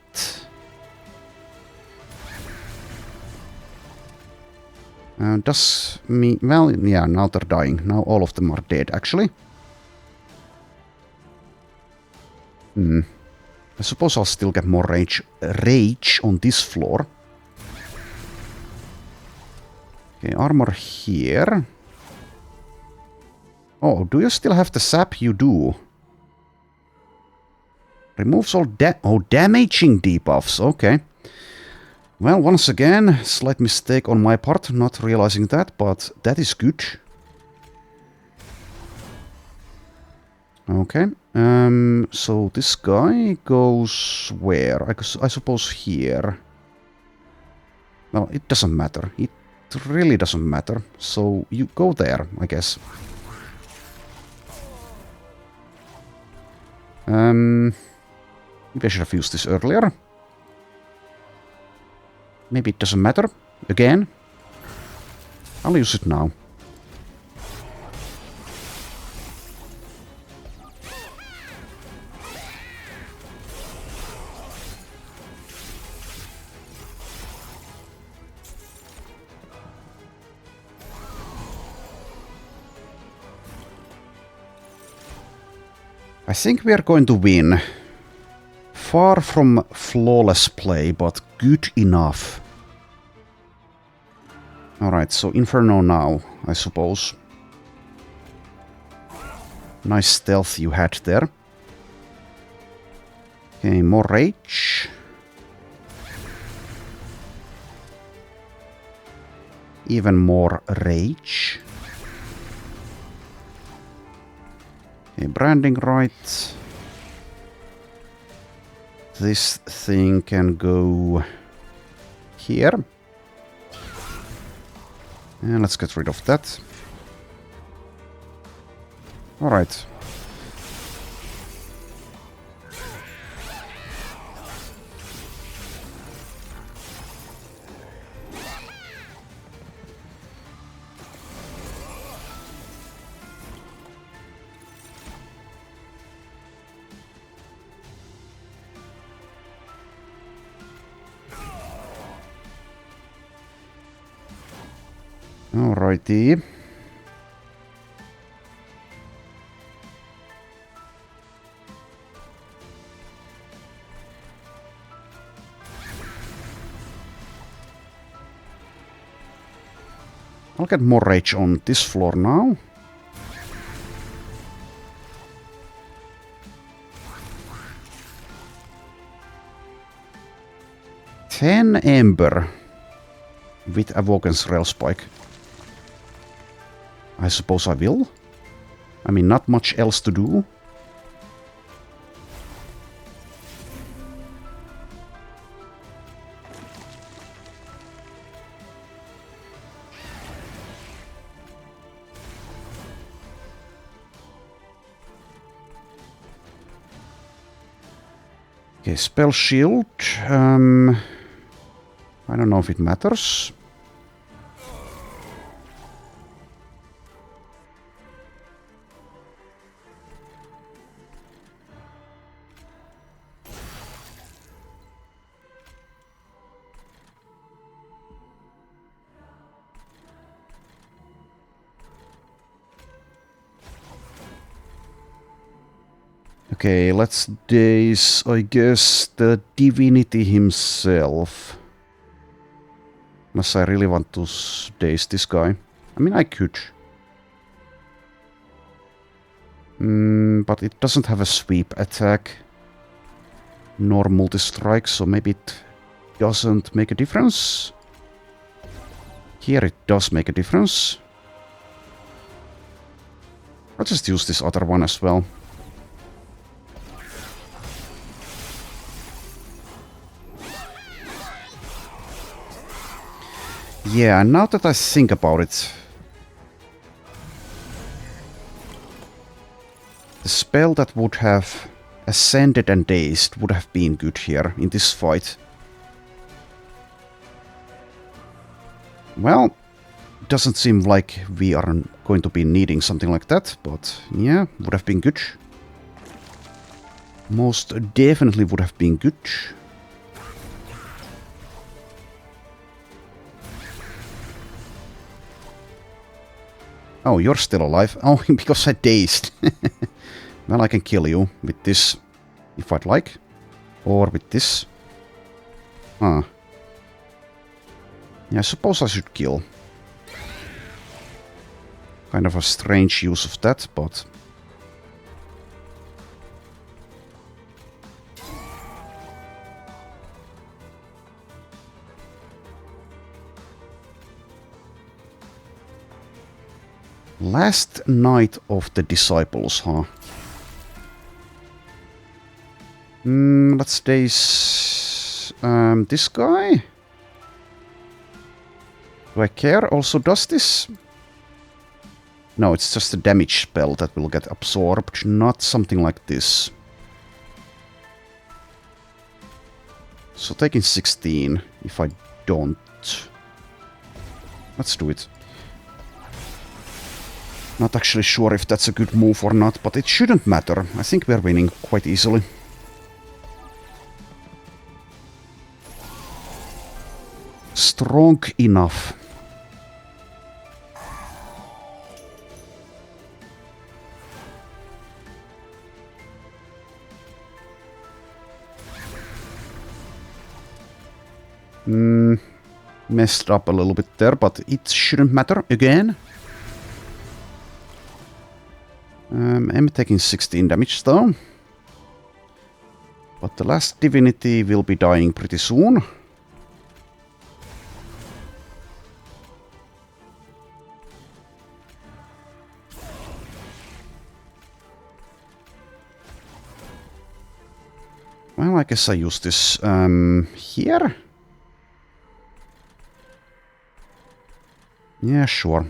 Does me... Well, yeah, now they're dying. Now all of them are dead, actually. I suppose I'll still get more rage on this floor. Okay, armor here. Oh, do you still have the sap? You do. Removes all damaging debuffs. Okay. Well, once again, slight mistake on my part, not realizing that, but that is good. Okay. So this guy goes where? I suppose here. Well, it doesn't matter. It really doesn't matter. So you go there, I guess. Maybe I should have used this earlier. Maybe it doesn't matter. Again. I'll use it now. I think we are going to win. Far from flawless play, but good enough. Alright, so Inferno now, I suppose. Nice stealth you had there. Okay, more rage. Even more rage. Okay, branding right. This thing can go here. And let's get rid of that. Alright. Alrighty. I'll get more rage on this floor now. Ten Ember with Awoken's Rail Spike. I suppose I will. I mean, not much else to do. Okay, Spell Shield. I don't know if it matters. Okay, let's daze, I guess, the divinity himself. Unless I really want to daze this guy. I mean, I could. But it doesn't have a sweep attack. Nor multi-strike, so maybe it doesn't make a difference. Here it does make a difference. I'll just use this other one as well. Yeah, now that I think about it, the spell that would have ascended and dazed would have been good here in this fight. Well, it doesn't seem like we are going to be needing something like that, but yeah, would have been good. Most definitely would have been good. Oh, you're still alive. Oh, because I dazed. Well, I can kill you with this, if I'd like. Or with this. Ah. Yeah, I suppose I should kill. Kind of a strange use of that, but... Last Night of the Disciples, huh? Let's daze... this guy? Do I care? Also does this? No, it's just a damage spell that will get absorbed, not something like this. So taking 16, if I don't... Let's do it. Not actually sure if that's a good move or not, but it shouldn't matter. I think we're winning quite easily. Strong enough. Messed up a little bit there, but it shouldn't matter again. I'm taking 16 damage though. But the last divinity will be dying pretty soon. Well, I guess I use this here. Yeah, sure.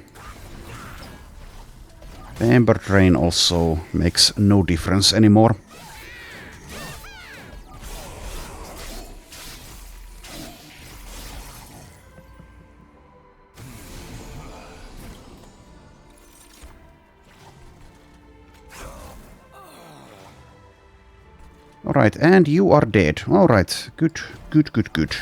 The Ember Drain also makes no difference anymore. Alright, and you are dead. Alright, good, good, good, good.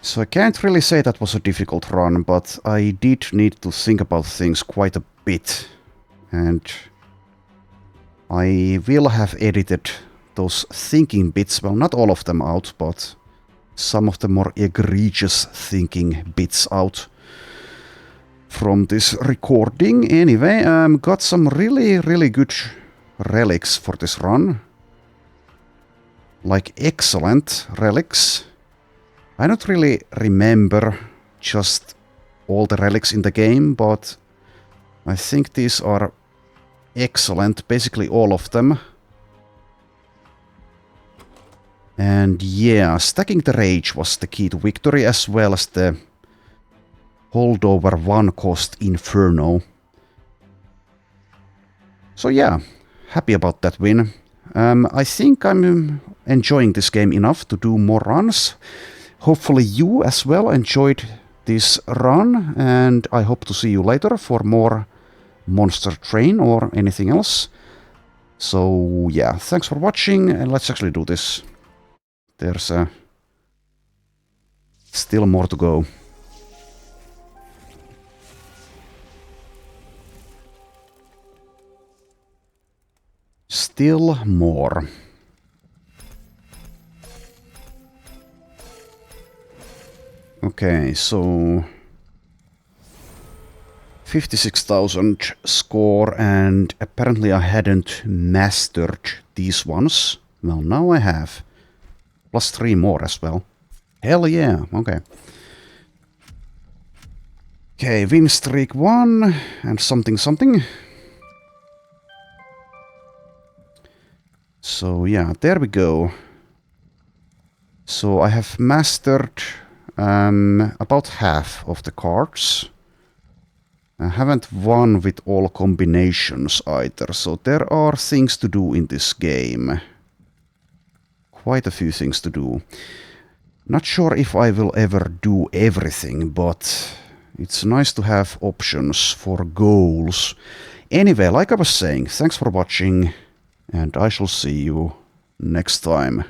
So I can't really say that was a difficult run, but I did need to think about things quite a bit. And I will have edited those thinking bits, well, not all of them out, but some of the more egregious thinking bits out from this recording. Anyway, got some really good relics for this run. Like excellent relics. I don't really remember just all the relics in the game, but I think these are excellent, basically all of them. And yeah, stacking the rage was the key to victory, as well as the holdover 1 cost Inferno. So yeah, happy about that win. I think I'm enjoying this game enough to do more runs. Hopefully you as well enjoyed this run, and I hope to see you later for more Monster Train or anything else. So yeah, thanks for watching, and let's actually do this. There's still more to go. Still more. Okay, so 56,000 score, and apparently I hadn't mastered these ones. Well, now I have. Plus 3 more as well. Hell yeah, okay. Okay, win streak 1 and something. So yeah, there we go. So I have mastered about half of the cards. I haven't won with all combinations either, so there are things to do in this game. Quite a few things to do. Not sure if I will ever do everything, but it's nice to have options for goals. Anyway, like I was saying, thanks for watching, and I shall see you next time.